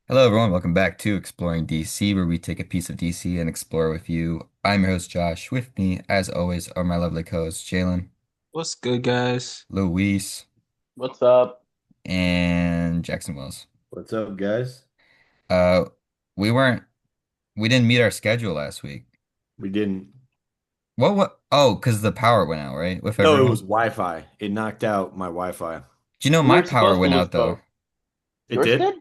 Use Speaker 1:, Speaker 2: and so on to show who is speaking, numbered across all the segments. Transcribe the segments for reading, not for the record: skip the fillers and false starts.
Speaker 1: Hello, everyone. Welcome back to Exploring DC, where we take a piece of DC and explore with you. I'm your host, Josh. With me, as always, are my lovely co-hosts, Jalen,
Speaker 2: What's good, guys?
Speaker 1: Luis,
Speaker 3: What's up?
Speaker 1: and Jackson Wells.
Speaker 4: What's up, guys?
Speaker 1: Uh, we weren't, we didn't meet our schedule last week.
Speaker 4: We didn't.
Speaker 1: What? Oh, because the power went out, right? With
Speaker 4: No, it was
Speaker 1: everyone.
Speaker 4: Wi-Fi. It knocked out my Wi-Fi.
Speaker 1: Do you know
Speaker 3: We
Speaker 1: my
Speaker 3: were
Speaker 1: power
Speaker 3: supposed to
Speaker 1: went
Speaker 3: lose
Speaker 1: out though?
Speaker 3: both.
Speaker 4: It
Speaker 3: Yours
Speaker 4: did?
Speaker 3: did?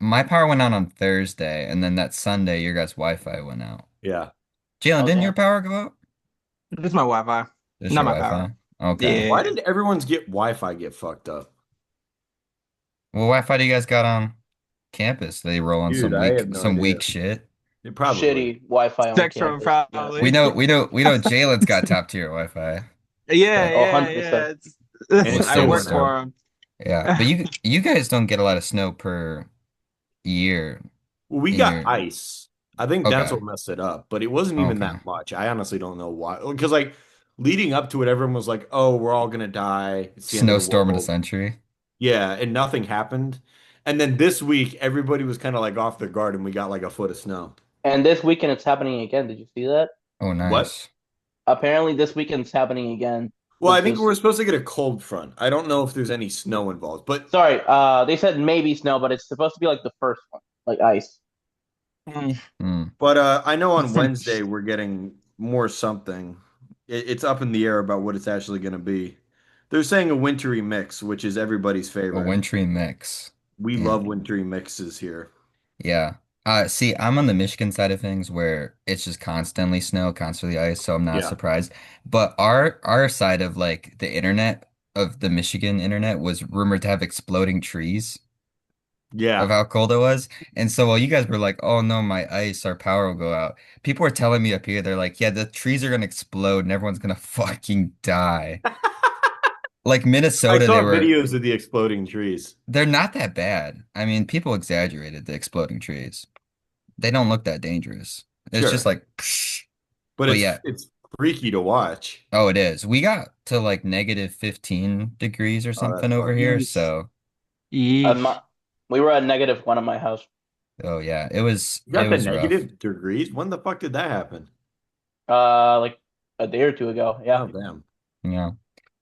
Speaker 1: My power went out on Thursday, and then that Sunday, your guys' Wi-Fi went out.
Speaker 4: Yeah.
Speaker 1: Jalen,
Speaker 3: Oh,
Speaker 1: didn't your
Speaker 3: damn.
Speaker 1: power go out?
Speaker 2: It's my Wi-Fi,
Speaker 1: Just
Speaker 2: not
Speaker 1: your
Speaker 2: my power.
Speaker 1: Wi-Fi. Okay.
Speaker 4: Why
Speaker 2: Yeah.
Speaker 4: did everyone's Wi-Fi get fucked up?
Speaker 1: What Wi-Fi do you guys got on campus? They roll on
Speaker 4: Dude,
Speaker 1: some
Speaker 4: I
Speaker 1: weak
Speaker 4: have no
Speaker 1: some
Speaker 4: idea.
Speaker 1: weak shit.
Speaker 4: It probably.
Speaker 3: Shitty Wi-Fi on
Speaker 2: Spectrum,
Speaker 3: campus, to be honest
Speaker 1: We
Speaker 2: probably.
Speaker 3: with
Speaker 1: know
Speaker 3: you.
Speaker 1: we know Jalen's got top tier Wi-Fi,
Speaker 2: Yeah,
Speaker 1: but
Speaker 3: Oh,
Speaker 2: yeah,
Speaker 3: 100%.
Speaker 2: yeah.
Speaker 4: And
Speaker 1: with
Speaker 4: it
Speaker 2: I
Speaker 4: still
Speaker 1: stable
Speaker 2: work
Speaker 4: went out.
Speaker 1: stuff.
Speaker 2: for him.
Speaker 1: Yeah, but you guys don't get a lot of snow per year
Speaker 4: Well, we
Speaker 1: in
Speaker 4: got
Speaker 1: your.
Speaker 4: ice. I think that's
Speaker 1: Okay,
Speaker 4: what messed it up, but it wasn't even
Speaker 1: okay.
Speaker 4: that much. I honestly don't know why. Because like leading up to it, everyone was like, "Oh, we're all gonna die. It's the end of the
Speaker 1: Snowstorm of the
Speaker 4: world."
Speaker 1: century.
Speaker 4: Yeah, and nothing happened. And then this week, everybody was kind of like off their guard, and we got like a foot of snow.
Speaker 3: And this weekend it's happening again. Did you see that?
Speaker 1: Oh,
Speaker 4: What?
Speaker 1: nice.
Speaker 3: Apparently this weekend it's happening again,
Speaker 4: Well, I
Speaker 3: which
Speaker 4: think
Speaker 3: is
Speaker 4: we're supposed to get a cold front. I don't know if there's any snow involved, but
Speaker 3: sorry, they said maybe snow, but it's supposed to be like the first one, like ice.
Speaker 2: Mm.
Speaker 1: Hmm.
Speaker 4: I know on Wednesday we're getting more something. It's up in the air about what it's actually going to be. They're saying a wintry mix, which is everybody's
Speaker 1: A
Speaker 4: favorite.
Speaker 1: wintry mix.
Speaker 4: We
Speaker 1: Yeah,
Speaker 4: love wintry mixes here.
Speaker 1: yeah. See, I'm on the Michigan side of things where it's just constantly snow, constantly ice, so I'm not
Speaker 4: Yeah.
Speaker 1: surprised. But our side of like the internet of the Michigan internet was rumored to have exploding trees of
Speaker 4: Yeah.
Speaker 1: how cold it was. And so while you guys were like, "Oh no, my ice, our power will go out," people were telling me up here, they're like, "Yeah, the trees are gonna explode and everyone's gonna fucking die." Like
Speaker 4: I
Speaker 1: Minnesota,
Speaker 4: saw videos of the exploding trees.
Speaker 1: they're not that bad. I mean, people exaggerated the exploding trees. They don't look that dangerous. It's just
Speaker 4: Sure.
Speaker 1: like, psh.
Speaker 4: But
Speaker 1: But yeah,
Speaker 4: it's freaky to watch.
Speaker 1: oh, it is. We got to like negative 15 degrees or
Speaker 4: Oh,
Speaker 1: something
Speaker 4: that's
Speaker 1: over
Speaker 4: fucked
Speaker 1: here.
Speaker 4: up.
Speaker 2: Yeesh.
Speaker 1: So,
Speaker 3: At
Speaker 2: Yeesh.
Speaker 3: my, we were at -1 at my house.
Speaker 1: oh yeah, it was
Speaker 4: You
Speaker 1: it
Speaker 4: got the
Speaker 1: was rough.
Speaker 4: negative degrees? When the fuck did that happen?
Speaker 3: Like a day or two ago. Yeah.
Speaker 4: Oh, damn.
Speaker 1: Yeah.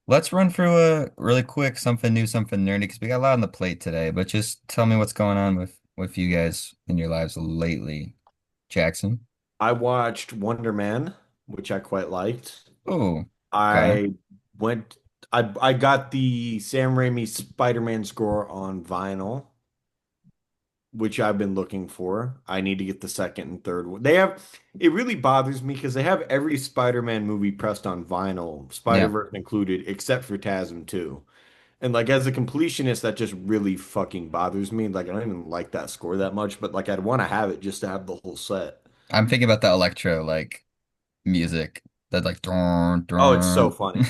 Speaker 1: Let's run through a really quick something new, something nerdy, because we got a lot on the plate today. But just tell me what's going on with you guys in your lives lately, Jackson.
Speaker 4: I watched Wonder Man, which I quite liked.
Speaker 1: Oh, okay.
Speaker 4: I went I got the Sam Raimi Spider-Man score on vinyl, which I've been looking for. I need to get the second and third one. It really bothers me because they have every Spider-Man movie pressed on vinyl,
Speaker 1: Yeah.
Speaker 4: Spider-Verse included, except for TASM 2. And like as a completionist, that just really fucking bothers me. Like I don't even like that score that much, but like I'd want to have it just to have the whole set.
Speaker 1: I'm thinking about the electro like music that like dun,
Speaker 4: Oh, it's so
Speaker 1: dun.
Speaker 4: funny.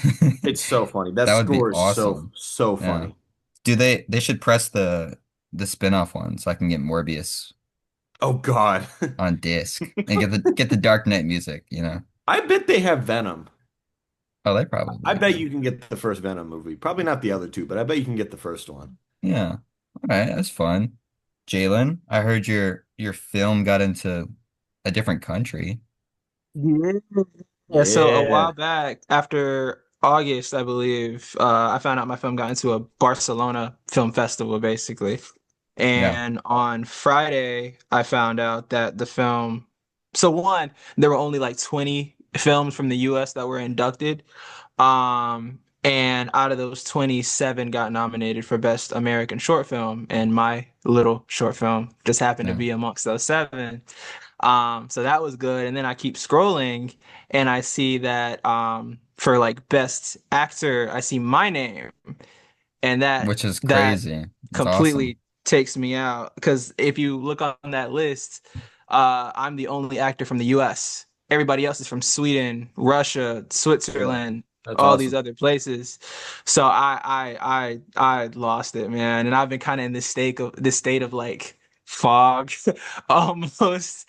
Speaker 4: It's so funny. That
Speaker 1: That would be
Speaker 4: score is so
Speaker 1: awesome.
Speaker 4: so
Speaker 1: Yeah.
Speaker 4: funny.
Speaker 1: Do they should press the spin-off one so I can get Morbius
Speaker 4: Oh God.
Speaker 1: on disc and get the Dark Knight music, you know?
Speaker 4: I bet they have Venom.
Speaker 1: Oh, they
Speaker 4: I
Speaker 1: probably
Speaker 4: bet
Speaker 1: do.
Speaker 4: you can get the first Venom movie. Probably not the other two, but I bet you can get the first one.
Speaker 1: Yeah. All right, that's fun. Jalen, I heard your film got into a different country.
Speaker 2: Yeah. Yeah, so a
Speaker 4: Yeah.
Speaker 2: while back, after August, I believe, I found out my film got into a Barcelona film festival, basically.
Speaker 1: Yeah.
Speaker 2: And on Friday, I found out that the film, so one, there were only like 20 films from the US that were inducted. And out of those, 27 got nominated for Best American Short Film, and my little short film just happened to
Speaker 1: Yeah.
Speaker 2: be amongst those seven. So that was good. And then I keep scrolling and I see that for like Best Actor, I see my name, and
Speaker 1: Which is
Speaker 2: that
Speaker 1: crazy. It's awesome.
Speaker 2: completely takes me out because if you look on that list, I'm the only actor from the US. Everybody else is from Sweden, Russia,
Speaker 4: Yeah.
Speaker 2: Switzerland,
Speaker 4: That's
Speaker 2: all these
Speaker 4: awesome.
Speaker 2: other places. So I lost it, man, and I've been kind of in this state of like fog almost.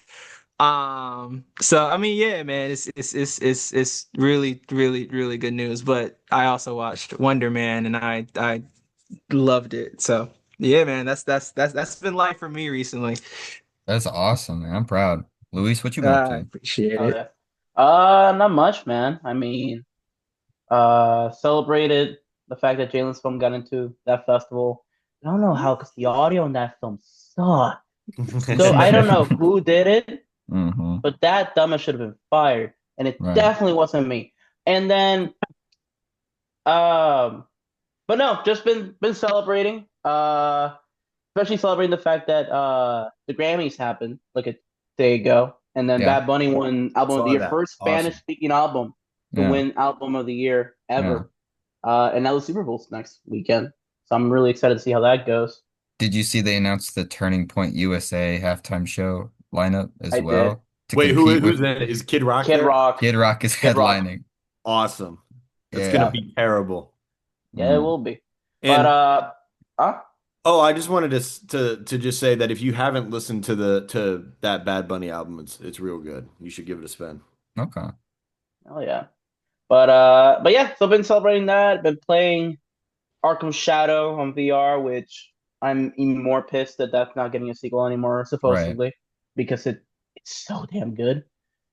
Speaker 2: So I mean, yeah, man, it's really, really, good news. But I also watched Wonder Man, and I loved it. So Yeah, man, that's been life for me recently.
Speaker 1: That's awesome, man. I'm proud. Luis, what you been up
Speaker 2: I
Speaker 1: to?
Speaker 2: appreciate
Speaker 3: Oh
Speaker 2: it.
Speaker 3: yeah. Not much, man. I mean, celebrated the fact that Jalen's film got into that festival. I don't know how, because the audio in that film sucked. So I don't know who did it,
Speaker 1: hmm
Speaker 3: but that dumbass should have been fired, and it
Speaker 1: Right.
Speaker 3: definitely wasn't me. And then, um, but no, just been celebrating. Especially celebrating the fact that the Grammys happened like a day ago, and then
Speaker 1: Yeah.
Speaker 3: Bad Bunny won Album of the
Speaker 4: Saw
Speaker 3: Year,
Speaker 4: that.
Speaker 3: first Spanish
Speaker 4: Awesome.
Speaker 3: speaking album to
Speaker 1: Yeah.
Speaker 3: win Album of the Year
Speaker 1: Yeah.
Speaker 3: ever. And now the Super Bowl's next weekend, so I'm really excited to see how that goes.
Speaker 1: Did you see they announced the Turning Point USA halftime show lineup as
Speaker 3: I did.
Speaker 1: well to
Speaker 4: Wait,
Speaker 1: compete
Speaker 4: who's
Speaker 1: with
Speaker 4: in it? Is Kid Rock
Speaker 3: Kid
Speaker 4: there?
Speaker 3: Rock,
Speaker 1: Kid Rock is
Speaker 3: Kid Rock.
Speaker 1: headlining?
Speaker 4: Awesome. That's gonna
Speaker 1: Yeah.
Speaker 3: Yeah,
Speaker 4: be terrible.
Speaker 3: yeah, it
Speaker 1: Mm.
Speaker 3: will be. But
Speaker 4: And
Speaker 3: huh?
Speaker 4: oh, I just wanted to just say that if you haven't listened to that Bad Bunny album, it's real good. You should give it a spin.
Speaker 1: Okay.
Speaker 3: Oh yeah. But yeah. So I've been celebrating that. Been playing Arkham Shadow on VR, which I'm even more pissed that that's not getting a sequel anymore,
Speaker 1: Right.
Speaker 3: supposedly, because it's so damn good.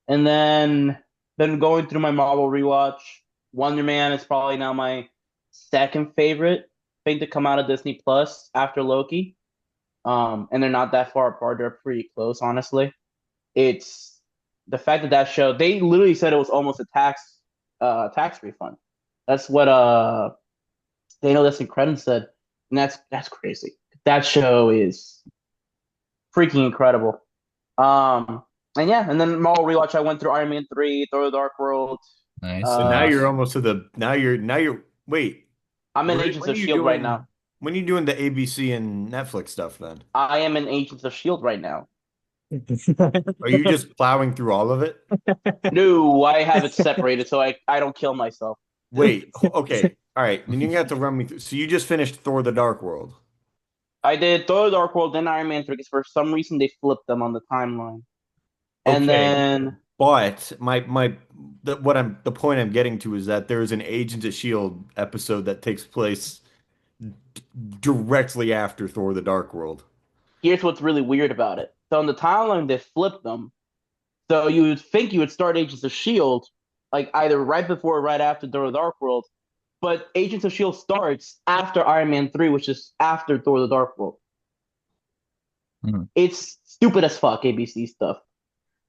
Speaker 3: And then been going through my Marvel rewatch. Wonder Man is probably now my second favorite thing to come out of Disney Plus after Loki. And they're not that far apart; they're pretty close, honestly. It's the fact that that show they literally said it was almost a tax refund. That's what Daniel Listen Credit said, and that's crazy. That show is freaking incredible. Um, and yeah, and then Marvel rewatch. I went through Iron Man 3, Thor: The Dark World.
Speaker 1: Nice.
Speaker 4: So now
Speaker 3: Uh,
Speaker 4: you're
Speaker 1: Nice.
Speaker 4: almost to the now you're wait,
Speaker 3: I'm in Agents
Speaker 4: when are
Speaker 3: of
Speaker 4: you
Speaker 3: Shield right now.
Speaker 4: doing the ABC and Netflix stuff then?
Speaker 3: I am in Agents of Shield right now.
Speaker 4: Are you just plowing through all of it?
Speaker 3: No, I have it separated so I don't kill myself.
Speaker 4: Wait, okay. All right. Then you have to run me through. So you just finished Thor: The Dark World.
Speaker 3: I did Thor: The Dark World, then Iron Man 3 because for some reason they flipped them on the timeline, and
Speaker 4: Okay.
Speaker 3: then
Speaker 4: But the point I'm getting to is that there is an Agents of Shield episode that takes place directly after Thor: The Dark World.
Speaker 3: here's what's really weird about it. So on the timeline they flipped them. So you would think you would start Agents of Shield like either right before or right after Thor: The Dark World, but Agents of Shield starts after Iron Man 3, which is after Thor: The Dark World.
Speaker 1: Mm.
Speaker 3: It's stupid as fuck ABC stuff,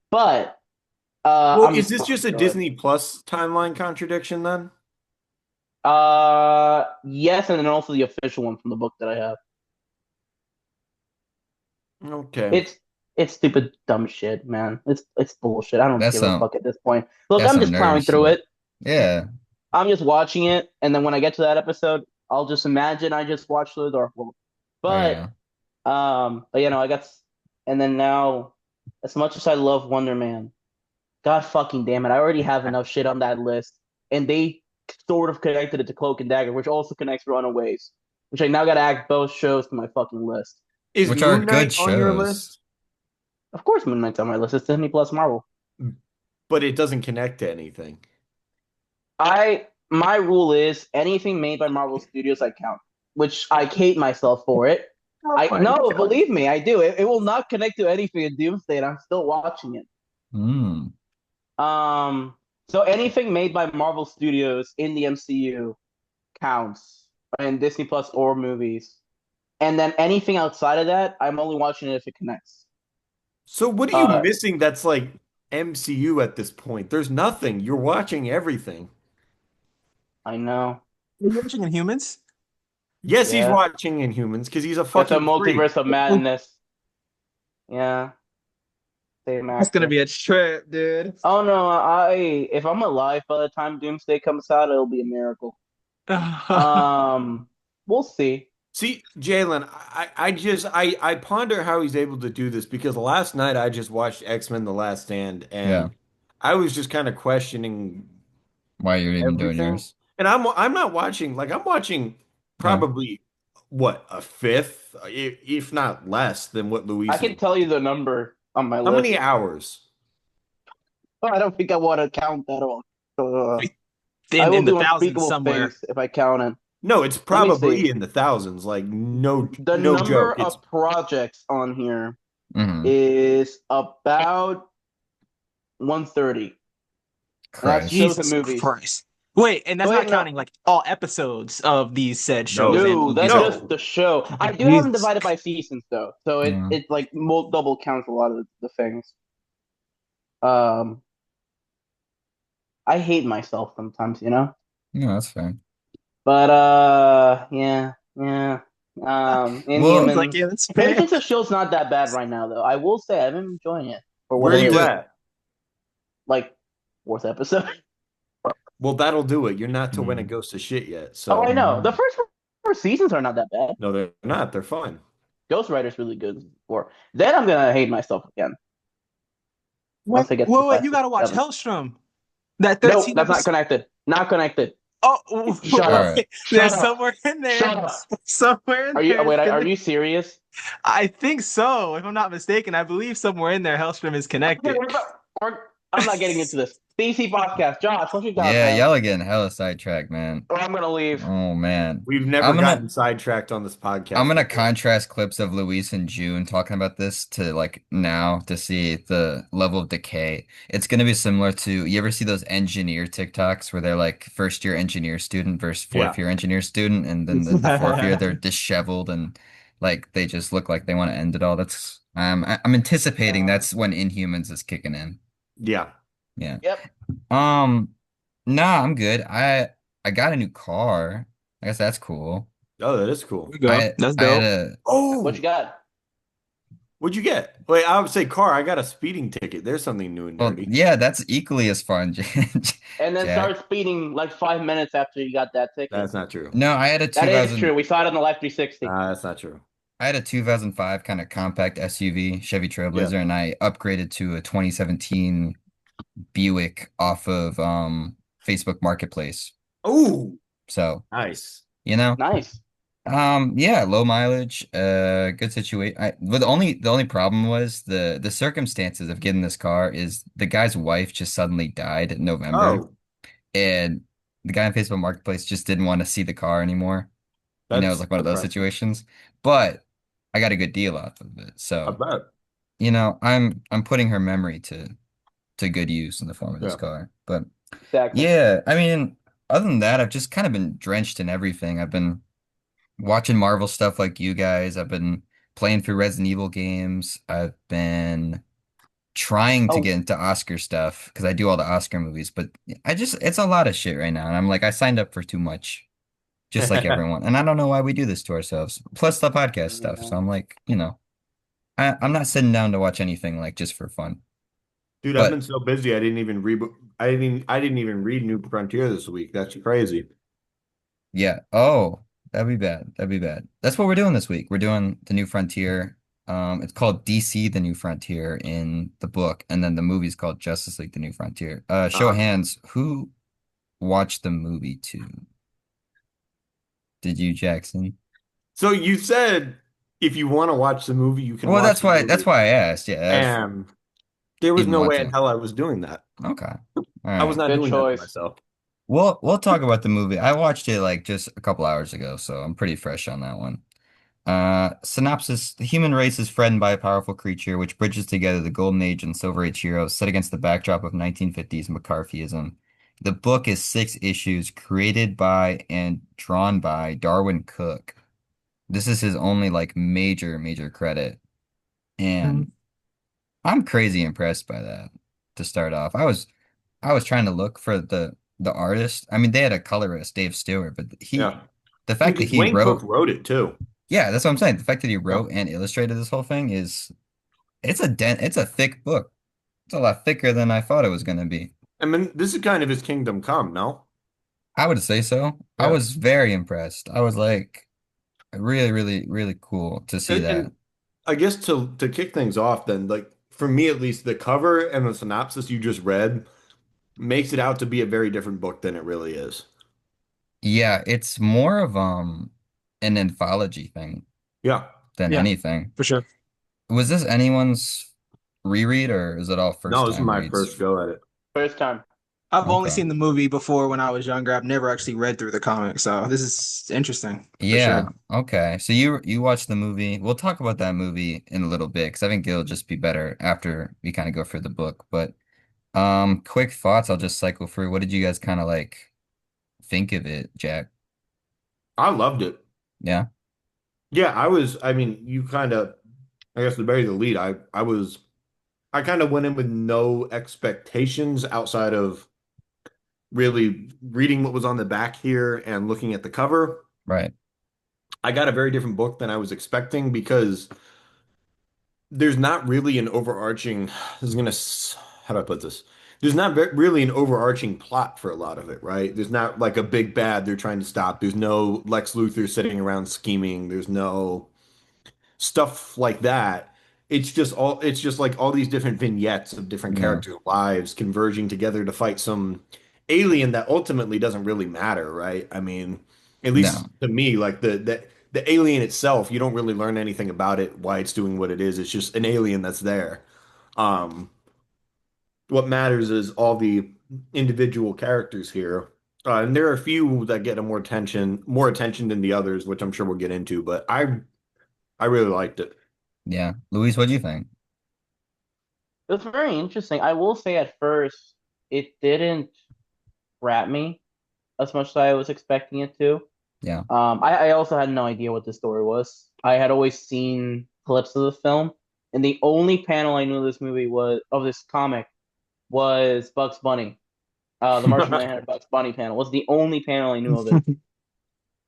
Speaker 3: but
Speaker 4: Well,
Speaker 3: I'm
Speaker 4: is
Speaker 3: just
Speaker 4: this just a
Speaker 3: go ahead.
Speaker 4: Disney Plus timeline contradiction then?
Speaker 3: Yes, and then also the official one from the book that I have.
Speaker 4: Okay.
Speaker 3: It's it's stupid dumb shit, man. It's bullshit. I don't
Speaker 1: That's
Speaker 3: give a
Speaker 1: some
Speaker 3: fuck at this point. Look,
Speaker 1: that's
Speaker 3: I'm
Speaker 1: some
Speaker 3: just
Speaker 1: nerdy
Speaker 3: plowing through
Speaker 1: shit.
Speaker 3: it.
Speaker 1: Yeah.
Speaker 3: I'm just watching it, and then when I get to that episode, I'll just imagine I just watched the Dark World.
Speaker 1: Oh
Speaker 3: But
Speaker 1: yeah.
Speaker 3: I got, and then now, as much as I love Wonder Man, God fucking damn it, I already have enough shit on that list, and they sort of connected it to Cloak and Dagger, which also connects Runaways, which I now got to add both shows to my fucking list.
Speaker 4: Is
Speaker 1: Which are
Speaker 4: Moon
Speaker 1: good
Speaker 4: Knight on your
Speaker 1: shows.
Speaker 4: list?
Speaker 3: Of course, Moon Knight's on my list. It's Disney Plus Marvel.
Speaker 4: But it doesn't connect to anything.
Speaker 3: My rule is anything made by Marvel Studios I count, which I hate myself for it.
Speaker 2: Oh
Speaker 3: I
Speaker 2: my
Speaker 3: no,
Speaker 2: God.
Speaker 3: believe me, I do. It will not connect to anything in Doomsday, and I'm still watching it.
Speaker 1: Mm.
Speaker 3: Um, so anything made by Marvel Studios in the MCU counts in Disney Plus or movies, and then anything outside of that, I'm only watching it if it connects.
Speaker 4: So what are you
Speaker 3: Uh,
Speaker 4: missing that's like MCU at this point? There's nothing. You're watching everything.
Speaker 3: I know.
Speaker 2: Are you watching Inhumans?
Speaker 4: Yes, he's
Speaker 3: Yeah,
Speaker 4: watching Inhumans because he's a
Speaker 3: that's a
Speaker 4: fucking freak.
Speaker 3: multiverse of madness. Yeah, same
Speaker 2: That's gonna
Speaker 3: actor.
Speaker 2: be a trip, dude.
Speaker 3: Oh no, I if I'm alive by the time Doomsday comes out, it'll be a miracle. Um, we'll see.
Speaker 4: See, Jalen, I ponder how he's able to do this because last night I just watched X-Men: The Last Stand
Speaker 1: Yeah.
Speaker 4: and I was just kind of questioning
Speaker 1: Why you're even doing
Speaker 4: everything.
Speaker 1: yours.
Speaker 4: And I'm not watching like I'm watching
Speaker 1: Yeah.
Speaker 4: probably what a fifth, if not less than what
Speaker 3: I
Speaker 4: Luis is.
Speaker 3: can tell you the number on my
Speaker 4: How many
Speaker 3: list.
Speaker 4: hours?
Speaker 3: Oh, I don't think I want to count that all. Uh, I
Speaker 2: in
Speaker 3: will
Speaker 2: in the
Speaker 3: do
Speaker 2: thousands
Speaker 3: unspeakable
Speaker 2: somewhere.
Speaker 3: things if I count it.
Speaker 4: No, it's
Speaker 3: Let me
Speaker 4: probably
Speaker 3: see.
Speaker 4: in the thousands. Like
Speaker 3: The
Speaker 4: no
Speaker 3: number
Speaker 4: joke. It's
Speaker 3: of projects on here
Speaker 1: Hmm.
Speaker 3: is about 130, and that's
Speaker 1: Christ.
Speaker 3: shows and
Speaker 2: Jesus
Speaker 3: movies.
Speaker 2: Christ. Wait, and that's
Speaker 3: Wait,
Speaker 2: not
Speaker 3: no,
Speaker 2: counting like all episodes of these said shows
Speaker 4: no,
Speaker 2: and
Speaker 3: no,
Speaker 2: movies,
Speaker 3: that's
Speaker 2: right?
Speaker 3: just
Speaker 4: no.
Speaker 3: the show. I do have them
Speaker 2: Jesus.
Speaker 3: divided by seasons though, so it
Speaker 1: Yeah.
Speaker 3: it like double counts a lot of the things. Um, I hate myself sometimes, you know.
Speaker 1: No, that's fine.
Speaker 3: But yeah, yeah.
Speaker 2: He's
Speaker 1: Well,
Speaker 2: like,
Speaker 3: Inhumans.
Speaker 2: yeah, that's fair.
Speaker 3: Patience of Shield's not that bad right now though. I will say I've been enjoying it for what
Speaker 4: Where are
Speaker 3: it
Speaker 1: well,
Speaker 4: you
Speaker 3: is.
Speaker 1: the
Speaker 4: at?
Speaker 3: Like fourth episode.
Speaker 4: Well, that'll do it. You're not to when it
Speaker 1: mm,
Speaker 4: goes to shit yet.
Speaker 3: Oh, I
Speaker 4: So
Speaker 3: know. The
Speaker 1: mm,
Speaker 3: first four seasons are not that bad.
Speaker 4: no, they're not. They're fine.
Speaker 3: Ghost Rider's really good. For then I'm gonna hate myself again
Speaker 2: Wait,
Speaker 3: once I get to
Speaker 2: wait, wait,
Speaker 3: five,
Speaker 2: you
Speaker 3: six,
Speaker 2: gotta watch
Speaker 3: seven.
Speaker 2: Hellstrom. That
Speaker 3: Nope,
Speaker 2: 13
Speaker 3: that's not
Speaker 2: episode.
Speaker 3: connected. Not connected.
Speaker 2: Oh,
Speaker 3: Shut
Speaker 1: all
Speaker 3: up.
Speaker 1: right.
Speaker 2: wait,
Speaker 3: Shut
Speaker 2: there's
Speaker 3: up.
Speaker 2: somewhere in there.
Speaker 3: Shut up.
Speaker 2: Somewhere in
Speaker 3: Are you
Speaker 2: there
Speaker 3: wait?
Speaker 2: it's
Speaker 3: Are
Speaker 2: connected.
Speaker 3: you serious?
Speaker 2: I think so, if I'm not mistaken. I believe somewhere in there Hellstrom is
Speaker 3: Okay,
Speaker 2: connected.
Speaker 3: I'm not getting into this. DC podcast. Josh, what you got,
Speaker 1: Yeah,
Speaker 3: man?
Speaker 1: y'all are getting hella sidetracked, man.
Speaker 3: Or I'm gonna leave.
Speaker 1: Oh man.
Speaker 4: We've never
Speaker 1: I'm gonna
Speaker 4: gotten sidetracked on this
Speaker 1: I'm
Speaker 4: podcast
Speaker 1: gonna
Speaker 4: before.
Speaker 1: contrast clips of Luis and June talking about this to like now to see the level of decay. It's gonna be similar to you ever see those engineer TikToks where they're like first year engineer student versus fourth
Speaker 4: Yeah.
Speaker 1: year engineer student, and then the fourth year they're disheveled and like they just look like they want to end it all. That's I'm anticipating
Speaker 3: Uh,
Speaker 1: that's when Inhumans is kicking in.
Speaker 4: Yeah.
Speaker 1: Yeah.
Speaker 3: yep.
Speaker 1: Um, nah, I'm good. I got a new car. I guess that's cool.
Speaker 4: Oh, that is
Speaker 2: There
Speaker 4: cool.
Speaker 2: we go. That's
Speaker 1: I had
Speaker 2: dope.
Speaker 1: a
Speaker 3: What you
Speaker 4: Oh,
Speaker 3: got?
Speaker 4: what'd you get? Wait, I would say car. I got a speeding ticket. There's something new and
Speaker 1: well,
Speaker 4: nerdy.
Speaker 1: yeah, that's equally as fun,
Speaker 3: And then
Speaker 1: Jack.
Speaker 3: start speeding like 5 minutes after you got that ticket.
Speaker 4: That's not true.
Speaker 1: No,
Speaker 3: That is true. We saw it on the Life 360.
Speaker 4: That's not true.
Speaker 1: I had a 2005 kind of compact SUV, Chevy
Speaker 4: Yeah.
Speaker 1: Trailblazer, and I upgraded to a 2017 Buick off of Facebook Marketplace.
Speaker 4: Oh,
Speaker 1: So,
Speaker 4: nice.
Speaker 1: you know,
Speaker 3: Nice.
Speaker 1: yeah, low mileage, good situation. But the only problem was the circumstances of getting this car is the guy's wife just suddenly died in November,
Speaker 4: Oh,
Speaker 1: and the guy on Facebook Marketplace just didn't want to see the car anymore. You know, it was
Speaker 4: that's
Speaker 1: like one of those
Speaker 4: depressing.
Speaker 1: situations. But I got a good deal off of it.
Speaker 4: I
Speaker 1: So,
Speaker 4: bet.
Speaker 1: you know, I'm putting her memory to good use in the form of this
Speaker 4: Yeah.
Speaker 1: car. But
Speaker 3: Exactly.
Speaker 1: yeah, I mean, other than that, I've just kind of been drenched in everything. I've been watching Marvel stuff like you guys. I've been playing through Resident Evil games. I've been trying to
Speaker 3: Oh,
Speaker 1: get into Oscar stuff because I do all the Oscar movies, but it's a lot of shit right now. And I'm like, I signed up for too much, just like everyone. And I don't know why we do this to ourselves. Plus the podcast stuff.
Speaker 3: yeah.
Speaker 1: So I'm like, I'm not sitting down to watch anything like just for fun.
Speaker 4: Dude, I've been
Speaker 1: But
Speaker 4: so busy. I didn't even read. I didn't even read New Frontier this week. That's crazy.
Speaker 1: yeah, oh, that'd be bad. That'd be bad. That's what we're doing this week. We're doing The New Frontier. It's called DC The New Frontier in the book, and then the movie's called Justice League The New Frontier. Show of
Speaker 4: Uh-huh.
Speaker 1: hands, who watched the movie too? Did you, Jackson?
Speaker 4: So you said if you want to watch the movie, you can
Speaker 1: Well,
Speaker 4: watch the
Speaker 1: that's
Speaker 4: movie.
Speaker 1: why I asked. Yeah, that's
Speaker 4: And there was
Speaker 1: even
Speaker 4: no
Speaker 1: want
Speaker 4: way in
Speaker 1: to.
Speaker 4: hell I was doing that.
Speaker 1: Okay. All
Speaker 4: I was
Speaker 1: right.
Speaker 4: not
Speaker 3: Good
Speaker 4: doing that to
Speaker 3: choice.
Speaker 4: myself.
Speaker 1: We'll talk about the movie. I watched it like just a couple hours ago, so I'm pretty fresh on that one. Synopsis: The human race is threatened by a powerful creature which bridges together the Golden Age and Silver Age heroes set against the backdrop of 1950s McCarthyism. The book is 6 issues, created by and drawn by Darwin Cook. This is his only like major credit,
Speaker 2: Mhm.
Speaker 1: and I'm crazy impressed by that to start off. I was trying to look for the artist. I mean, they had a colorist, Dave Stewart, but
Speaker 4: Yeah.
Speaker 1: the
Speaker 4: I mean,
Speaker 1: fact that
Speaker 4: because
Speaker 1: he
Speaker 4: Wayne Cook
Speaker 1: wrote,
Speaker 4: wrote it too.
Speaker 1: yeah, that's what I'm saying. The fact that he
Speaker 4: Yeah.
Speaker 1: wrote and illustrated this whole thing is it's a thick book. It's a lot thicker than I thought it was going to be.
Speaker 4: I mean, this is kind of his kingdom come, no?
Speaker 1: I would say so. I
Speaker 4: Yeah.
Speaker 1: was very impressed. I was like really cool to see that.
Speaker 4: And I guess to kick things off, then, like for me at least, the cover and the synopsis you just read makes it out to be a very different book than it really is.
Speaker 1: Yeah, it's more of an anthology thing
Speaker 4: Yeah.
Speaker 1: than
Speaker 2: Yeah,
Speaker 1: anything.
Speaker 2: for sure.
Speaker 1: Was this anyone's reread or is it all
Speaker 4: No,
Speaker 1: first
Speaker 4: this is
Speaker 1: time
Speaker 4: my
Speaker 1: reads?
Speaker 4: first go at it.
Speaker 3: First time.
Speaker 2: I've only
Speaker 1: Okay.
Speaker 2: seen the movie before when I was younger. I've never actually read through the comic, so this is interesting for
Speaker 1: Yeah.
Speaker 2: sure.
Speaker 1: Okay. So you watched the movie. We'll talk about that movie in a little bit because I think it'll just be better after we kind of go through the book. But quick thoughts. I'll just cycle through. What did you guys kind of like think of it, Jack?
Speaker 4: I loved it.
Speaker 1: Yeah.
Speaker 4: Yeah, I mean, you kind of, I guess to bury the lead, I kind of went in with no expectations outside of really reading what was on the back here and looking at the cover.
Speaker 1: Right.
Speaker 4: I got a very different book than I was expecting because there's not really an overarching, this is gonna, how do I put this? There's not really an overarching plot for a lot of it, right? There's not like a big bad they're trying to stop. There's no Lex Luthor sitting around scheming. There's no stuff like that. It's just like all these different vignettes of different
Speaker 1: Yeah.
Speaker 4: characters' lives converging together to fight some alien that ultimately doesn't really matter, right? I mean, at least
Speaker 1: No.
Speaker 4: to me, like the alien itself, you don't really learn anything about it, why it's doing what it is. It's just an alien that's there. Um, what matters is all the individual characters here. And there are a few that get a more attention than the others, which I'm sure we'll get into, but I really liked it.
Speaker 1: Yeah. Luis, what do you think?
Speaker 3: It was very interesting. I will say at first it didn't grab me as much as I was expecting it to.
Speaker 1: Yeah.
Speaker 3: I also had no idea what the story was. I had always seen clips of the film, and the only panel I knew of this movie was of this comic was Bugs Bunny. The Martian Manhunter Bugs Bunny panel was the only panel I knew of it,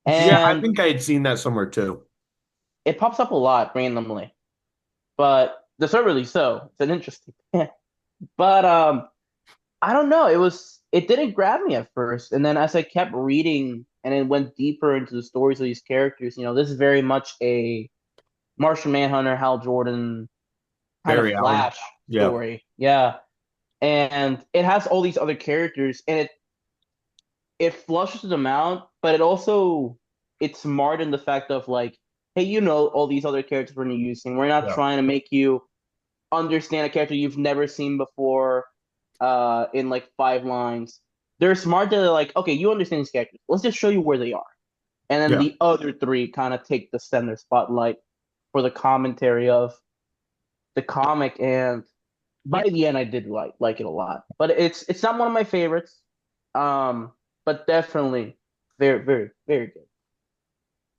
Speaker 4: Yeah, I
Speaker 3: and
Speaker 4: think I had seen that somewhere too.
Speaker 3: it pops up a lot randomly, but deservedly so. It's an interesting. But I don't know. It didn't grab me at first, and then as I kept reading and it went deeper into the stories of these characters, this is very much a Martian Manhunter, Hal Jordan kind of
Speaker 4: Barry Allen.
Speaker 3: Flash
Speaker 4: Yeah.
Speaker 3: story. Yeah, and it has all these other characters, and it flushes them out, but it's smart in the fact of like, hey, all these other characters we're using. We're not
Speaker 4: Yeah.
Speaker 3: trying to make you understand a character you've never seen before in like 5 lines. They're smart. They're like, okay, you understand these characters. Let's just show you where they are. And then
Speaker 4: Yeah.
Speaker 3: the other three kind of take the center spotlight for the commentary of the comic. And by the end, I did like it a lot. But it's not one of my favorites. But definitely very, very, very good.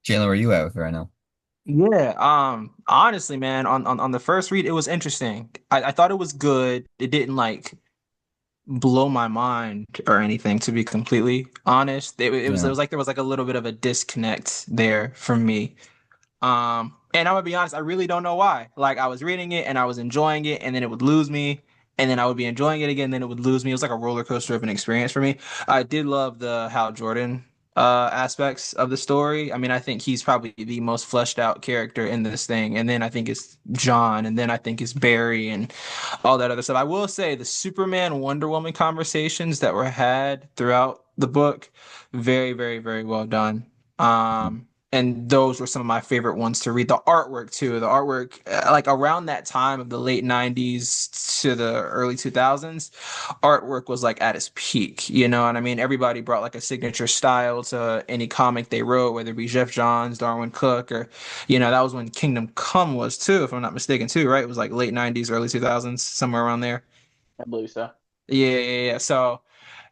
Speaker 1: Jalen, where are you at with it right now?
Speaker 2: Yeah, honestly, man, on the first read, it was interesting. I thought it was good. It didn't like blow my mind or anything, to be completely honest. It
Speaker 1: Yeah.
Speaker 2: was like there was like a little bit of a disconnect there for me. And I'm gonna be honest, I really don't know why. Like I was reading it and I was enjoying it, and then it would lose me, and then I would be enjoying it again, then it would lose me. It was like a roller coaster of an experience for me. I did love the Hal Jordan aspects of the story. I mean, I think he's probably the most fleshed out character in this thing. And then I think it's John, and then I think it's Barry and all that other stuff. I will say the Superman Wonder Woman conversations that were had throughout the book, very, very, very well done. And those were some of my favorite ones to read. The artwork too, the artwork like around that time of the late 90s to the early 2000s, artwork was like at its peak. You know what I mean? Everybody brought like a signature style to any comic they wrote, whether it be Jeff Johns, Darwin Cook, or that was when Kingdom Come was too, if I'm not mistaken too, right? It was like late 90s, early 2000s, somewhere around there.
Speaker 3: I believe so.
Speaker 2: Yeah, yeah, yeah. So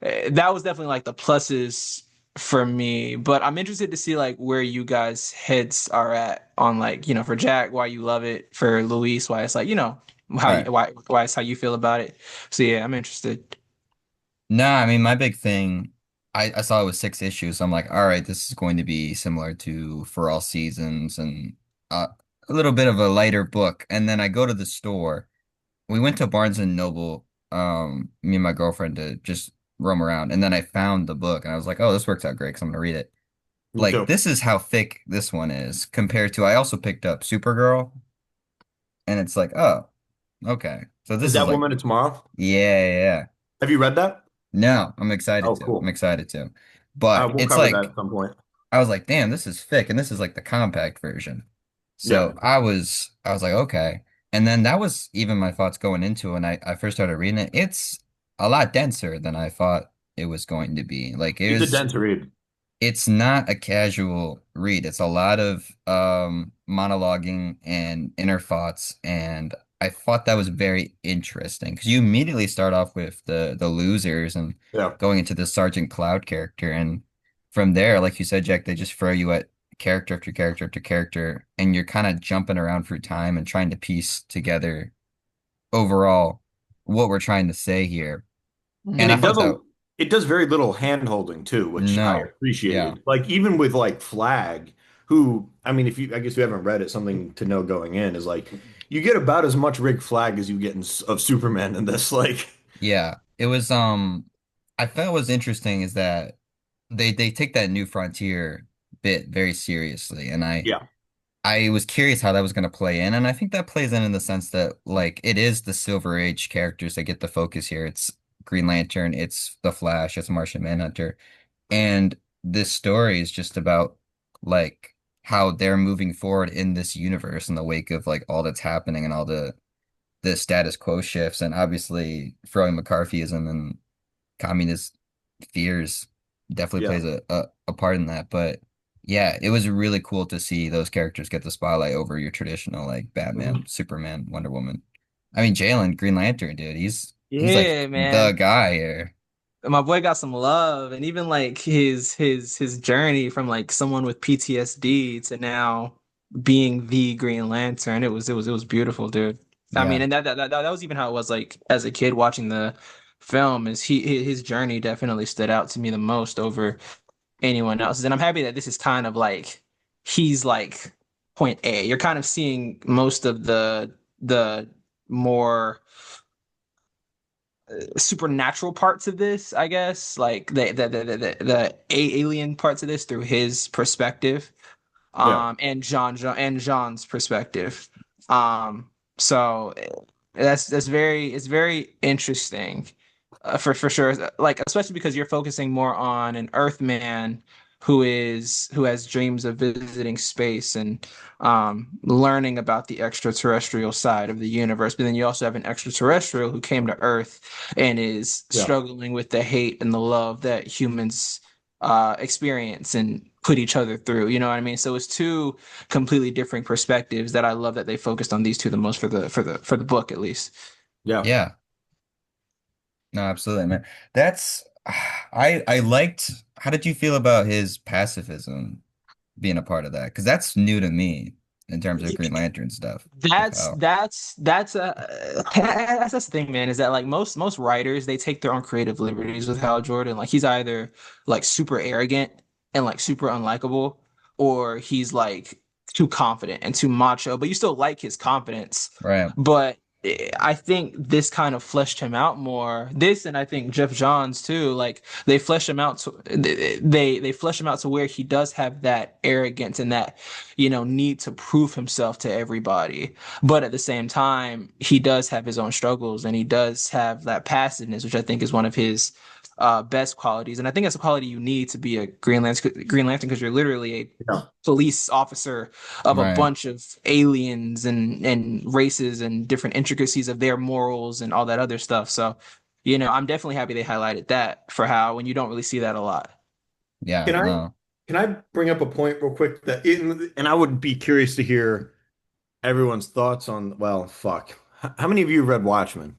Speaker 2: that was definitely like the pluses for me. But I'm interested to see like where you guys' heads are at on like, for Jack, why you love it, for Luis, why it's like,
Speaker 1: Right.
Speaker 2: why it's how you feel about it. So yeah, I'm interested.
Speaker 1: Nah, I mean my big thing, I saw it was 6 issues. So I'm like, all right, this is going to be similar to For All Seasons and uh, a little bit of a lighter book. And then I go to the store. We went to Barnes and Noble, me and my girlfriend to just roam around. And then I found the book and I was like, oh, this works out great because I'm gonna read it.
Speaker 4: Me
Speaker 1: Like
Speaker 4: too.
Speaker 1: this is how thick this one is compared to I also picked up Supergirl and it's like, oh, okay. So
Speaker 4: Is
Speaker 1: this is
Speaker 4: that
Speaker 1: like,
Speaker 4: Woman of Tomorrow?
Speaker 1: yeah, yeah, yeah.
Speaker 4: Have you read that?
Speaker 1: No, I'm excited
Speaker 4: Oh,
Speaker 1: to. I'm
Speaker 4: cool.
Speaker 1: excited to. But
Speaker 4: We'll
Speaker 1: it's
Speaker 4: cover that
Speaker 1: like
Speaker 4: at some point.
Speaker 1: I was like, damn, this is thick, and this is like the compact version.
Speaker 4: Yeah.
Speaker 1: So I was like, okay. And then that was even my thoughts going into it when I first started reading it. It's a lot denser than I thought it was going to be. Like it
Speaker 4: He's a
Speaker 1: was
Speaker 4: dense read.
Speaker 1: it's not a casual read. It's a lot of monologuing and inner thoughts, and I thought that was very interesting because you immediately start off with the losers and
Speaker 4: Yeah.
Speaker 1: going into the Sergeant Cloud character, and from there, like you said, Jack, they just throw you at character after character after character, and you're kind of jumping around through time and trying to piece together overall what we're trying to say here.
Speaker 4: And
Speaker 1: And I thought that
Speaker 4: it does very little hand holding too, which I
Speaker 1: no, yeah,
Speaker 4: appreciated. Like even with like Flag, who I mean, if you I guess you haven't read it, something to know going in is like you get about as much Rick Flag as you get of Superman in this. Like,
Speaker 1: yeah, it was I felt was interesting is that they take that new frontier bit very seriously, and
Speaker 4: yeah,
Speaker 1: I was curious how that was going to play in, and I think that plays in the sense that like it is the Silver Age characters that get the focus here. It's Green Lantern, it's the Flash, it's Martian Manhunter, and this story is just about like how they're moving forward in this universe in the wake of like all that's happening and all the status quo shifts, and obviously throwing McCarthyism and communist fears definitely
Speaker 4: yeah.
Speaker 1: plays a part in that. But yeah, it was really cool to see those characters get the spotlight over your traditional like Batman,
Speaker 4: Mhm.
Speaker 1: Superman, Wonder Woman. I mean, Jalen, Green Lantern, dude, he's like
Speaker 2: Yeah,
Speaker 1: the
Speaker 2: man.
Speaker 1: guy here.
Speaker 2: My boy got some love, and even like his journey from like someone with PTSD to now being the Green Lantern. It was beautiful, dude. I mean,
Speaker 1: Yeah,
Speaker 2: and that was even how it was like as a kid watching the film. Is his journey definitely stood out to me the most over anyone else's, and I'm happy that this is kind of like he's like point A. You're kind of seeing most of the more supernatural parts of this, I guess, like the alien parts of this through his perspective,
Speaker 4: Yeah.
Speaker 2: and John's perspective. Um, so that's very it's very interesting, for sure. Like especially because you're focusing more on an Earthman who has dreams of visiting space and learning about the extraterrestrial side of the universe. But then you also have an extraterrestrial who came to Earth and is
Speaker 4: Yeah.
Speaker 2: struggling with the hate and the love that humans experience and put each other through. You know what I mean? So it's two completely different perspectives that I love that they focused on these two the most for the book at least.
Speaker 4: Yeah.
Speaker 1: yeah, no, absolutely, man. That's I liked. How did you feel about his pacifism being a part of that? Because that's new to me in terms of Green Lantern stuff. Like
Speaker 2: That's
Speaker 1: how,
Speaker 2: that's that's that's the thing, man, is that like most writers they take their own creative liberties with Hal Jordan. Like he's either like super arrogant and like super unlikable, or he's like too confident and too macho, but you still like his confidence.
Speaker 1: right?
Speaker 2: But I think this kind of fleshed him out more. This and I think Jeff Johns too, like they flesh him out to they flesh him out to where he does have that arrogance and that need to prove himself to everybody. But at the same time, he does have his own struggles and he does have that passiveness, which I think is one of his best qualities. And I think that's a quality you need to be a Green Lantern because you're literally a
Speaker 4: Yeah.
Speaker 2: police officer of a
Speaker 1: Right.
Speaker 2: bunch of aliens and races and different intricacies of their morals and all that other stuff. So, I'm definitely happy they highlighted that for how when you don't really see that a lot.
Speaker 1: Yeah,
Speaker 4: Can I
Speaker 1: no.
Speaker 4: can I bring up a point real quick and I would be curious to hear everyone's thoughts on, well, fuck. How many of you read Watchmen?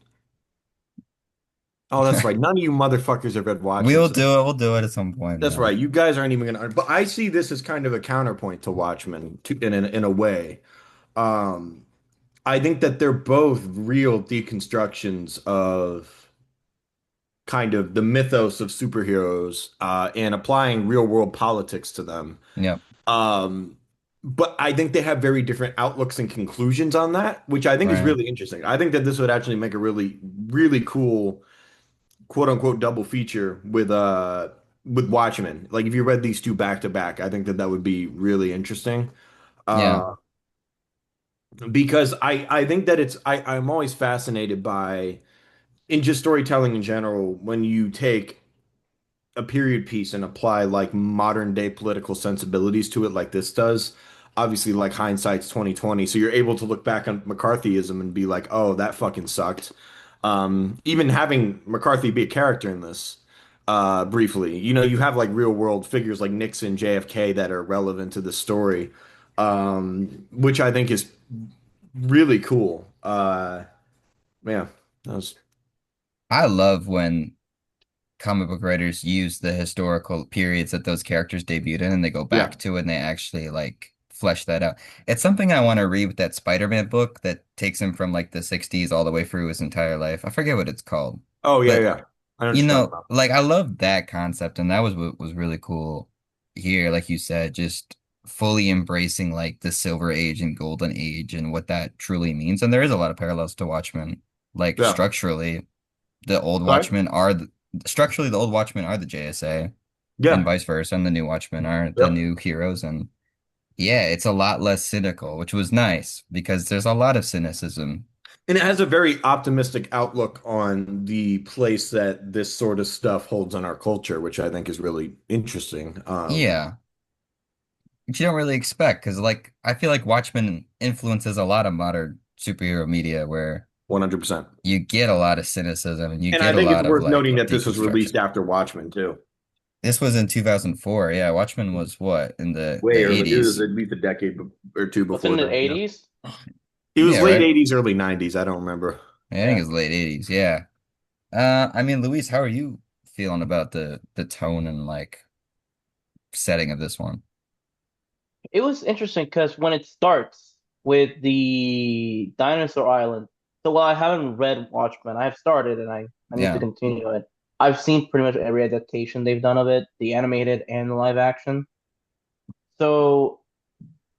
Speaker 4: Oh, that's right. None of you motherfuckers have read Watchmen.
Speaker 1: We'll
Speaker 4: So
Speaker 1: do it. We'll do it at some point,
Speaker 4: that's
Speaker 1: man.
Speaker 4: right. You guys aren't even gonna. But I see this as kind of a counterpoint to Watchmen, in a way. Um, I think that they're both real deconstructions of kind of the mythos of superheroes, and applying real world politics to them.
Speaker 1: Yep.
Speaker 4: Um, but I think they have very different outlooks and conclusions on that, which I think is
Speaker 1: Right.
Speaker 4: really interesting. I think that this would actually make a really, really cool quote unquote double feature with Watchmen. Like if you read these two back to back, I think that that would be really interesting.
Speaker 1: Yeah.
Speaker 4: Uh, because I think that I'm always fascinated by in just storytelling in general when you take a period piece and apply like modern day political sensibilities to it like this does. Obviously, like hindsight's 2020, so you're able to look back on McCarthyism and be like, "Oh, that fucking sucked." Even having McCarthy be a character in this, briefly. You have like real world figures like Nixon, JFK that are relevant to the story, which I think is really cool. Yeah, that was
Speaker 1: I love when comic book writers use the historical periods that those characters debuted in and they go
Speaker 4: yeah.
Speaker 1: back to and they actually like flesh that out. It's something I want to read with that Spider-Man book that takes him from like the 60s all the way through his entire life. I forget what it's called.
Speaker 4: Oh yeah,
Speaker 1: But
Speaker 4: yeah. I know what you're talking about.
Speaker 1: like I love that concept and that was what was really cool here, like you said, just fully embracing like the Silver Age and Golden Age and what that truly means. And there is a lot of parallels to Watchmen. Like
Speaker 4: Yeah.
Speaker 1: the old
Speaker 4: Right?
Speaker 1: Watchmen are structurally the old Watchmen are the JSA and
Speaker 4: Yeah.
Speaker 1: vice versa, and the new Watchmen are the
Speaker 4: Yep.
Speaker 1: new heroes. And yeah, it's a lot less cynical, which was nice because there's a lot of cynicism.
Speaker 4: And it has a very optimistic outlook on the place that this sort of stuff holds on our culture, which I think is really interesting.
Speaker 1: Yeah, which you don't really expect because like I feel like Watchmen influences a lot of modern superhero media where
Speaker 4: 100%.
Speaker 1: you get a lot of cynicism and you
Speaker 4: And I
Speaker 1: get a
Speaker 4: think it's
Speaker 1: lot of
Speaker 4: worth
Speaker 1: like
Speaker 4: noting that this was released
Speaker 1: deconstruction.
Speaker 4: after Watchmen too.
Speaker 1: This was in 2004. Yeah, Watchmen was what in the
Speaker 4: Way early. It was
Speaker 1: 80s.
Speaker 4: at least a decade or two
Speaker 3: Within
Speaker 4: before
Speaker 3: the
Speaker 4: that. Yeah.
Speaker 3: 80s?
Speaker 4: It was
Speaker 1: Yeah,
Speaker 4: late
Speaker 1: right.
Speaker 4: 80s, early 90s. I don't remember.
Speaker 1: I think
Speaker 3: Yeah.
Speaker 1: it's late 80s. Yeah. I mean, Luis, how are you feeling about the tone and like setting of this one?
Speaker 3: It was interesting because when it starts with the Dinosaur Island, so while I haven't read Watchmen, I've started and I need to
Speaker 1: Yeah.
Speaker 3: continue it. I've seen pretty much every adaptation they've done of it, the animated and the live action. So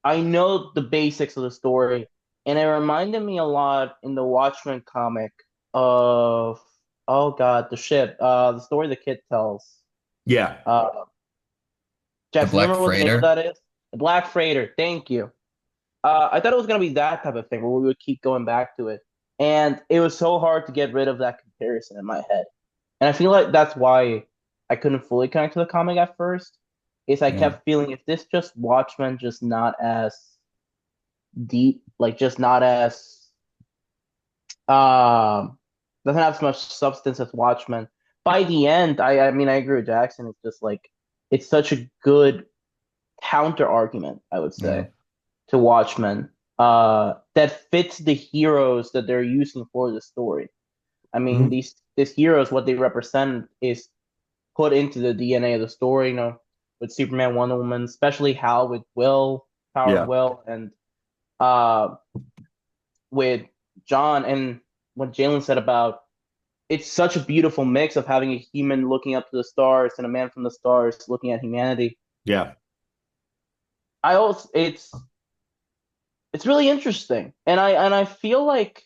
Speaker 3: I know the basics of the story, and it reminded me a lot in the Watchmen comic of oh God, the ship, the story the kid tells.
Speaker 4: Yeah.
Speaker 3: Uh,
Speaker 1: The
Speaker 3: Jackson, you
Speaker 1: Black
Speaker 3: remember what the name of
Speaker 1: Freighter?
Speaker 3: that is? The Black Freighter. Thank you. I thought it was gonna be that type of thing where we would keep going back to it, and it was so hard to get rid of that comparison in my head. And I feel like that's why I couldn't fully connect to the comic at first. Is I
Speaker 1: Yeah.
Speaker 3: kept feeling if this just Watchmen, just not as deep, like just not as um doesn't have as much substance as Watchmen. By the end, I mean I agree with Jackson. It's just like it's such a good counter argument, I would
Speaker 1: Yeah.
Speaker 3: say, to Watchmen, that fits the heroes that they're using for the story. I mean,
Speaker 4: Mhm.
Speaker 3: these heroes, what they represent is put into the DNA of the story. With Superman, Wonder Woman, especially Hal with Will, Power of
Speaker 4: Yeah.
Speaker 3: Will, and uh, with John, and what Jalen said about it's such a beautiful mix of having a human looking up to the stars and a man from the stars looking at humanity.
Speaker 4: Yeah.
Speaker 3: I also it's really interesting, and I feel like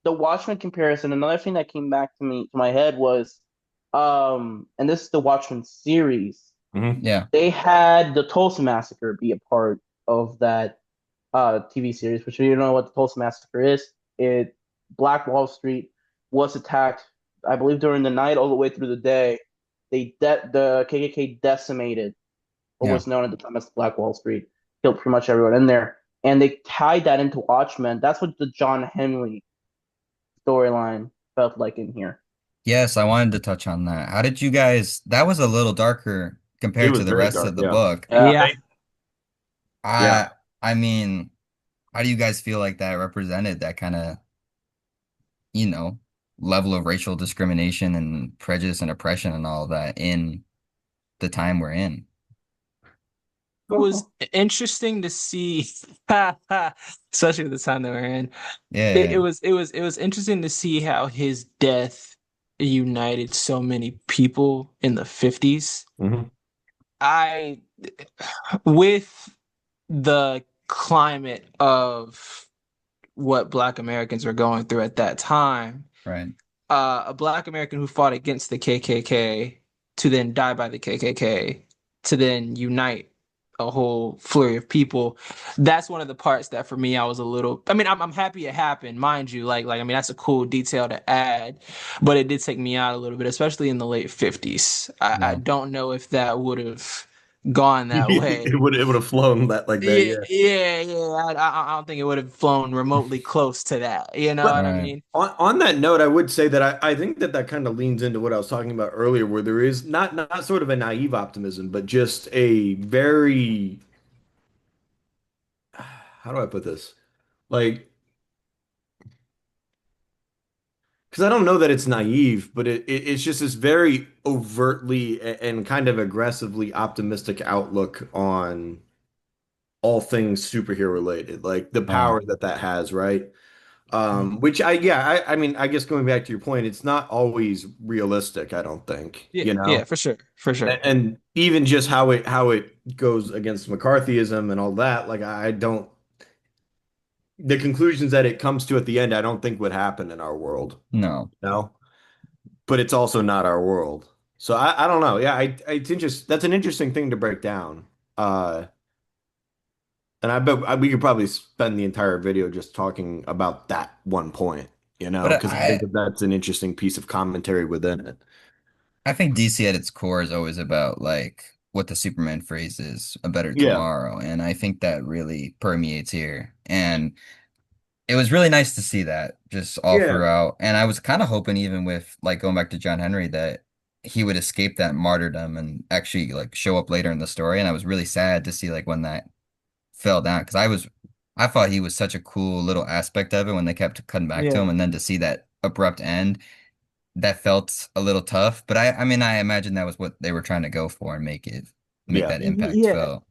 Speaker 3: the Watchmen comparison. Another thing that came back to my head was, and this is the Watchmen series.
Speaker 4: Hmm.
Speaker 1: Yeah.
Speaker 3: They had the Tulsa Massacre be a part of that TV series. Which if you don't know what the Tulsa Massacre is, it Black Wall Street was attacked, I believe, during the night all the way through the day. The KKK decimated what
Speaker 1: Yeah.
Speaker 3: was known at the time as Black Wall Street, killed pretty much everyone in there, and they tied that into Watchmen. That's what the John Henry storyline felt like in here.
Speaker 1: Yes, I wanted to touch on that. How did you guys, that was a little darker
Speaker 4: It
Speaker 1: compared
Speaker 4: was
Speaker 1: to the
Speaker 4: very
Speaker 1: rest
Speaker 4: dark.
Speaker 1: of the
Speaker 4: Yeah.
Speaker 1: book.
Speaker 3: Yeah,
Speaker 2: Yeah.
Speaker 4: Yeah.
Speaker 1: I mean, how do you guys feel like that represented that kind of, you know, level of racial discrimination and prejudice and oppression and all of that in the time we're in?
Speaker 2: It was interesting to see, especially the time that we're in. It,
Speaker 1: Yeah.
Speaker 2: it was it was it was interesting to see how his death united so many people in the 50s.
Speaker 4: Hmm.
Speaker 2: I with the climate of what Black Americans were going through at that time,
Speaker 1: Right.
Speaker 2: a Black American who fought against the KKK to then die by the KKK to then unite a whole flurry of people. That's one of the parts that for me I was a little. I mean, I'm happy it happened, mind you. Like I mean, that's a cool detail to add, but it did take me out a little bit, especially in the late 50s. I
Speaker 1: Yeah.
Speaker 2: don't know if that would have gone that way.
Speaker 4: It would have flown that like that,
Speaker 2: Yeah,
Speaker 4: yeah.
Speaker 2: yeah, yeah. I don't think it would have flown remotely close to that. You know what
Speaker 4: But
Speaker 2: I
Speaker 1: Right.
Speaker 2: mean?
Speaker 4: on that note, I would say that I think that that kind of leans into what I was talking about earlier, where there is not sort of a naive optimism, but just a very, how do I put this? Like, because I don't know that it's naive, but it's just this very overtly and kind of aggressively optimistic outlook on all things superhero related, like the
Speaker 1: Right.
Speaker 4: power that that has, right? Which I mean, I guess going back to your point, it's not always realistic, I don't think,
Speaker 2: Yeah,
Speaker 4: you
Speaker 2: yeah,
Speaker 4: know?
Speaker 2: for sure, for sure.
Speaker 4: And even just how it goes against McCarthyism and all that, like I don't the conclusions that it comes to at the end, I don't think would happen in our world,
Speaker 1: No.
Speaker 4: you know? But it's also not our world. So I don't know. Yeah, it's interest that's an interesting thing to break down. Uh and I bet we could probably spend the entire video just talking about that one point,
Speaker 1: But
Speaker 4: because I think that that's an interesting piece of commentary within it.
Speaker 1: I think DC at its core is always about like what the Superman phrase is, a better
Speaker 4: Yeah.
Speaker 1: tomorrow. And I think that really permeates here. And it was really nice to see that just all
Speaker 4: Yeah.
Speaker 1: throughout. And I was kind of hoping even with like going back to John Henry that he would escape that martyrdom and actually like show up later in the story. And I was really sad to see like when that fell down because I thought he was such a cool little aspect of it when they kept cutting back to
Speaker 2: Yeah,
Speaker 1: him and then to see that abrupt end that felt a little tough, but I mean I imagine that was what they were trying to go for and make
Speaker 4: Yeah.
Speaker 1: that impact
Speaker 2: yeah.
Speaker 1: felt.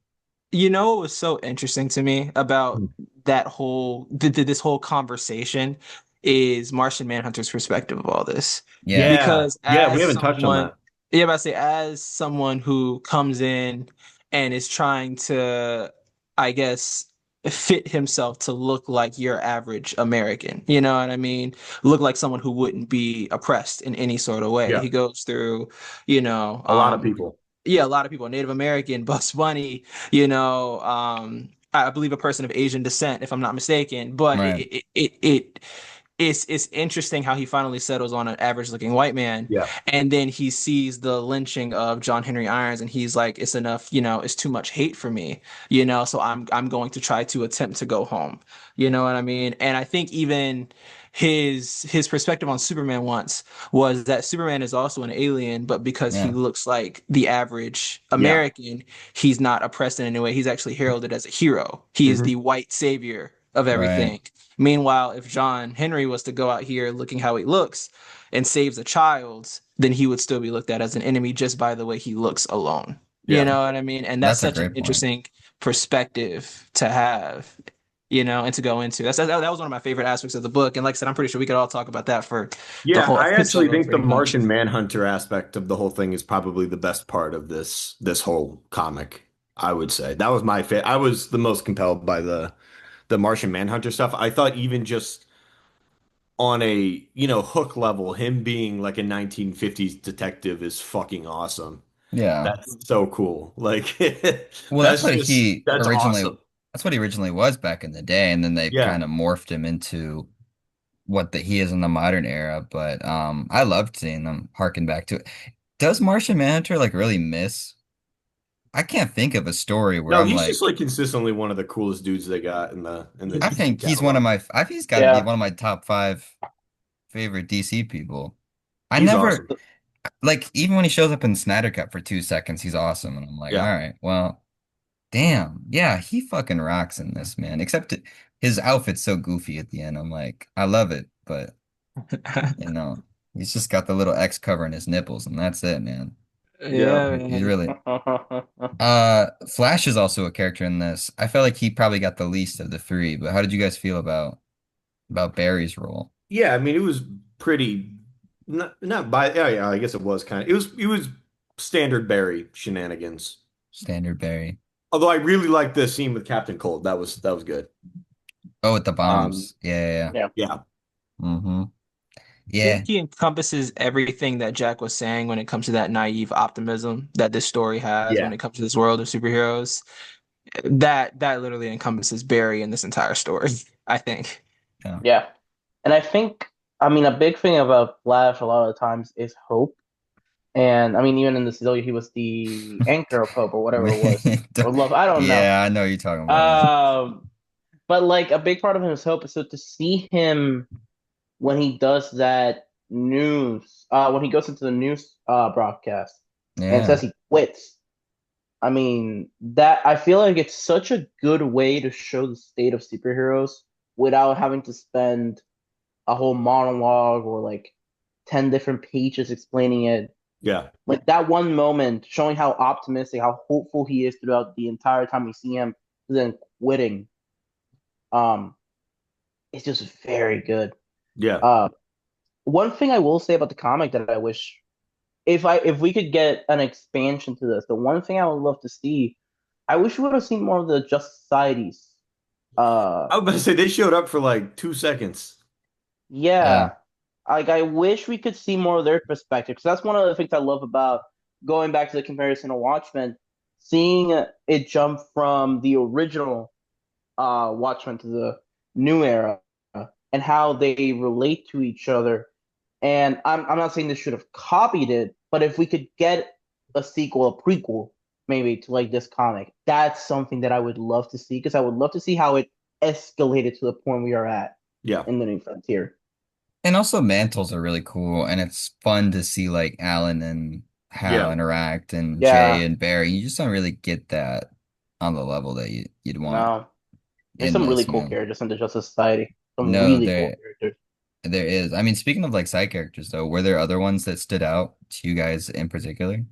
Speaker 2: You know what was so interesting to me about that whole this whole conversation is Martian Manhunter's perspective of all this.
Speaker 1: Yeah,
Speaker 4: Yeah.
Speaker 2: Because
Speaker 4: Yeah, we
Speaker 2: as
Speaker 4: haven't touched on
Speaker 2: someone,
Speaker 4: that.
Speaker 2: yeah, but I say as someone who comes in and is trying to, I guess, fit himself to look like your average American, you know what I mean? Look like someone who wouldn't be oppressed in any sort of way.
Speaker 4: Yeah.
Speaker 2: He goes through, you know,
Speaker 4: A lot of people.
Speaker 2: yeah, a lot of people, Native American, Bugs Bunny, you know, I believe a person of Asian descent, if I'm not mistaken. But
Speaker 1: right.
Speaker 2: it's interesting how he finally settles on an average looking white man,
Speaker 4: Yeah.
Speaker 2: and then he sees the lynching of John Henry Irons, and he's like, it's enough, you know, it's too much hate for me, you know, so I'm going to try to attempt to go home. You know what I mean? And I think even his perspective on Superman once was that Superman is also an alien, but because he
Speaker 1: Yeah.
Speaker 2: looks like the average
Speaker 4: Yeah.
Speaker 2: American, he's not oppressed in any way. He's actually heralded as a hero. He is
Speaker 4: Hmm.
Speaker 2: the white savior of
Speaker 1: Right.
Speaker 2: everything. Meanwhile, if John Henry was to go out here looking how he looks and saves a child, then he would still be looked at as an enemy just by the way he looks alone. You
Speaker 4: Yeah.
Speaker 2: know what I mean? And that's
Speaker 1: That's a
Speaker 2: such an
Speaker 1: great point.
Speaker 2: interesting perspective to have, you know, and to go into. That was one of my favorite aspects of the book. And like I said, I'm pretty sure we could all talk about that for the
Speaker 4: Yeah,
Speaker 2: whole
Speaker 4: I actually
Speaker 2: episode,
Speaker 4: think the
Speaker 2: pretty much.
Speaker 4: Martian Manhunter aspect of the whole thing is probably the best part of this whole comic, I would say. That was my favorite. I was the most compelled by the Martian Manhunter stuff. I thought even just on a, hook level, him being like a 1950s detective is fucking awesome.
Speaker 1: Yeah.
Speaker 4: That's so cool. Like
Speaker 1: Well,
Speaker 4: that's awesome.
Speaker 1: that's what he originally was back in the day, and then they
Speaker 4: Yeah.
Speaker 1: kind of morphed him into he is in the modern era. But I loved seeing them harken back to it. Does Martian Manhunter like really miss? I can't think of a story where
Speaker 4: No,
Speaker 1: I'm
Speaker 4: he's just
Speaker 1: like
Speaker 4: like consistently one of the coolest dudes they got in the
Speaker 1: I
Speaker 4: DC
Speaker 1: think he's one of
Speaker 4: catalog.
Speaker 1: I think he's got to be
Speaker 3: Yeah.
Speaker 1: one of my top five favorite DC people. I
Speaker 4: He's
Speaker 1: never
Speaker 4: awesome.
Speaker 1: like even when he shows up in Snyder Cut for 2 seconds, he's awesome, and I'm like, all
Speaker 4: Yeah.
Speaker 1: right, well, damn, yeah, he fucking rocks in this, man. His outfit's so goofy at the end. I'm like, I love it, but you know, he's just got the little X covering his nipples, and that's it, man.
Speaker 4: Yeah.
Speaker 2: Yeah,
Speaker 1: He's
Speaker 2: man.
Speaker 1: really Flash is also a character in this. I felt like he probably got the least of the three, but how did you guys feel about Barry's role?
Speaker 4: Yeah, I mean, it was pretty not by yeah, yeah, I guess it was kind of it was standard Barry shenanigans.
Speaker 1: Standard Barry.
Speaker 4: Although I really liked the scene with Captain Cold. That was good.
Speaker 1: Oh, with the
Speaker 4: Um,
Speaker 1: bombs. Yeah,
Speaker 3: Yeah.
Speaker 4: yeah.
Speaker 1: yeah. Mm-hmm.
Speaker 2: I
Speaker 1: Yeah,
Speaker 2: think he encompasses everything that Jack was saying when it comes to that naive optimism that this story has when
Speaker 4: Yeah.
Speaker 2: it comes to this world of superheroes. That literally encompasses Barry in this entire story, I think.
Speaker 1: yeah.
Speaker 3: Yeah. And I think, I mean, a big thing about Flash a lot of the times is hope. And I mean, even in the Cecilia, he was the anchor of hope or whatever it was, or love. I don't know.
Speaker 1: Yeah, I know what you're talking about now.
Speaker 3: Um, but like a big part of him is hope. So to see him when he does that news, when he goes into the news broadcast and
Speaker 1: Yeah.
Speaker 3: says he quits. I mean, that I feel like it's such a good way to show the state of superheroes without having to spend a whole monologue or like 10 different pages explaining it.
Speaker 4: Yeah.
Speaker 3: Like that one moment showing how optimistic, how hopeful he is throughout the entire time we see him, then quitting. Um, it's just very good.
Speaker 4: Yeah.
Speaker 3: Uh, One thing I will say about the comic that I wish if we could get an expansion to this, the one thing I would love to see, I wish we would have seen more of the Just Societies. Uh,
Speaker 4: I was about to say they showed up for like 2 seconds.
Speaker 1: Yeah.
Speaker 3: yeah, like I wish we could see more of their perspective because that's one of the things I love about going back to the comparison of Watchmen, seeing it jump from the original Watchmen to the new era and how they relate to each other. And I'm not saying this should have copied it, but if we could get a sequel, a prequel, maybe to like this comic, that's something that I would love to see because I would love to see how it escalated to the point we are at
Speaker 4: Yeah.
Speaker 3: in the New Frontier.
Speaker 1: And also mantles are really cool, and it's fun to see like Alan and Hal
Speaker 4: Yeah.
Speaker 1: interact, and Jay
Speaker 3: Yeah,
Speaker 1: and Barry. You just don't really get that on the level that you'd want
Speaker 3: no, there's
Speaker 1: in
Speaker 3: some really
Speaker 1: this,
Speaker 3: cool
Speaker 1: man.
Speaker 3: characters in the Justice Society. Some
Speaker 1: No,
Speaker 3: really cool
Speaker 1: there
Speaker 3: characters.
Speaker 1: there is. I mean, speaking of like side characters though, were there other ones that stood out to you guys in particular?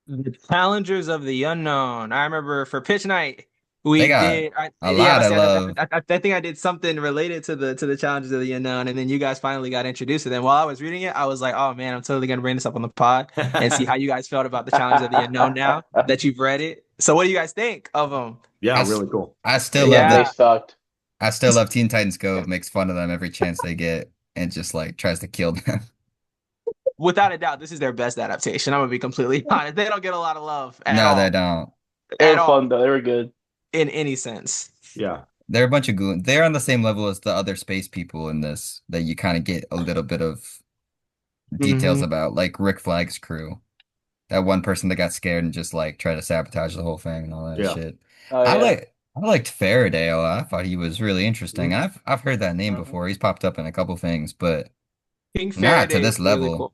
Speaker 2: The Challengers of the Unknown. I remember for pitch night
Speaker 1: They
Speaker 2: we
Speaker 1: got
Speaker 2: did.
Speaker 1: a
Speaker 2: Yeah,
Speaker 1: lot
Speaker 2: I
Speaker 1: of
Speaker 2: said
Speaker 1: love.
Speaker 2: I think I did something related to the Challengers of the Unknown, and then you guys finally got introduced to them. While I was reading it, I was like, oh man, I'm totally gonna bring this up on the pod and see how you guys felt about the Challengers of the Unknown now that you've read it. So, what do you guys think of them?
Speaker 4: Yeah,
Speaker 1: I, s-
Speaker 4: really cool.
Speaker 1: I still love
Speaker 3: Yeah, they
Speaker 1: that.
Speaker 2: Yeah.
Speaker 3: sucked.
Speaker 1: I still love Teen Titans Go makes fun of them every chance they get and just like tries to kill them.
Speaker 2: Without a doubt, this is their best adaptation. I'm gonna be completely honest. They don't get a lot of love
Speaker 1: No, they don't.
Speaker 3: They
Speaker 2: at
Speaker 3: were
Speaker 2: all,
Speaker 3: fun though. They were good.
Speaker 2: in any sense.
Speaker 4: Yeah.
Speaker 1: They're a bunch of goons. They're on the same level as the other space people in this that you kind of get a little bit of details
Speaker 3: Hmm.
Speaker 1: about, like Rick Flag's crew. That one person that got scared and just like tried to sabotage the whole thing and all that
Speaker 4: Yeah.
Speaker 1: shit.
Speaker 3: Oh yeah.
Speaker 1: I liked Faraday a lot. I thought he was really interesting.
Speaker 4: Mhm.
Speaker 1: I've heard that name
Speaker 3: Mhm.
Speaker 1: before. He's popped up in a couple things, but
Speaker 2: King
Speaker 1: not to
Speaker 2: Faraday is
Speaker 1: this
Speaker 2: really
Speaker 1: level.
Speaker 2: cool.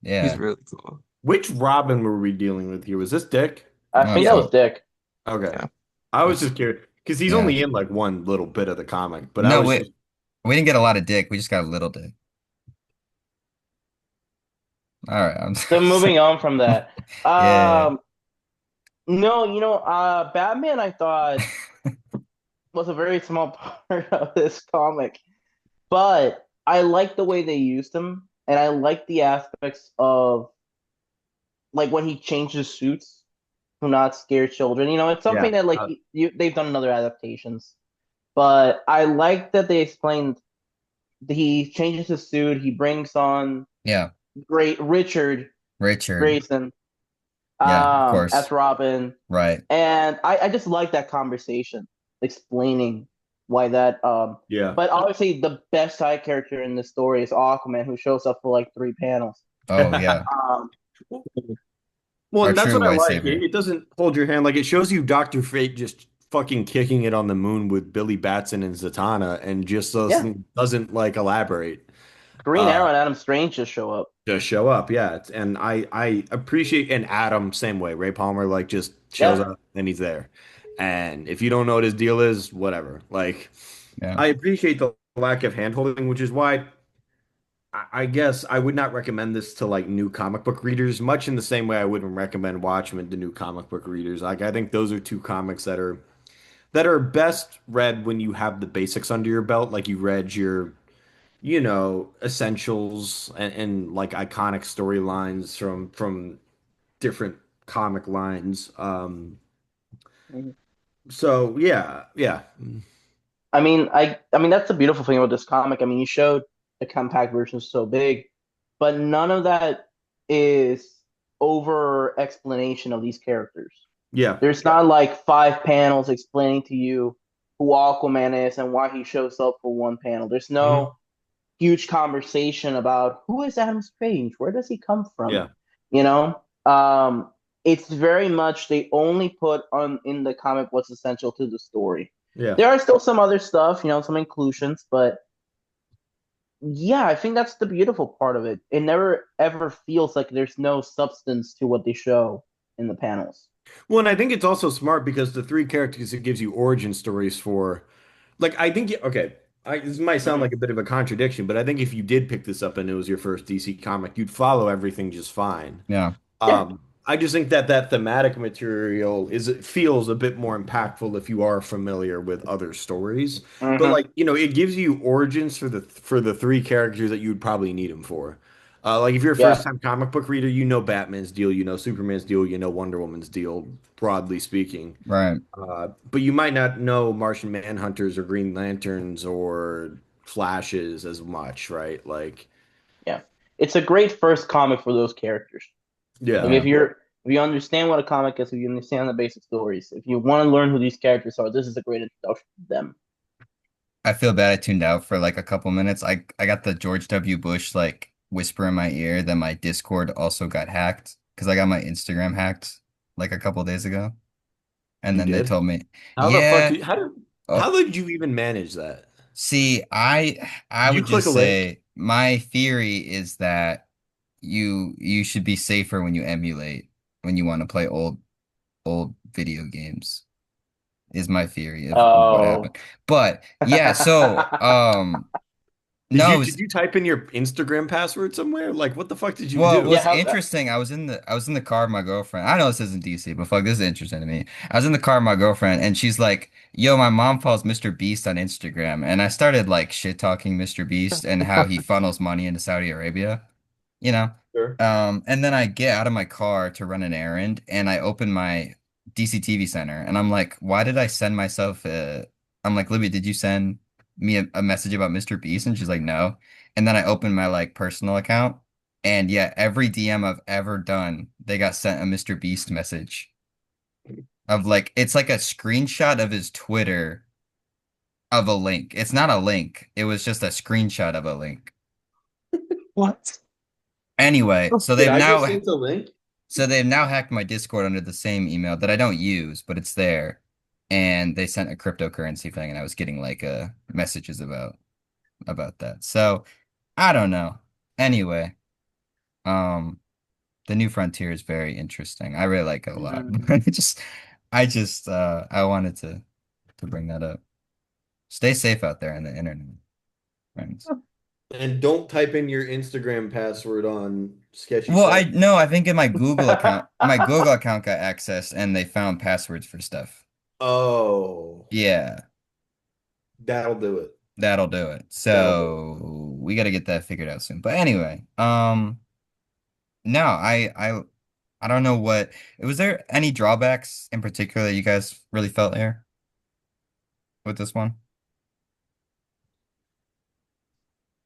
Speaker 2: He's
Speaker 1: Yeah.
Speaker 2: really cool.
Speaker 4: Which Robin were we dealing with here? Was this Dick?
Speaker 3: I
Speaker 1: No,
Speaker 3: think that was
Speaker 1: so
Speaker 3: Dick.
Speaker 4: Okay.
Speaker 2: Yeah.
Speaker 4: I was
Speaker 1: it's
Speaker 4: just curious because he's
Speaker 1: yeah.
Speaker 4: only in like one little bit of the comic, but I
Speaker 1: No,
Speaker 4: was just
Speaker 1: we didn't get a lot of dick. We just got a little dick. All right. I'm
Speaker 3: So
Speaker 1: sorry.
Speaker 3: moving on from that.
Speaker 1: Yeah.
Speaker 3: No, Batman I thought was a very small part of this comic, but I like the way they used him, and I like the aspects of like when he changes suits to not scare children. It's
Speaker 4: yeah.
Speaker 3: something that like they've done in other adaptations, but I like that they explained that he changes his suit, he brings on
Speaker 1: Yeah.
Speaker 3: great Richard
Speaker 1: Richard.
Speaker 3: Grayson
Speaker 1: Yeah, of
Speaker 3: as
Speaker 1: course.
Speaker 3: Robin.
Speaker 1: Right.
Speaker 3: And I just like that conversation explaining why that
Speaker 4: Yeah.
Speaker 3: but obviously the best side character in the story is Aquaman who shows up for like 3 panels.
Speaker 1: Oh, yeah.
Speaker 3: Um
Speaker 4: Well,
Speaker 1: Our
Speaker 4: and that's
Speaker 1: true
Speaker 4: what I like.
Speaker 1: lifesaver.
Speaker 4: It doesn't hold your hand. Like it shows you Dr. Fate just fucking kicking it on the moon with Billy Batson and Zatanna and just
Speaker 3: yeah,
Speaker 4: doesn't like elaborate.
Speaker 3: Green
Speaker 4: Uh
Speaker 3: Arrow and Adam Strange just show up.
Speaker 4: just show up. Yeah. And I appreciate and Adam same way. Ray Palmer like just shows
Speaker 3: Yeah.
Speaker 4: up and he's there. And if you don't know what his deal is, whatever. Like
Speaker 1: Yeah.
Speaker 4: I appreciate the lack of handholding, which is why I guess I would not recommend this to like new comic book readers, much in the same way I wouldn't recommend Watchmen to new comic book readers. Like I think those are two comics that are best read when you have the basics under your belt, like you read your, essentials and like iconic storylines from different comic lines.
Speaker 3: Mhm.
Speaker 4: So yeah, yeah,
Speaker 3: I mean that's the beautiful thing about this comic. I mean, you showed the compact version is so big, but none of that is over explanation of these characters.
Speaker 4: yeah.
Speaker 3: There's not like 5 panels explaining to you who Aquaman is and why he shows up for one panel. There's
Speaker 4: Mhm.
Speaker 3: no huge conversation about who is Adam Strange, where does he come from?
Speaker 4: Yeah.
Speaker 3: You know, um, it's very much they only put on in the comic what's essential to the story.
Speaker 4: Yeah.
Speaker 3: There are still some other stuff, some inclusions, but yeah, I think that's the beautiful part of it. It never ever feels like there's no substance to what they show in the panels.
Speaker 4: Well, and I think it's also smart because the three characters it gives you origin stories for, like, I think, okay, this might sound
Speaker 3: Mhm.
Speaker 4: like a bit of a contradiction, but I think if you did pick this up and it was your first DC comic, you'd follow everything just fine.
Speaker 1: Yeah.
Speaker 3: Yeah.
Speaker 4: I just think that that thematic material is it feels a bit more impactful if you are familiar with other stories. But
Speaker 3: Hmm.
Speaker 4: like, it gives you origins for the three characters that you would probably need them for. Like if you're a
Speaker 3: Yeah.
Speaker 4: first-time comic book reader, you know Batman's deal, you know Superman's deal, you know Wonder Woman's deal, broadly speaking.
Speaker 1: Right.
Speaker 4: But you might not know Martian Manhunters or Green Lanterns or Flashes as much, right? Like,
Speaker 3: Yeah. It's a great first comic for those characters. Like
Speaker 4: yeah.
Speaker 1: Yeah.
Speaker 3: if you understand what a comic is, if you understand the basic stories, if you want to learn who these characters are, this is a great introduction to them.
Speaker 1: I feel bad I tuned out for like a couple minutes. I got the George W. Bush like whisper in my ear that my Discord also got hacked because I got my Instagram hacked like a couple days ago. And
Speaker 4: You
Speaker 1: then they
Speaker 4: did?
Speaker 1: told me,
Speaker 4: How the fuck
Speaker 1: yeah,
Speaker 4: did how
Speaker 1: oh,
Speaker 4: did you even manage that?
Speaker 1: see, I
Speaker 4: Did you
Speaker 1: would
Speaker 4: click a
Speaker 1: just
Speaker 4: link?
Speaker 1: say my theory is that you should be safer when you emulate when you want to play old video games is my theory of what
Speaker 3: Oh.
Speaker 1: happened. But yeah, so no, it was
Speaker 4: Did you type in your Instagram password somewhere? Like what the fuck did you
Speaker 1: well,
Speaker 4: do?
Speaker 3: Yeah,
Speaker 1: what's
Speaker 3: how
Speaker 1: interesting, I was in the car with my girlfriend. I know this isn't DC, but fuck, this is interesting to me. I was in the car with my girlfriend and she's like, "Yo, my mom follows Mr. Beast on Instagram." And I started like shit talking Mr. Beast and how he funnels money into Saudi Arabia, you know.
Speaker 4: Sure.
Speaker 1: And then I get out of my car to run an errand and I open my DCTV center and I'm like, "Why did I send myself a?" I'm like, "Libby, did you send me a message about Mr. Beast?" And she's like, "No." And then I opened my like personal account. And yeah, every DM I've ever done, they got sent a Mr. Beast message of like it's like a screenshot of his Twitter of a link. It's not a link. It was just a screenshot of a link.
Speaker 2: What?
Speaker 1: Anyway,
Speaker 4: Did I get sent a link?
Speaker 1: so they've now hacked my Discord under the same email that I don't use, but it's there. And they sent a cryptocurrency thing and I was getting like messages about that. So, I don't know. Anyway, um The New Frontier is very interesting. I really like it a lot.
Speaker 3: Mhm.
Speaker 1: But I wanted to bring that up. Stay safe out there on the internet, friends.
Speaker 4: And don't type in your Instagram password on sketchy
Speaker 1: Well, I
Speaker 4: sites.
Speaker 1: no, I think in my Google account got accessed and they found passwords for stuff.
Speaker 4: Oh,
Speaker 1: Yeah,
Speaker 4: that'll do it.
Speaker 1: that'll do it.
Speaker 4: That'll do it.
Speaker 1: So we got to get that figured out soon. But anyway, no, I don't know what. Was there any drawbacks in particular that you guys really felt here with this one?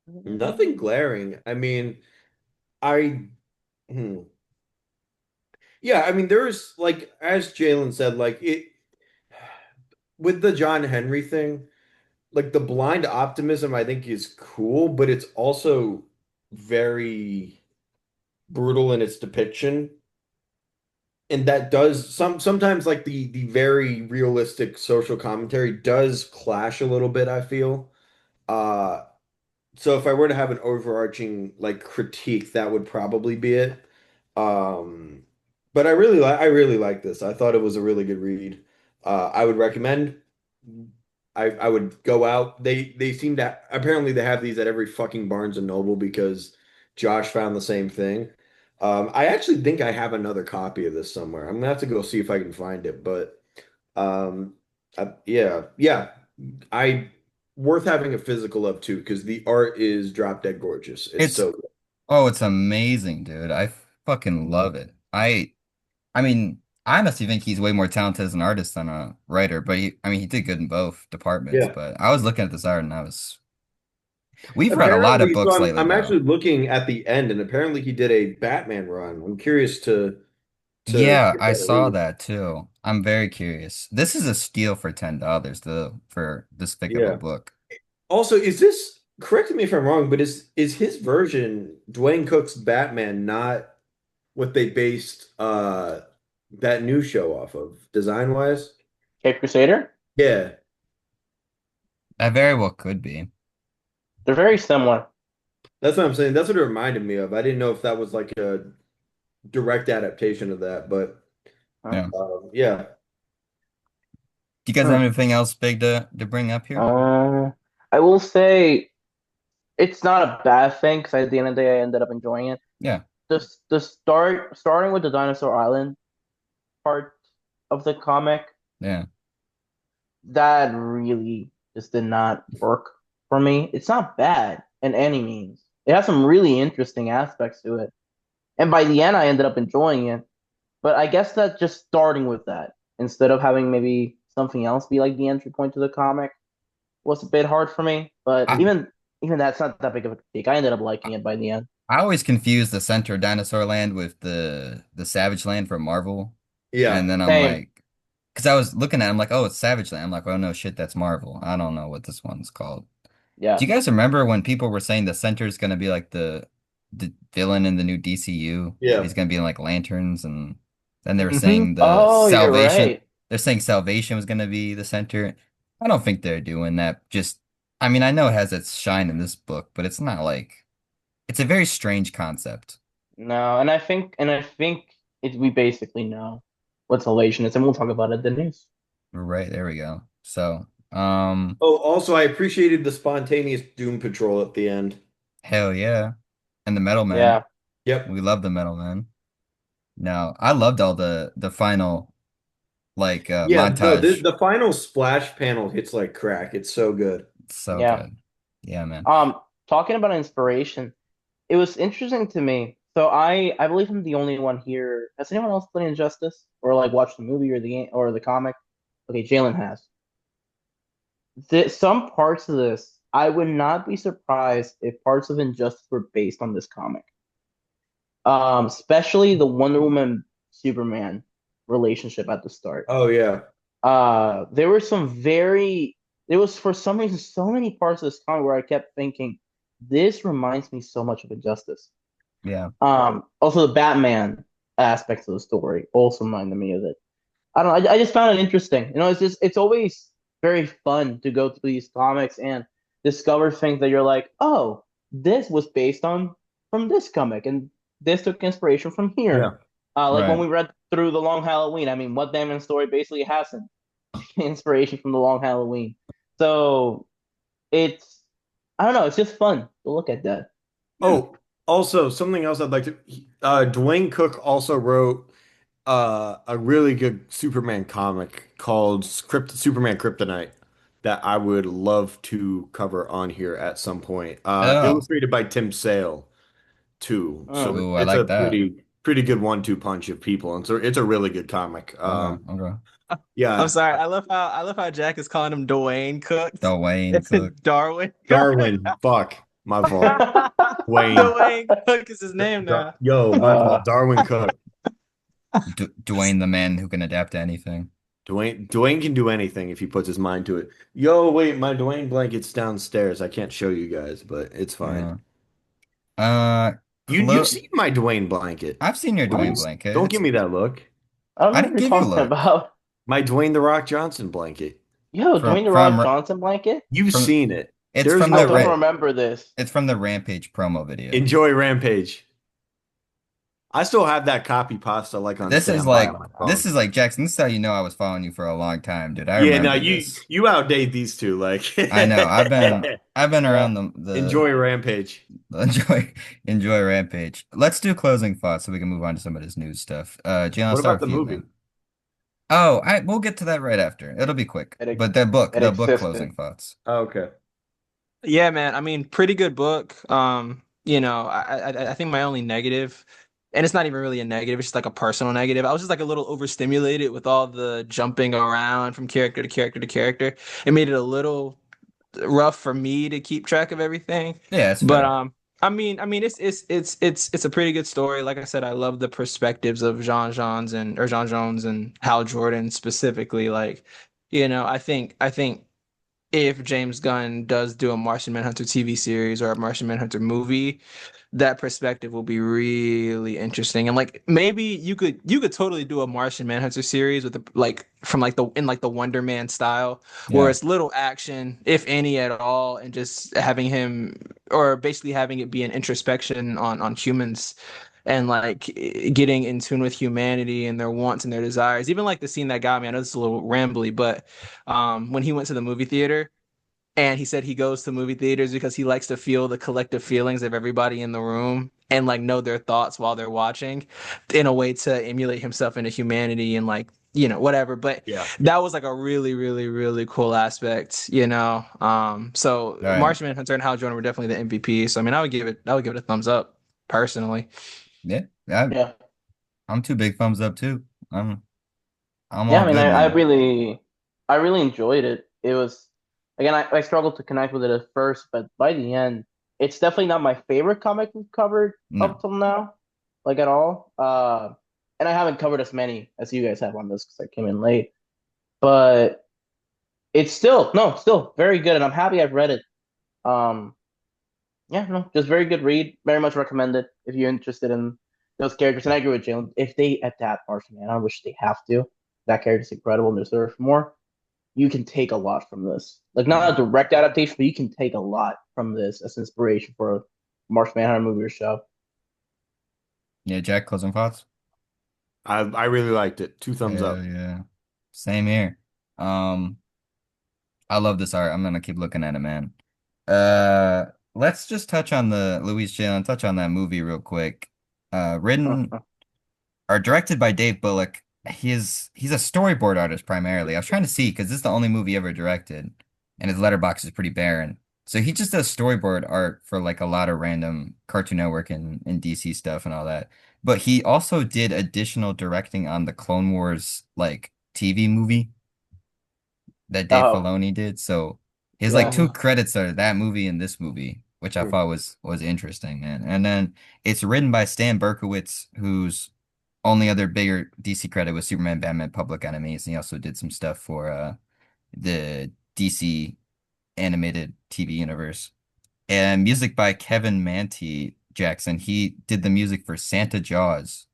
Speaker 4: Nothing glaring. I mean, I hmm. Yeah, I mean, there's like as Jalen said, like it with the John Henry thing, like the blind optimism I think is cool, but it's also very brutal in its depiction. And that does sometimes like the very realistic social commentary does clash a little bit, I feel. Uh so if I were to have an overarching like critique, that would probably be it. Um, but I really like this. I thought it was a really good read. I would recommend. I would go out. They seem to apparently they have these at every fucking Barnes and Noble because Josh found the same thing. I actually think I have another copy of this somewhere. I'm gonna have to go see if I can find it. But um, yeah, I worth having a physical of too because the art is drop dead gorgeous. It's
Speaker 1: It's
Speaker 4: so good.
Speaker 1: Oh, it's amazing, dude. I fucking love it. I mean, I honestly think he's way more talented as an artist than a writer, but I mean, he did good in both departments,
Speaker 4: Yeah.
Speaker 1: but I was looking at this art and we've read a lot of
Speaker 4: Apparently, so
Speaker 1: books lately
Speaker 4: I'm actually
Speaker 1: though.
Speaker 4: looking at the end, and apparently he did a Batman run. I'm curious to
Speaker 1: Yeah,
Speaker 4: give
Speaker 1: I
Speaker 4: that a
Speaker 1: saw
Speaker 4: read.
Speaker 1: that too. I'm very curious. This is a steal for $10 though for this thick of a
Speaker 4: Yeah.
Speaker 1: book.
Speaker 4: Also, is this correct me if I'm wrong, but is his version Dwayne Cook's Batman not what they based that new show off of, design wise.
Speaker 3: Cape Crusader.
Speaker 4: Yeah,
Speaker 1: That very well could be.
Speaker 3: They're very similar.
Speaker 4: that's what I'm saying. That's what it reminded me of. I didn't know if that was like a direct adaptation of that, but
Speaker 3: Huh?
Speaker 1: Yeah.
Speaker 4: yeah.
Speaker 1: Do you guys have
Speaker 3: Hmm.
Speaker 1: anything else big to bring up here?
Speaker 3: Uh, I will say it's not a bad thing because at the end of the day, I ended up enjoying it.
Speaker 1: Yeah.
Speaker 3: Starting with the Dinosaur Island part of the comic,
Speaker 1: Yeah.
Speaker 3: that really just did not work for me. It's not bad in any means. It has some really interesting aspects to it. And by the end, I ended up enjoying it. But I guess that just starting with that instead of having maybe something else be like the entry point to the comic was a bit hard for me. But
Speaker 1: I
Speaker 3: even that's not that big of a critique. I ended up liking it by the end.
Speaker 1: I always confuse the center of Dinosaur Land with the Savage Land from Marvel.
Speaker 4: Yeah.
Speaker 1: And then I'm
Speaker 3: Same.
Speaker 1: like, because I was looking at it, I'm like, oh, it's Savage Land. I'm like, oh no, shit, that's Marvel. I don't know what this one's called. Do
Speaker 3: Yeah.
Speaker 1: you guys remember when people were saying the center is gonna be like the villain in the new DCU?
Speaker 4: Yeah.
Speaker 1: He's gonna be in like lanterns, and then they were
Speaker 3: Hmm.
Speaker 1: saying the
Speaker 3: Oh, you're
Speaker 1: Salvation.
Speaker 3: right.
Speaker 1: They're saying Salvation was gonna be the center. I don't think they're doing that. Just, I mean, I know it has its shine in this book, but it's not like it's a very strange concept.
Speaker 3: No, and I think we basically know what Salvation is, and we'll talk about it in the news.
Speaker 1: Right, there we go. So,
Speaker 4: Oh, also, I appreciated the spontaneous Doom Patrol at the end.
Speaker 1: hell yeah. And the Metal Men.
Speaker 3: Yeah.
Speaker 1: We
Speaker 4: Yep.
Speaker 1: love the Metal Men. No, I loved all the final like
Speaker 4: Yeah, no,
Speaker 1: montage.
Speaker 4: the final splash panel hits like crack. It's so good.
Speaker 1: It's so
Speaker 3: Yeah.
Speaker 1: good. Yeah, man.
Speaker 3: Talking about inspiration, it was interesting to me. So I believe I'm the only one here. Has anyone else played Injustice or like watched the movie or the game or the comic? Okay, Jalen has. Some parts of this, I would not be surprised if parts of Injustice were based on this comic. Especially the Wonder Woman Superman relationship at the start.
Speaker 4: Oh yeah.
Speaker 3: There were some very there was for some reason so many parts of this comic where I kept thinking, this reminds me so much of Injustice.
Speaker 1: Yeah.
Speaker 3: Also the Batman aspects of the story also reminded me of it. I don't know, I just found it interesting. It's always very fun to go through these comics and discover things that you're like, oh, this was based on from this comic and this took inspiration from here.
Speaker 4: Yeah.
Speaker 3: Like when
Speaker 1: Right.
Speaker 3: we read through the Long Halloween, I mean, what Damon story basically has an inspiration from the Long Halloween. So it's I don't know, it's just fun to look at that.
Speaker 1: Yeah.
Speaker 4: Oh, also something else I'd like to Dwayne Cook also wrote a really good Superman comic called Superman Kryptonite that I would love to cover on here at some point.
Speaker 1: Oh.
Speaker 4: Illustrated by Tim Sale too. So
Speaker 3: Mm.
Speaker 1: Ooh, I
Speaker 4: it's a
Speaker 1: like that.
Speaker 4: pretty good one-two punch of people. And so it's a really good comic.
Speaker 1: Okay. Okay.
Speaker 2: I'm
Speaker 4: Yeah,
Speaker 2: sorry. I love how Jack is calling him Dwayne Cook.
Speaker 1: Dwayne
Speaker 2: It's
Speaker 1: Cook.
Speaker 2: Darwin Cook.
Speaker 4: Darwin, fuck, my fault. Wayne,
Speaker 2: Dwayne Cook is his name now.
Speaker 4: Yo, my
Speaker 3: uh,
Speaker 4: fault. Darwin Cook.
Speaker 1: D Dwayne, the man who can adapt to anything.
Speaker 4: Dwayne can do anything if he puts his mind to it. Yo, wait, my Dwayne blanket's downstairs. I can't show you guys, but it's fine.
Speaker 1: Uh, uh,
Speaker 4: You've
Speaker 1: Clo
Speaker 4: seen my Dwayne blanket.
Speaker 1: I've seen your Dwayne
Speaker 4: Don't
Speaker 1: blanket.
Speaker 4: don't give me that look.
Speaker 3: I don't
Speaker 1: I
Speaker 3: know what
Speaker 1: didn't
Speaker 3: you're
Speaker 1: give you a
Speaker 3: talking
Speaker 1: look
Speaker 3: about.
Speaker 4: My Dwayne the Rock Johnson blanket.
Speaker 3: Yo,
Speaker 1: from
Speaker 3: Dwayne the Rock
Speaker 1: from
Speaker 3: Johnson blanket?
Speaker 4: You've
Speaker 1: from
Speaker 4: seen it.
Speaker 1: it's
Speaker 4: There's
Speaker 1: from
Speaker 3: I
Speaker 1: the
Speaker 4: no
Speaker 3: don't
Speaker 4: way.
Speaker 3: remember this.
Speaker 1: Rampage promo video.
Speaker 4: Enjoy Rampage. I still have that copy pasta like on
Speaker 1: This is
Speaker 4: standby on
Speaker 1: like
Speaker 4: my
Speaker 1: this
Speaker 4: phone.
Speaker 1: is like Jackson. This is how you know I was following you for a long time, dude. I
Speaker 4: Yeah, no,
Speaker 1: remember
Speaker 4: you
Speaker 1: this.
Speaker 4: you outdate these two. Like
Speaker 1: I know. I've been
Speaker 3: Yeah.
Speaker 1: around the
Speaker 4: enjoy Rampage.
Speaker 1: enjoy enjoy Rampage. Let's do closing thoughts so we can move on to some of this news stuff. Jalen, I'll
Speaker 4: What
Speaker 1: start
Speaker 4: about the
Speaker 1: with you,
Speaker 4: movie?
Speaker 1: man. Oh, we'll get to that right after. It'll be quick.
Speaker 3: It
Speaker 1: But
Speaker 3: it
Speaker 1: the book
Speaker 3: existed.
Speaker 1: closing thoughts.
Speaker 4: Oh, okay.
Speaker 2: Yeah, man. I mean, pretty good book. I think my only negative, and it's not even really a negative, it's just like a personal negative. I was just like a little overstimulated with all the jumping around from character to character to character. It made it a little rough for me to keep track of everything.
Speaker 1: Yeah, it's
Speaker 2: But
Speaker 1: fair.
Speaker 2: it's a pretty good story. Like I said, I love the perspectives of Jean Jones and Hal Jordan specifically. Like, I think if James Gunn does do a Martian Manhunter TV series or a Martian Manhunter movie, that perspective will be really interesting. And like maybe you could totally do a Martian Manhunter series with like from like the in like the Wonder Man style, where
Speaker 1: Yeah.
Speaker 2: it's little action, if any at all, and just having him or basically having it be an introspection on humans and like getting in tune with humanity and their wants and their desires. Even like the scene that got me, I know this is a little rambly, but when he went to the movie theater and he said he goes to movie theaters because he likes to feel the collective feelings of everybody in the room and like know their thoughts while they're watching in a way to emulate himself into humanity and like, whatever. But
Speaker 4: Yeah.
Speaker 2: that was like a really, really, really cool aspect, you know. So
Speaker 1: All right.
Speaker 2: Martian Manhunter and Hal Jordan were definitely the MVP. So I mean I would give it a thumbs up personally.
Speaker 1: Yeah. I,
Speaker 3: Yeah.
Speaker 1: I'm two big thumbs up too. I'm I'm
Speaker 3: Yeah,
Speaker 1: all
Speaker 3: I mean,
Speaker 1: good, man.
Speaker 3: I really enjoyed it. It was, again, I struggled to connect with it at first, but by the end, it's definitely not my favorite comic we've covered
Speaker 1: No.
Speaker 3: up till now, like at all. And I haven't covered as many as you guys have on this because I came in late. But it's still, no, still very good, and I'm happy I've read it. Um, yeah, no, just very good read. Very much recommended if you're interested in those characters. And I agree with Jalen. If they adapt Martian Man, I wish they have to. That character's incredible and deserves more. You can take a lot from this. Like not
Speaker 1: Yeah.
Speaker 3: a direct adaptation, but you can take a lot from this as inspiration for a Martian Manhunter movie or show.
Speaker 1: Yeah, Jack, closing thoughts?
Speaker 4: I really liked it. Two thumbs
Speaker 1: Yeah,
Speaker 4: up.
Speaker 1: yeah. Same here. Um, I love this art. I'm gonna keep looking at it, man. Let's just touch on the Louise Jalen, touch on that movie real quick. Written or directed by Dave Bullock. He's a storyboard artist primarily. I was trying to see because this is the only movie he ever directed, and his letterbox is pretty barren. So he just does storyboard art for like a lot of random Cartoon Network and DC stuff and all that. But he also did additional directing on the Clone Wars like TV movie that Dave
Speaker 3: Oh,
Speaker 1: Filoni did. So his like
Speaker 3: yeah.
Speaker 1: two
Speaker 2: Uh,
Speaker 1: credits are that movie and this movie, which I
Speaker 4: Hmm.
Speaker 1: thought was interesting, man. And then it's written by Stan Berkowitz, whose only other bigger DC credit was Superman, Batman, Public Enemies, and he also did some stuff for the DC animated TV universe. And music by Kevin Manti Jackson. He did the music for Santa Jaws.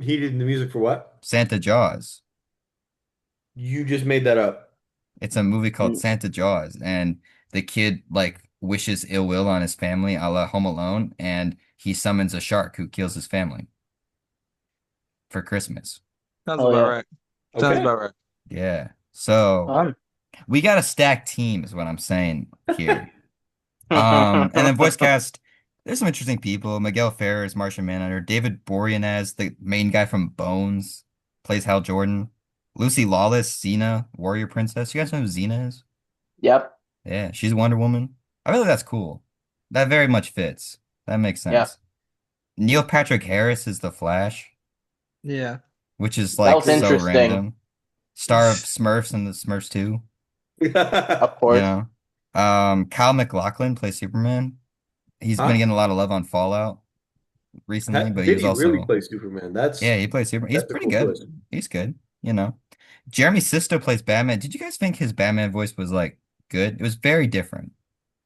Speaker 4: He did the music for what?
Speaker 1: Santa Jaws.
Speaker 4: You just made that up.
Speaker 1: It's a movie called
Speaker 3: Mm.
Speaker 1: Santa Jaws, and the kid like wishes ill will on his family, a la Home Alone, and he summons a shark who kills his family for Christmas.
Speaker 2: sounds
Speaker 3: Oh
Speaker 2: about
Speaker 3: yeah.
Speaker 2: right. Sounds
Speaker 4: Okay.
Speaker 2: about right.
Speaker 1: Yeah. So
Speaker 3: Fun.
Speaker 1: we got a stacked team, is what I'm saying here. And then voice cast, there's some interesting people. Miguel Ferrer Martian Manhunter. David Boreanaz, the main guy from Bones, plays Hal Jordan. Lucy Lawless, Xena, Warrior Princess. You guys know who Xena is?
Speaker 3: Yep.
Speaker 1: Yeah, she's Wonder Woman. I feel like that's cool. That very much fits. That makes
Speaker 3: Yeah.
Speaker 1: sense. Neil Patrick Harris is the Flash,
Speaker 2: Yeah.
Speaker 1: which is
Speaker 3: That
Speaker 1: like
Speaker 3: was
Speaker 1: so
Speaker 3: interesting.
Speaker 1: random. Star of Smurfs and the Smurfs 2,
Speaker 3: Of
Speaker 1: you
Speaker 3: course.
Speaker 1: know. Kyle MacLachlan plays Superman. He's been
Speaker 4: Huh?
Speaker 1: getting a lot of love on Fallout recently, but he
Speaker 4: Did
Speaker 1: was
Speaker 4: he really
Speaker 1: also,
Speaker 4: play Superman?
Speaker 1: yeah, he plays Superman. He's
Speaker 4: That's a
Speaker 1: pretty
Speaker 4: cool
Speaker 1: good.
Speaker 4: twist.
Speaker 1: He's good, you know. Jeremy Sisto plays Batman. Did you guys think his Batman voice was like good? It was very different.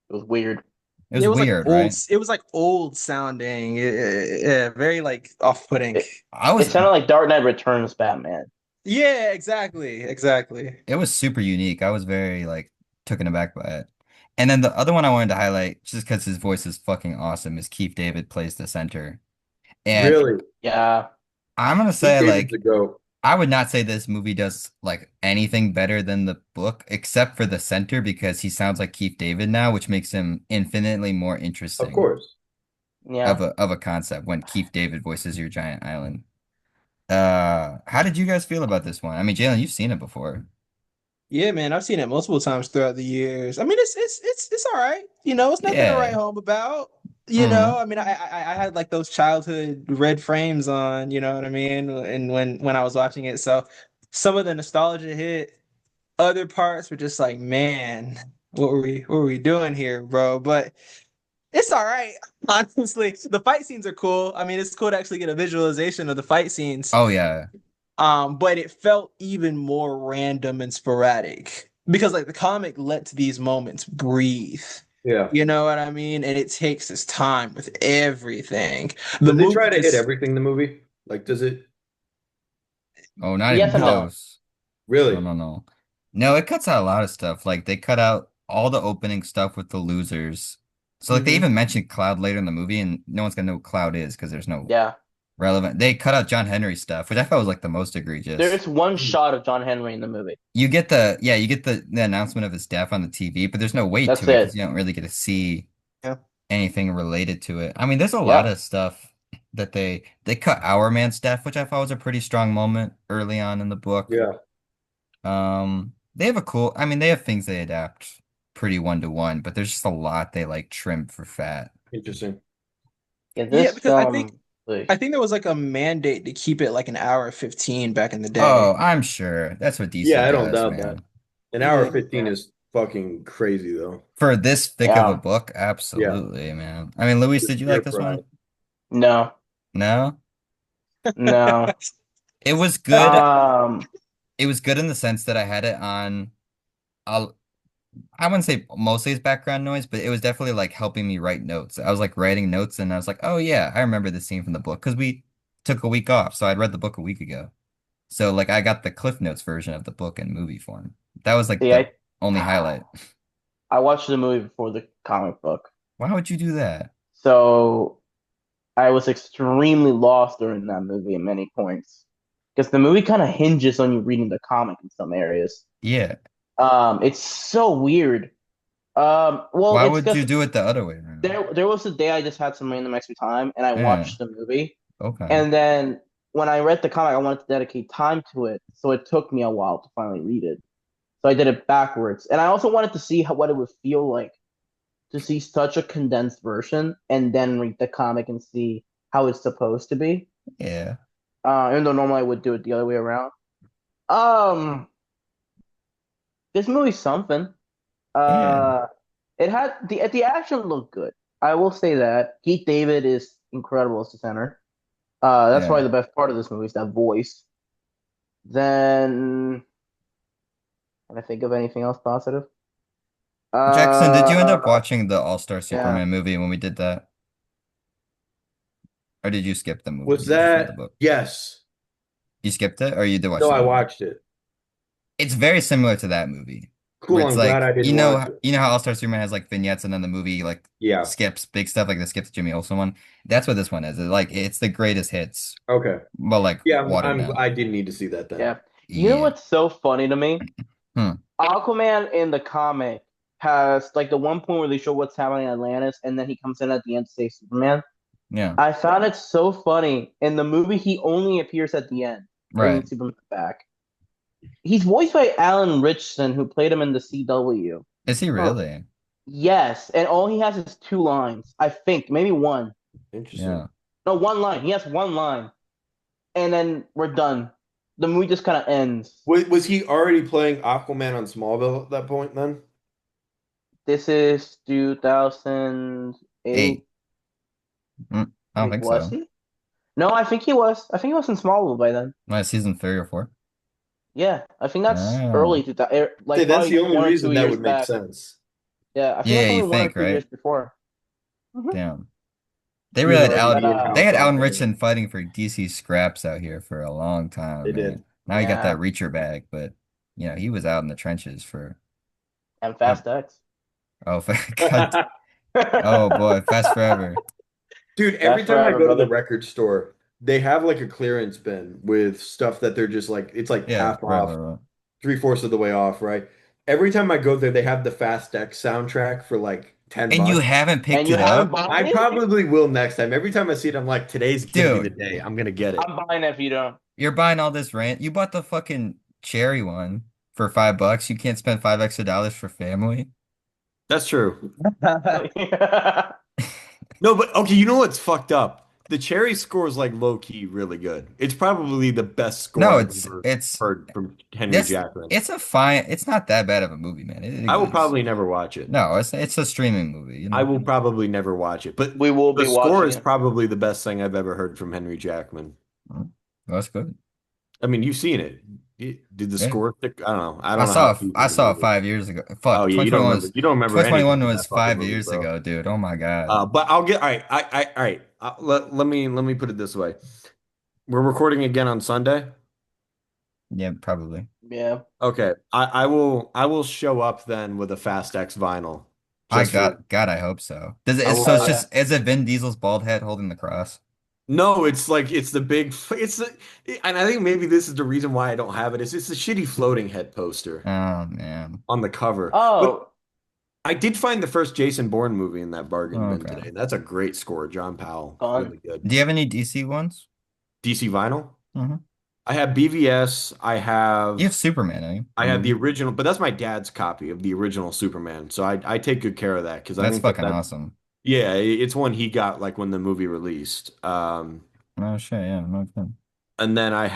Speaker 3: It was weird.
Speaker 1: It was weird, right?
Speaker 2: It was like old sounding. Yeah, very like off-putting.
Speaker 3: It,
Speaker 1: I
Speaker 3: it
Speaker 1: was
Speaker 3: sounded like Dark Knight Returns Batman.
Speaker 2: Yeah, exactly. Exactly.
Speaker 1: It was super unique. I was very like taken aback by it. And then the other one I wanted to highlight, just because his voice is fucking awesome, is Keith David plays the center. And
Speaker 4: Really?
Speaker 3: Yeah.
Speaker 1: I'm gonna
Speaker 4: Pete
Speaker 1: say
Speaker 4: David's a
Speaker 1: like
Speaker 4: go.
Speaker 1: I would not say this movie does like anything better than the book, except for the center, because he sounds like Keith David now, which makes him infinitely more
Speaker 4: Of
Speaker 1: interesting
Speaker 4: course.
Speaker 3: Yeah.
Speaker 1: of a concept when Keith David voices your giant island. How did you guys feel about this one? I mean, Jalen, you've seen it before.
Speaker 2: Yeah, man, I've seen it multiple times throughout the years. I mean, it's all right. It's nothing to write
Speaker 1: Yeah.
Speaker 2: home about.
Speaker 1: Hmm.
Speaker 2: I mean, I had like those childhood red frames on. You know what I mean? And when I was watching it, so some of the nostalgia hit. Other parts were just like, man, what were we doing here, bro? But it's all right. Honestly, the fight scenes are cool. I mean, it's cool to actually get a visualization of the fight scenes.
Speaker 1: Oh yeah.
Speaker 2: But it felt even more random and sporadic because like the comic lets these moments breathe.
Speaker 4: Yeah.
Speaker 2: You know what I mean? And it takes its time with everything. The
Speaker 4: Does it
Speaker 2: movie
Speaker 4: try to hit
Speaker 2: just
Speaker 4: everything in the movie? Like, does it
Speaker 1: Oh, not even
Speaker 3: Yes and no.
Speaker 2: no.
Speaker 1: close. No,
Speaker 4: really?
Speaker 1: no, no. No, it cuts out a lot of stuff. Like they cut out all the opening stuff with the losers. So like they
Speaker 2: Hmm.
Speaker 1: even mentioned Cloud later in the movie, and no one's gonna know what Cloud is because there's no
Speaker 3: Yeah.
Speaker 1: relevant. They cut out John Henry stuff, which I thought was like the most egregious.
Speaker 3: There's one
Speaker 4: Hmm.
Speaker 3: shot of John Henry in the movie.
Speaker 1: You get the yeah, you get the announcement of his death on the TV, but there's no weight
Speaker 3: That's
Speaker 1: to it because
Speaker 3: it.
Speaker 1: you don't really get to see
Speaker 2: Yeah.
Speaker 1: anything related to it. I mean, there's a lot
Speaker 3: Yep.
Speaker 1: of stuff that they cut Our Man's death, which I thought was a pretty strong moment early on in the book.
Speaker 4: Yeah.
Speaker 1: They have a cool, I mean, they have things they adapt pretty one to one, but there's just a lot they like trim for fat.
Speaker 4: Interesting.
Speaker 3: Yeah,
Speaker 2: Yeah,
Speaker 3: this
Speaker 2: because
Speaker 3: film, like,
Speaker 2: I think there was like a mandate to keep it like an hour 15 back in the day.
Speaker 1: Oh, I'm sure. That's what DC
Speaker 4: Yeah, I don't
Speaker 1: does,
Speaker 4: doubt that.
Speaker 1: man.
Speaker 4: An hour
Speaker 2: Yeah.
Speaker 4: 15 is fucking crazy though.
Speaker 1: For this thick of a
Speaker 3: yeah,
Speaker 1: book,
Speaker 4: Yeah.
Speaker 1: absolutely, man. I mean, Luis,
Speaker 4: The
Speaker 1: did you
Speaker 4: sheer
Speaker 1: like this
Speaker 4: pride.
Speaker 1: one?
Speaker 3: no,
Speaker 1: No?
Speaker 3: no.
Speaker 1: It was good.
Speaker 3: Um,
Speaker 1: It was good in the sense that I had it on, I'll, I wouldn't say mostly as background noise, but it was definitely like helping me write notes. I was like writing notes and I was like, oh yeah, I remember this scene from the book because we took a week off. So I'd read the book a week ago. So like I got the Cliff Notes version of the book in movie form. That was like
Speaker 3: see,
Speaker 1: the only highlight.
Speaker 3: I watched the movie before the comic book,
Speaker 1: Why would you do that?
Speaker 3: so I was extremely lost during that movie at many points because the movie kind of hinges on you reading the comic in some areas.
Speaker 1: Yeah.
Speaker 3: It's so weird. Well,
Speaker 1: Why
Speaker 3: it's
Speaker 1: would you
Speaker 3: because
Speaker 1: do it the other way around?
Speaker 3: there was a day I just had some random extra time and I
Speaker 1: Yeah.
Speaker 3: watched the movie.
Speaker 1: Okay.
Speaker 3: And then when I read the comic, I wanted to dedicate time to it. So it took me a while to finally read it. So I did it backwards. And I also wanted to see what it would feel like to see such a condensed version and then read the comic and see how it's supposed to be.
Speaker 1: Yeah.
Speaker 3: Even though normally I would do it the other way around. Um, this movie's something.
Speaker 1: Yeah.
Speaker 3: Uh, it had the action looked good. I will say that Keith David is incredible as the center. That's
Speaker 1: Yeah.
Speaker 3: probably the best part of this movie is that voice. Then, can I think of anything else positive?
Speaker 1: Jackson, did you end up
Speaker 3: Uh,
Speaker 1: watching the All-Star
Speaker 3: yeah.
Speaker 1: Superman movie when we did that? Or did you skip the movie
Speaker 4: Was
Speaker 1: and you just read the
Speaker 4: that?
Speaker 1: book?
Speaker 4: Yes.
Speaker 1: You skipped it or you did watch
Speaker 4: No,
Speaker 1: the
Speaker 4: I
Speaker 1: movie?
Speaker 4: watched it.
Speaker 1: It's very similar to that movie, where
Speaker 4: Cool.
Speaker 1: it's
Speaker 4: I'm glad
Speaker 1: like
Speaker 4: I didn't watch it.
Speaker 1: you know how All Star Superman has like vignettes and then the movie like
Speaker 4: Yeah.
Speaker 1: skips big stuff like the skips Jimmy Olsen one. That's what this one is. It's like it's the greatest hits,
Speaker 4: Okay.
Speaker 1: but like
Speaker 4: Yeah,
Speaker 1: watered down.
Speaker 4: I didn't need to see that then.
Speaker 3: Yeah. You know
Speaker 1: Yeah.
Speaker 3: what's so funny to me?
Speaker 1: Hmm.
Speaker 3: Aquaman in the comic has like the one point where they show what's happening in Atlantis, and then he comes in at the end to save Superman.
Speaker 1: Yeah.
Speaker 3: I found it so funny. In the movie, he only appears at the end, bringing
Speaker 1: Right.
Speaker 3: Superman back. He's voiced by Alan Richson, who played him in the CW.
Speaker 1: Is he
Speaker 2: Huh.
Speaker 1: really?
Speaker 3: Yes, and all he has is two lines. I think maybe one.
Speaker 4: Interesting.
Speaker 1: Yeah.
Speaker 3: No, one line. He has one line, and then we're done. The movie just kind of ends.
Speaker 4: Was he already playing Aquaman on Smallville at that point then?
Speaker 3: This is 2008.
Speaker 1: 8. I don't
Speaker 3: Wait,
Speaker 1: think
Speaker 3: was
Speaker 1: so.
Speaker 3: he? No, I think he was. I think he was in Smallville by then.
Speaker 1: Like season 3 or 4.
Speaker 3: Yeah, I think that's
Speaker 1: Oh.
Speaker 3: early 2000,
Speaker 4: Say
Speaker 3: like
Speaker 4: that's
Speaker 3: probably
Speaker 4: the only
Speaker 3: 1 or 2
Speaker 4: reason that
Speaker 3: years
Speaker 4: would make
Speaker 3: back.
Speaker 4: sense.
Speaker 3: Yeah, I think
Speaker 1: Yeah,
Speaker 3: that's
Speaker 1: you
Speaker 3: only one or
Speaker 1: think,
Speaker 3: two years
Speaker 1: right?
Speaker 3: before. Mhm.
Speaker 1: Damn. They
Speaker 4: He was
Speaker 1: really had
Speaker 4: already
Speaker 3: But
Speaker 1: Alan
Speaker 4: the
Speaker 1: they
Speaker 4: in-house
Speaker 1: had Alan
Speaker 4: Aquaman.
Speaker 1: Richardson fighting for DC scraps out here for a long time,
Speaker 4: They did.
Speaker 1: man. Now he got that
Speaker 3: yeah,
Speaker 1: reacher bag, but you know, he was out in the trenches for
Speaker 3: and
Speaker 1: uh,
Speaker 3: Fast X.
Speaker 1: oh God. Oh boy, Fast Forever.
Speaker 4: Dude, every
Speaker 3: Fast
Speaker 4: time I
Speaker 3: forever,
Speaker 4: go to the
Speaker 3: brother.
Speaker 4: record store, they have like a clearance bin with stuff that they're just like it's like
Speaker 1: Yeah,
Speaker 4: half
Speaker 1: right,
Speaker 4: off,
Speaker 1: right, right.
Speaker 4: three-fourths of the way off, right? Every time I go there, they have the Fast X soundtrack for like 10
Speaker 1: And you
Speaker 4: bucks.
Speaker 1: haven't
Speaker 3: And
Speaker 1: picked
Speaker 3: you
Speaker 1: it
Speaker 3: haven't
Speaker 1: up?
Speaker 3: bought
Speaker 4: I
Speaker 3: it?
Speaker 4: probably will next time. Every time I see it, I'm like, today's gonna be the
Speaker 1: Dude,
Speaker 4: day. I'm gonna get it.
Speaker 3: I'm buying it if you don't.
Speaker 1: you're buying all this rant. You bought the fucking cherry one for $5. You can't spend $5 extra for family.
Speaker 4: That's true.
Speaker 3: Yeah.
Speaker 4: No, but okay, you know what's fucked up? The Cherry score is like low key really good. It's probably the best score
Speaker 1: No,
Speaker 4: I've ever
Speaker 1: it's
Speaker 4: heard from Henry
Speaker 1: that's
Speaker 4: Jackman.
Speaker 1: it's a fine it's not that bad of a movie, man. It
Speaker 4: I will
Speaker 1: exists.
Speaker 4: probably never watch it.
Speaker 1: No, it's a streaming movie, you
Speaker 4: I
Speaker 1: know.
Speaker 4: will probably never watch it. But
Speaker 3: We will
Speaker 4: the
Speaker 3: be
Speaker 4: score
Speaker 3: watching
Speaker 4: is
Speaker 3: it.
Speaker 4: probably the best thing I've ever heard from Henry Jackman.
Speaker 1: Mm, that's good.
Speaker 4: I mean, you've seen it. Did the
Speaker 1: Yeah.
Speaker 4: score stick? I don't know. I don't know how deep
Speaker 1: I
Speaker 4: into
Speaker 1: saw it
Speaker 4: movies.
Speaker 1: 5 years ago.
Speaker 4: Oh
Speaker 1: Fuck,
Speaker 4: yeah,
Speaker 1: 2021 was
Speaker 4: you don't remember anything
Speaker 1: 2021
Speaker 4: from
Speaker 1: was
Speaker 4: that fucking
Speaker 1: five
Speaker 4: movie,
Speaker 1: years
Speaker 4: bro.
Speaker 1: ago, dude. Oh my God.
Speaker 4: But I'll get all right. All right. Let me put it this way. We're recording again on Sunday.
Speaker 1: Yeah, probably.
Speaker 3: Yeah.
Speaker 4: Okay. I will show up then with a Fast X vinyl
Speaker 1: I
Speaker 4: just for
Speaker 1: got God, I hope so. Does it
Speaker 4: I
Speaker 1: so
Speaker 4: will.
Speaker 3: Hell
Speaker 1: it's
Speaker 3: yeah.
Speaker 1: just is it Vin Diesel's bald head holding the cross?
Speaker 4: No, it's like it's the big it's the and I think maybe this is the reason why I don't have it. It's a shitty floating head poster
Speaker 1: Oh man.
Speaker 4: on the cover. But
Speaker 3: Oh,
Speaker 4: I did find the first Jason Bourne movie in that bargain
Speaker 1: Oh,
Speaker 4: bin
Speaker 1: okay.
Speaker 4: today. That's a great score, John Powell.
Speaker 3: gone.
Speaker 4: Really good.
Speaker 1: Do you have any DC ones?
Speaker 4: DC vinyl?
Speaker 1: Hmm.
Speaker 4: I have BVS.
Speaker 1: You have Superman, eh?
Speaker 4: I
Speaker 1: The
Speaker 4: have the
Speaker 1: movie.
Speaker 4: original, but that's my dad's copy of the original Superman. So I take good care of that because I
Speaker 1: That's
Speaker 4: think that
Speaker 1: fucking
Speaker 4: that
Speaker 1: awesome.
Speaker 4: yeah, it's one he got like when the movie released.
Speaker 1: Oh shit, yeah, no kidding.
Speaker 4: And then I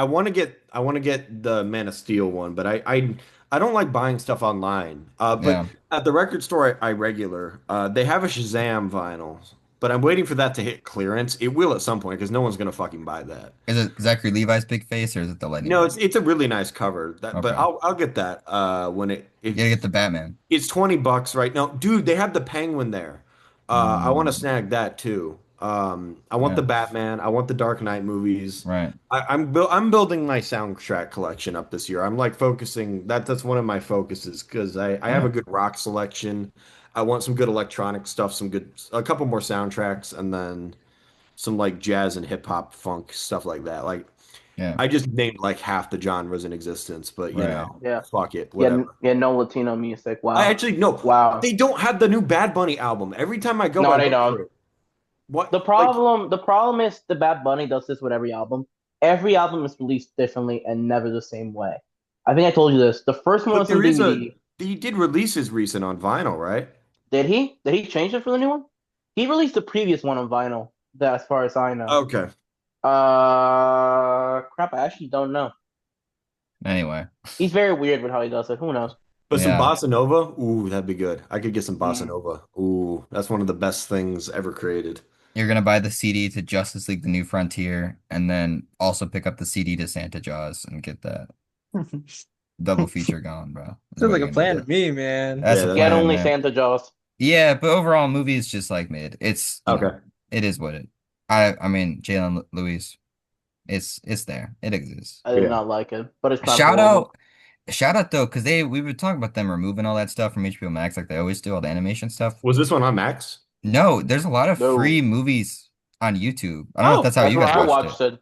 Speaker 4: want to get the Man of Steel one, but I don't like buying stuff online. But
Speaker 1: Yeah.
Speaker 4: at the record store I regular, they have a Shazam vinyl, but I'm waiting for that to hit clearance. It will at some point because no one's gonna fucking buy that.
Speaker 1: Is it Zachary Levi's big face or is it the Lightning
Speaker 4: No,
Speaker 1: Bolt?
Speaker 4: it's a really nice cover. That, but
Speaker 1: Okay.
Speaker 4: I'll get that when
Speaker 1: You gotta get the Batman.
Speaker 4: it's $20 right now. Dude, they have the Penguin there. I want to
Speaker 1: Mm,
Speaker 4: snag that too. I want
Speaker 1: yeah,
Speaker 4: the Batman. I want the Dark Knight movies.
Speaker 1: right.
Speaker 4: I'm building my soundtrack collection up this year. I'm like focusing that's one of my focuses because I have a
Speaker 1: Yeah,
Speaker 4: good rock selection. I want some good electronic stuff, a couple more soundtracks, and then some like jazz and hip hop funk stuff like that. Like
Speaker 1: yeah,
Speaker 4: I just named like half the genres in existence, but
Speaker 1: right.
Speaker 3: Yeah.
Speaker 4: fuck it,
Speaker 3: Yeah.
Speaker 4: whatever.
Speaker 3: Yeah. No Latino music.
Speaker 4: I
Speaker 3: Wow.
Speaker 4: actually no,
Speaker 3: Wow.
Speaker 4: they don't have the new Bad Bunny album. Every time I go, I
Speaker 3: No, they
Speaker 4: look
Speaker 3: don't.
Speaker 4: for it. What
Speaker 3: The
Speaker 4: like
Speaker 3: problem, the problem is the Bad Bunny does this with every album. Every album is released differently and never the same way. I think I told you this. The first one
Speaker 4: but
Speaker 3: was on
Speaker 4: there is a
Speaker 3: DVD.
Speaker 4: he did releases recent on vinyl, right?
Speaker 3: Did he? Did he change it for the new one? He released the previous one on vinyl. That, as far as I know.
Speaker 4: Okay.
Speaker 3: Crap. I actually don't know.
Speaker 1: Anyway,
Speaker 3: He's very weird with how he does it. Who knows?
Speaker 4: But some
Speaker 1: yeah.
Speaker 4: bossa nova, ooh, that'd be good. I could get some bossa
Speaker 3: Mm.
Speaker 4: nova. Ooh, that's one of the best things ever created.
Speaker 1: You're gonna buy the CD to Justice League: The New Frontier, and then also pick up the CD to Santa Jaws and get that double feature going, bro. Is
Speaker 2: Sounds
Speaker 1: what
Speaker 2: like a
Speaker 1: you're gonna
Speaker 2: plan
Speaker 1: do.
Speaker 2: to me, man.
Speaker 1: That's
Speaker 4: Yeah,
Speaker 1: a
Speaker 4: that,
Speaker 3: Get
Speaker 1: plan,
Speaker 3: only
Speaker 1: man.
Speaker 3: Santa Jaws.
Speaker 1: Yeah, but overall, movie is just like mid. It's
Speaker 4: okay.
Speaker 1: it is what it. I mean, Lewis, it's there. It exists.
Speaker 3: I did
Speaker 4: Yeah.
Speaker 3: not like it, but it's not
Speaker 1: Shout
Speaker 3: horrible.
Speaker 1: out, shout out though, because we were talking about them removing all that stuff from HBO Max, like they always do, all the animation stuff.
Speaker 4: Was this one on Max?
Speaker 1: No, there's a lot of free
Speaker 3: No,
Speaker 1: movies on YouTube. I don't know if that's
Speaker 4: Oh,
Speaker 1: how
Speaker 3: that's
Speaker 1: you
Speaker 3: where
Speaker 1: guys
Speaker 3: I
Speaker 1: watched
Speaker 3: watched
Speaker 1: it.
Speaker 3: it.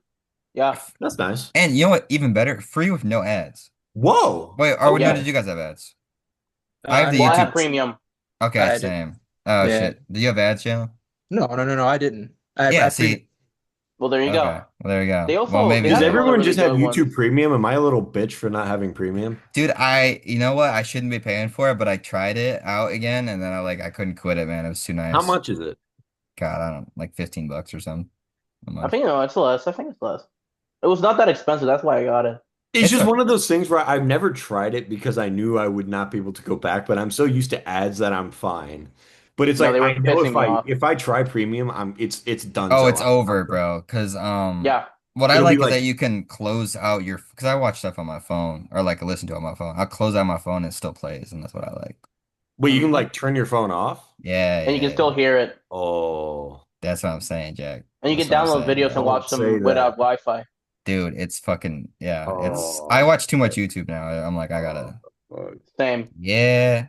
Speaker 3: Yeah.
Speaker 4: that's nice.
Speaker 1: And you know what? Even better, free with no ads.
Speaker 4: Whoa.
Speaker 1: Wait, or no,
Speaker 3: Yes.
Speaker 1: did
Speaker 4: Okay.
Speaker 1: you guys have ads? I have the
Speaker 3: Well, I
Speaker 1: YouTube.
Speaker 3: have premium.
Speaker 1: Okay,
Speaker 2: I did.
Speaker 1: same. Oh
Speaker 2: Yeah.
Speaker 1: shit. Do you have ads, channel?
Speaker 2: No, I didn't.
Speaker 1: Yeah,
Speaker 2: I premium.
Speaker 1: see.
Speaker 3: Well, there you go.
Speaker 1: Okay. Well, there you go.
Speaker 3: They
Speaker 1: Well,
Speaker 3: also they
Speaker 1: maybe
Speaker 4: Does
Speaker 3: have some
Speaker 1: then.
Speaker 3: other
Speaker 4: everyone
Speaker 3: really
Speaker 4: just have
Speaker 3: good
Speaker 4: YouTube
Speaker 3: ones.
Speaker 4: Premium? Am I a little bitch for not having premium?
Speaker 1: Dude, you know what? I shouldn't be paying for it, but I tried it out again and then I couldn't quit it, man. It was too
Speaker 4: How
Speaker 1: nice.
Speaker 4: much is it?
Speaker 1: God, I don't like $15 or something a
Speaker 3: I
Speaker 1: month.
Speaker 3: think no, it's less. I think it's less. It was not that expensive. That's why I got it.
Speaker 4: It's
Speaker 1: It's
Speaker 4: just
Speaker 1: a
Speaker 4: one of those things where I've never tried it because I knew I would not be able to go back, but I'm so used to ads that I'm fine. But it's
Speaker 3: No,
Speaker 4: like
Speaker 3: they were
Speaker 4: I know
Speaker 3: pissing me off.
Speaker 4: if I try premium, it's done
Speaker 1: Oh,
Speaker 4: so.
Speaker 1: it's over, bro. Cause
Speaker 3: Yeah,
Speaker 1: what I
Speaker 4: It'll be
Speaker 1: like is
Speaker 4: like,
Speaker 1: that you can close out your because I watch stuff on my phone or like listen to it on my phone. I'll close out my phone and it still plays, and that's what I like.
Speaker 4: wait, you can
Speaker 3: hmm
Speaker 4: like turn your phone off?
Speaker 1: Yeah,
Speaker 3: and you
Speaker 1: yeah,
Speaker 3: can
Speaker 1: yeah.
Speaker 3: still hear it,
Speaker 4: Oh,
Speaker 1: That's what I'm saying, Jack.
Speaker 3: and you
Speaker 1: That's
Speaker 3: can
Speaker 1: what I'm
Speaker 3: download
Speaker 1: saying,
Speaker 3: videos and
Speaker 1: bro.
Speaker 4: don't
Speaker 3: watch
Speaker 4: say
Speaker 3: them
Speaker 4: that.
Speaker 3: without Wi-Fi.
Speaker 1: Dude, it's fucking yeah. It's I
Speaker 4: Oh,
Speaker 1: watch too much YouTube now. I'm like, I
Speaker 4: oh,
Speaker 1: gotta.
Speaker 4: fuck.
Speaker 3: Same.
Speaker 1: Yeah.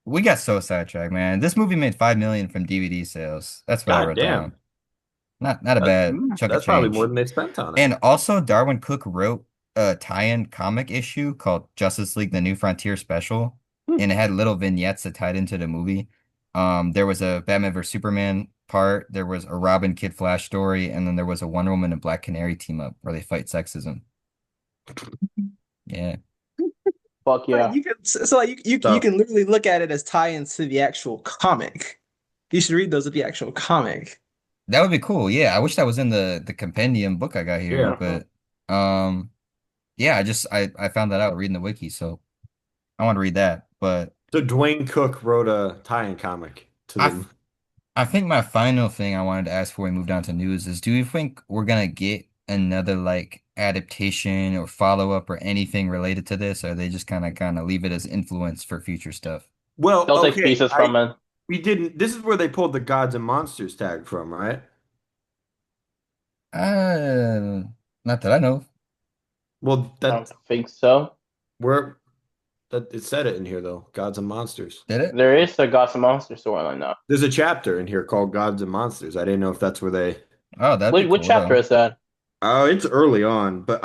Speaker 1: We got so sidetracked, man. This movie made 5 million from DVD sales. That's what I
Speaker 4: God
Speaker 1: wrote down.
Speaker 4: damn.
Speaker 1: Not a
Speaker 4: That,
Speaker 1: bad chunk of
Speaker 4: that's probably more
Speaker 1: change.
Speaker 4: than they spent on it.
Speaker 1: And also, Darwin Cook wrote a tie-in comic issue called Justice League: The New Frontier Special,
Speaker 3: Hmm.
Speaker 1: and it had little vignettes that tied into the movie. There was a Batman vs Superman part, there was a Robin Kid Flash story, and then there was a Wonder Woman and Black Canary team up where they fight sexism. Yeah,
Speaker 3: Fuck
Speaker 2: Like
Speaker 3: yeah.
Speaker 2: you can so like you
Speaker 4: So
Speaker 2: can literally look at it as tie-ins to the actual comic. You should read those with the actual comic.
Speaker 1: that would be cool. Yeah, I wish that was in the compendium book I got here,
Speaker 4: yeah.
Speaker 1: but um, yeah, I found that out reading the wiki, so I want to read that, but.
Speaker 4: So Dwayne Cook wrote a tie-in comic to
Speaker 1: I
Speaker 4: the.
Speaker 1: I think my final thing I wanted to ask before we move down to news is, do you think we're gonna get another like adaptation or follow-up or anything related to this, or they just kind of leave it as influence for future stuff?
Speaker 4: Well,
Speaker 3: They'll take
Speaker 4: okay,
Speaker 3: pieces from it.
Speaker 4: we didn't. This is where they pulled the gods and monsters tag from, right?
Speaker 1: Uh, Not that I know of.
Speaker 4: Well,
Speaker 3: I don't think so.
Speaker 4: where that it said it in here though. Gods and monsters.
Speaker 1: Did it?
Speaker 3: There is the Gods and Monsters storyline now.
Speaker 4: There's a chapter in here called Gods and Monsters. I didn't know if that's where they.
Speaker 1: Oh, that'd be
Speaker 3: What
Speaker 1: cool
Speaker 3: chapter
Speaker 1: though.
Speaker 3: is that?
Speaker 4: Oh, it's early on, but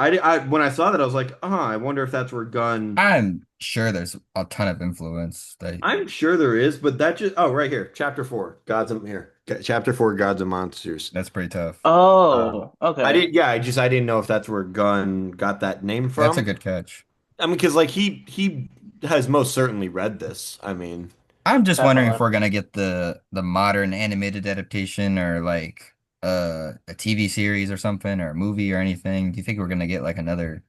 Speaker 4: when I saw that I was like, I wonder if that's where Gun.
Speaker 1: I'm sure there's a ton of influence.
Speaker 4: I'm sure there is, but that just right here, chapter four, Gods and here, chapter four, Gods and Monsters.
Speaker 1: That's pretty tough.
Speaker 3: Oh,
Speaker 4: I
Speaker 3: okay.
Speaker 4: didn't, yeah, I didn't know if that's where Gunn got that name
Speaker 1: That's a
Speaker 4: from.
Speaker 1: good catch.
Speaker 4: I mean, because like he has most certainly read this. I mean,
Speaker 1: I'm just wondering if
Speaker 3: Definitely.
Speaker 1: we're gonna get the modern animated adaptation or like a TV series or something or a movie or anything. Do you think we're gonna get like another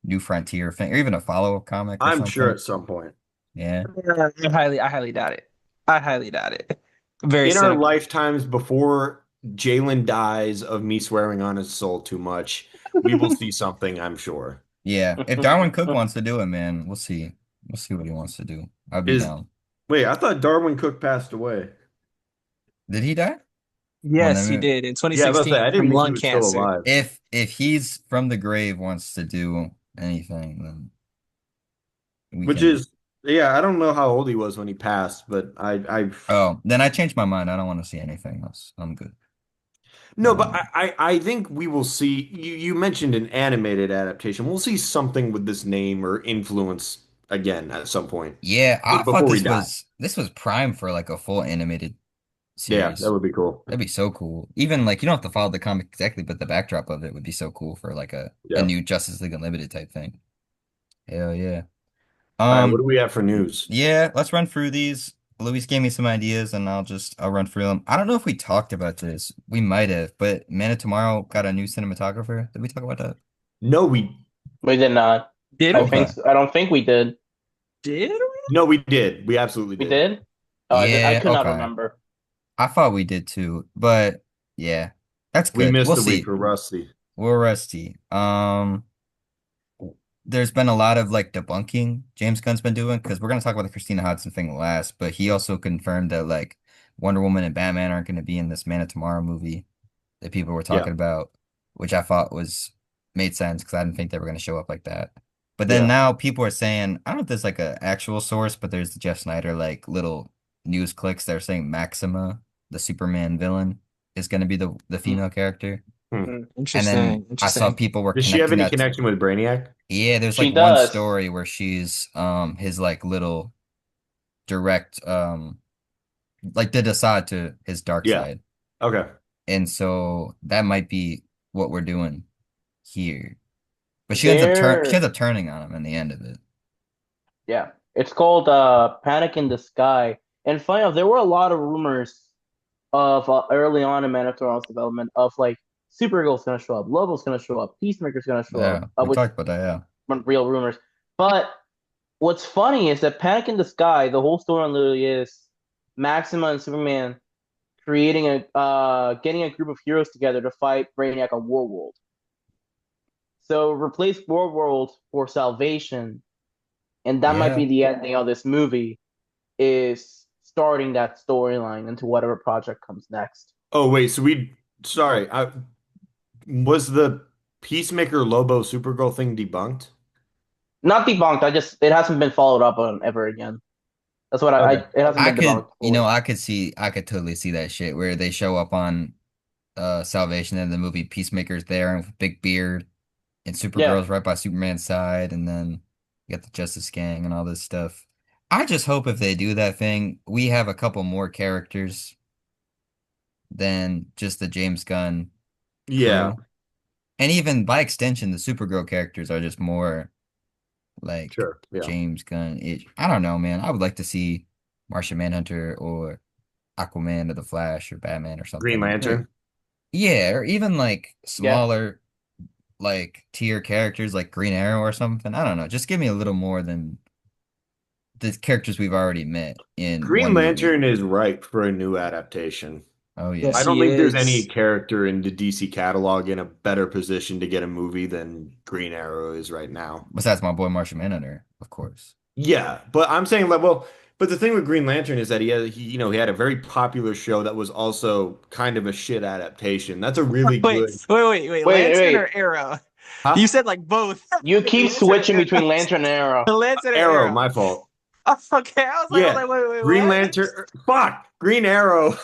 Speaker 1: New Frontier thing or even a follow-up comic or
Speaker 4: I'm sure
Speaker 1: something?
Speaker 4: at some point
Speaker 1: Yeah.
Speaker 2: I highly doubt it. I highly doubt it. Very
Speaker 4: in our
Speaker 2: cynical.
Speaker 4: lifetimes before Jalen dies of me swearing on his soul too much, we will see something. I'm sure.
Speaker 1: Yeah. If Darwin Cook wants to do it, man, we'll see. We'll see what he wants to do. I'd be
Speaker 4: Is
Speaker 1: down.
Speaker 4: Wait, I thought Darwin Cook passed away.
Speaker 1: Did he die? Well,
Speaker 2: Yes, he
Speaker 1: then
Speaker 2: did in
Speaker 4: Yeah, I was about to say I
Speaker 2: 2016
Speaker 4: didn't
Speaker 2: from
Speaker 4: think he
Speaker 2: lung
Speaker 4: was still
Speaker 2: cancer.
Speaker 4: alive.
Speaker 1: if he's from the grave wants to do anything, then we
Speaker 4: Which
Speaker 1: can.
Speaker 4: is, yeah, I don't know how old he was when he passed, but I
Speaker 1: Oh, then I changed my mind. I don't want to see anything else. I'm good.
Speaker 4: no, but I think we will see. You mentioned an animated adaptation. We'll see something with this name or influence again at some point
Speaker 1: Yeah, I thought
Speaker 4: before we die.
Speaker 1: this was prime for like a full animated
Speaker 4: Yeah, that
Speaker 1: series.
Speaker 4: would be cool.
Speaker 1: That'd be so cool. Even like you don't have to follow the comic exactly, but the backdrop of it would be so cool for like a
Speaker 4: Yeah.
Speaker 1: new Justice League Unlimited type thing. Hell yeah.
Speaker 4: All right, what
Speaker 1: Um,
Speaker 4: do we have for news?
Speaker 1: yeah, let's run through these. Luis gave me some ideas and I'll run through them. I don't know if we talked about this. We might have, but Man of Tomorrow got a new cinematographer. Did we talk about that?
Speaker 4: No, we
Speaker 3: We did not.
Speaker 2: Did
Speaker 3: I
Speaker 2: we?
Speaker 3: think
Speaker 1: Okay.
Speaker 3: so. I don't think we did.
Speaker 2: Did we?
Speaker 4: no, we did. We absolutely
Speaker 3: We
Speaker 4: did.
Speaker 3: did? Oh, I
Speaker 1: Yeah,
Speaker 3: could not
Speaker 1: okay.
Speaker 3: remember.
Speaker 1: I thought we did too, but yeah, that's
Speaker 4: We
Speaker 1: good.
Speaker 4: missed
Speaker 1: We'll
Speaker 4: a week.
Speaker 1: see.
Speaker 4: We're rusty.
Speaker 1: We're rusty. There's been a lot of like debunking James Gunn's been doing because we're gonna talk about the Christina Hodson thing last, but he also confirmed that like Wonder Woman and Batman aren't gonna be in this Man of Tomorrow movie that people were
Speaker 4: Yeah,
Speaker 1: talking about, which I thought was made sense because I didn't think they were gonna show up like that. But then
Speaker 4: yeah.
Speaker 1: now people are saying, I don't know if there's like a actual source, but there's the Jeff Snyder like little news clicks that are saying Maxima, the Superman villain, is gonna be the
Speaker 2: Hmm.
Speaker 1: female character.
Speaker 4: Hmm.
Speaker 1: And then
Speaker 2: Interesting.
Speaker 1: I saw
Speaker 2: Interesting.
Speaker 1: people were
Speaker 4: Does she have
Speaker 1: connecting
Speaker 4: any
Speaker 1: that.
Speaker 4: connection with Brainiac?
Speaker 1: Yeah, there's like
Speaker 3: She
Speaker 1: one
Speaker 3: does.
Speaker 1: story where she's his like little direct like did aside to his dark
Speaker 4: Yeah.
Speaker 1: side.
Speaker 4: Okay.
Speaker 1: And so that might be what we're doing here. But she
Speaker 3: There,
Speaker 1: ends up turning on him in the end of it.
Speaker 3: yeah. It's called Panic in the Sky. And funny enough, there were a lot of rumors of early on in Man of Tomorrow's development of like Supergirl's gonna show up, Lobo's gonna show up, Peacemaker's gonna show up,
Speaker 1: Yeah, we
Speaker 3: which
Speaker 1: talked about that, yeah.
Speaker 3: weren't real rumors. But what's funny is that Panic in the Sky, the whole story literally is Maxima and Superman creating getting a group of heroes together to fight Brainiac on Warworld. So replace Warworld for Salvation, and that might
Speaker 1: Yeah.
Speaker 3: be the ending of this movie. Is starting that storyline into whatever project comes next.
Speaker 4: Oh wait, sorry. Was the Peacemaker Lobo Supergirl thing debunked?
Speaker 3: Not debunked. It hasn't been followed up on ever again. That's what
Speaker 4: Okay.
Speaker 3: it hasn't
Speaker 1: I
Speaker 3: been
Speaker 1: could,
Speaker 3: debunked fully.
Speaker 1: I could totally see that shit where they show up on Salvation in the movie Peacemaker's there with big beard and
Speaker 3: Yeah,
Speaker 1: Supergirl's right by Superman's side, and then you got the Justice Gang and all this stuff. I just hope if they do that thing, we have a couple more characters than just the James Gunn
Speaker 4: Yeah,
Speaker 1: crew. And even by extension, the Supergirl characters are just more like
Speaker 4: sure. Yeah.
Speaker 1: James Gunn. I don't know, man. I would like to see Martian Manhunter or Aquaman or the Flash or Batman or
Speaker 4: Green
Speaker 1: something. Like,
Speaker 4: Lantern.
Speaker 1: yeah, or even like
Speaker 3: yeah.
Speaker 1: smaller like tier characters like Green Arrow or something. I don't know. Just give me a little more than the characters we've already met in
Speaker 4: Green
Speaker 1: one movie.
Speaker 4: Lantern is ripe for a new adaptation.
Speaker 1: Oh
Speaker 4: I
Speaker 1: yeah.
Speaker 4: don't
Speaker 2: She
Speaker 4: think there's any
Speaker 2: is.
Speaker 4: character in the DC catalog in a better position to get a movie than Green Arrow is right now.
Speaker 1: Besides my boy Martian Manhunter, of course.
Speaker 4: Yeah, but I'm saying like, well, but the thing with Green Lantern is that he had a very popular show that was also kind of a shit adaptation. That's a really
Speaker 2: Wait,
Speaker 4: good,
Speaker 2: wait.
Speaker 3: Wait,
Speaker 2: Lantern or
Speaker 3: wait.
Speaker 2: Arrow? You
Speaker 4: huh?
Speaker 2: said like both.
Speaker 3: You
Speaker 2: Like
Speaker 3: keep
Speaker 2: Lantern or
Speaker 3: switching
Speaker 2: Arrow?
Speaker 3: between Lantern and Arrow.
Speaker 2: Lantern or
Speaker 4: Arrow,
Speaker 2: Arrow?
Speaker 4: my fault.
Speaker 2: Oh, okay, I was
Speaker 4: Yeah,
Speaker 2: like, wait,
Speaker 4: Green
Speaker 2: what?
Speaker 4: Lantern. Fuck, Green Arrow.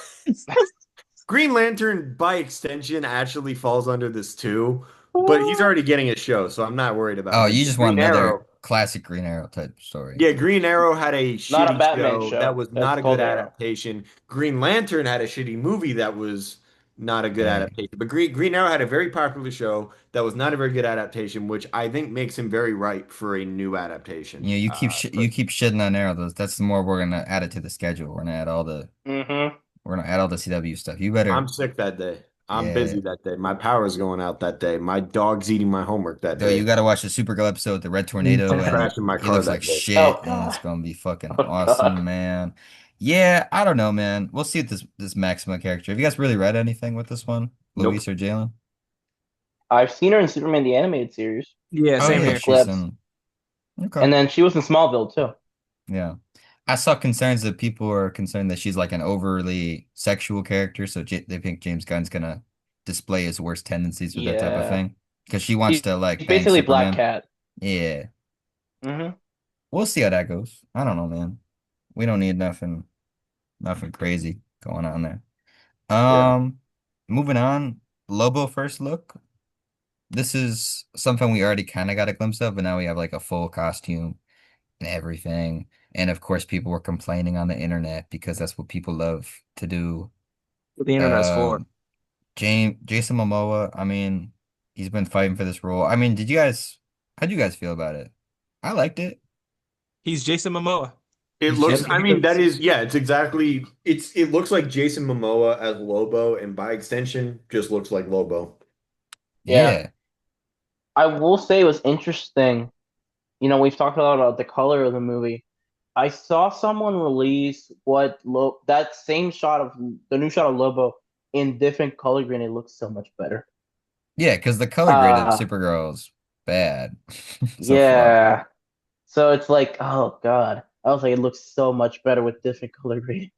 Speaker 4: Green Lantern, by extension, actually falls under this too, but he's already getting a show, so I'm not worried about
Speaker 1: Oh,
Speaker 4: him.
Speaker 1: you
Speaker 4: But
Speaker 1: just want
Speaker 4: Green
Speaker 1: another
Speaker 4: Arrow,
Speaker 1: classic Green Arrow type story.
Speaker 4: yeah, Green Arrow had a
Speaker 3: Not a
Speaker 4: shitty
Speaker 3: Batman
Speaker 4: show that
Speaker 3: show.
Speaker 4: was
Speaker 3: That's
Speaker 4: not a good
Speaker 3: called Arrow.
Speaker 4: adaptation. Green Lantern had a shitty movie that was not a good
Speaker 1: Hey,
Speaker 4: adaptation. But Green Arrow had a very popular show that was not a very good adaptation, which I think makes him very ripe for a new adaptation.
Speaker 1: you keep shitting on Arrow. That's the more we're gonna add it to the schedule.
Speaker 3: Mm-hmm.
Speaker 1: We're gonna add all the CW stuff. You better,
Speaker 4: I'm sick that day. I'm
Speaker 1: yeah.
Speaker 4: busy that day. My power's going out that day. My dog's eating my homework that
Speaker 1: Though you
Speaker 4: day.
Speaker 1: gotta watch the Supergirl episode with the Red Tornado,
Speaker 4: I'm
Speaker 1: and
Speaker 4: crashing my
Speaker 1: he
Speaker 4: car
Speaker 1: looks like
Speaker 4: that day.
Speaker 3: Oh
Speaker 1: shit, and it's
Speaker 3: God.
Speaker 1: gonna be fucking
Speaker 3: Oh God.
Speaker 1: awesome, man. Yeah, I don't know, man. We'll see with this Maxima character. Have you guys really read anything with this one, Luis
Speaker 4: Nope.
Speaker 1: or Jalen?
Speaker 3: I've seen her in Superman the animated series.
Speaker 2: Yeah,
Speaker 1: Oh
Speaker 2: same
Speaker 1: yeah,
Speaker 3: Just
Speaker 2: here.
Speaker 1: she's
Speaker 3: clips.
Speaker 1: in. Okay.
Speaker 3: And then she was in Smallville too.
Speaker 1: Yeah. I saw concerns that people are concerned that she's like an overly sexual character, so J they think James Gunn's gonna display his worst tendencies with that type of
Speaker 3: Yeah.
Speaker 1: thing because she wants
Speaker 3: She's
Speaker 1: to like bang
Speaker 3: basically Black
Speaker 1: Superman.
Speaker 3: Cat.
Speaker 1: Yeah,
Speaker 3: Hmm.
Speaker 1: we'll see how that goes. I don't know, man. We don't need nothing crazy going on there.
Speaker 4: Yeah.
Speaker 1: Um, moving on. Lobo first look. This is something we already kind of got a glimpse of, but now we have like a full costume and everything. And of course, people were complaining on the internet because that's what people love to do.
Speaker 2: What the internet's for.
Speaker 1: Um, Jason Momoa, I mean, he's been fighting for this role. I mean, how'd you guys feel about it? I liked it.
Speaker 2: He's Jason Momoa.
Speaker 4: It
Speaker 1: He's
Speaker 4: looks,
Speaker 1: Jason.
Speaker 4: I mean, that is, yeah, it looks like Jason Momoa as Lobo, and by extension, just looks like Lobo.
Speaker 3: Yeah.
Speaker 1: Yeah,
Speaker 3: I will say it was interesting. We've talked a lot about the color of the movie. I saw someone release that same shot of the new shot of Lobo in different color grade. It looks so much better.
Speaker 1: yeah, because the color grade of
Speaker 3: Uh
Speaker 1: Supergirl is bad so far.
Speaker 3: yeah. So it's like, oh God. I was like, it looks so much better with different color grade.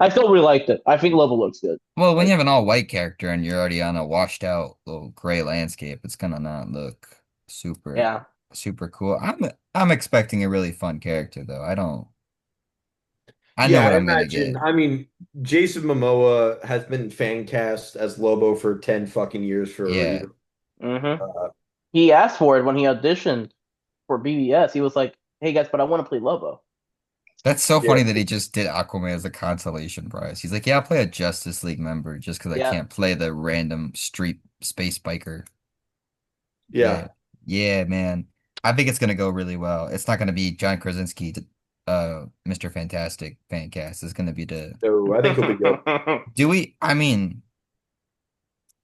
Speaker 3: I still really liked it. I think Lobo looks good.
Speaker 1: Well, when you
Speaker 3: Like,
Speaker 1: have an all-white character and you're already on a washed out little gray landscape, it's gonna not look super
Speaker 3: yeah.
Speaker 1: super cool. I'm expecting a really fun character though. I know
Speaker 4: Yeah,
Speaker 1: what
Speaker 4: I
Speaker 1: I'm gonna
Speaker 4: imagine.
Speaker 1: get.
Speaker 4: I mean, Jason Momoa has been fan cast as Lobo for 10 fucking years for a
Speaker 1: Yeah.
Speaker 4: reason.
Speaker 3: Hmm.
Speaker 4: Uh,
Speaker 3: He asked for it when he auditioned for BBS. He was like, "Hey guys, but I want to play Lobo."
Speaker 1: That's so
Speaker 4: yeah,
Speaker 1: funny that he just did Aquaman as a consolation prize. He's like, yeah, I'll play a Justice League member just because I
Speaker 3: Yeah.
Speaker 1: can't play the random street space biker. Yeah.
Speaker 4: yeah.
Speaker 1: Yeah, man. I think it's gonna go really well. It's not gonna be John Krasinski, Mr. Fantastic fan cast. It's gonna be the
Speaker 4: So I think he'll be good.
Speaker 1: do we I mean,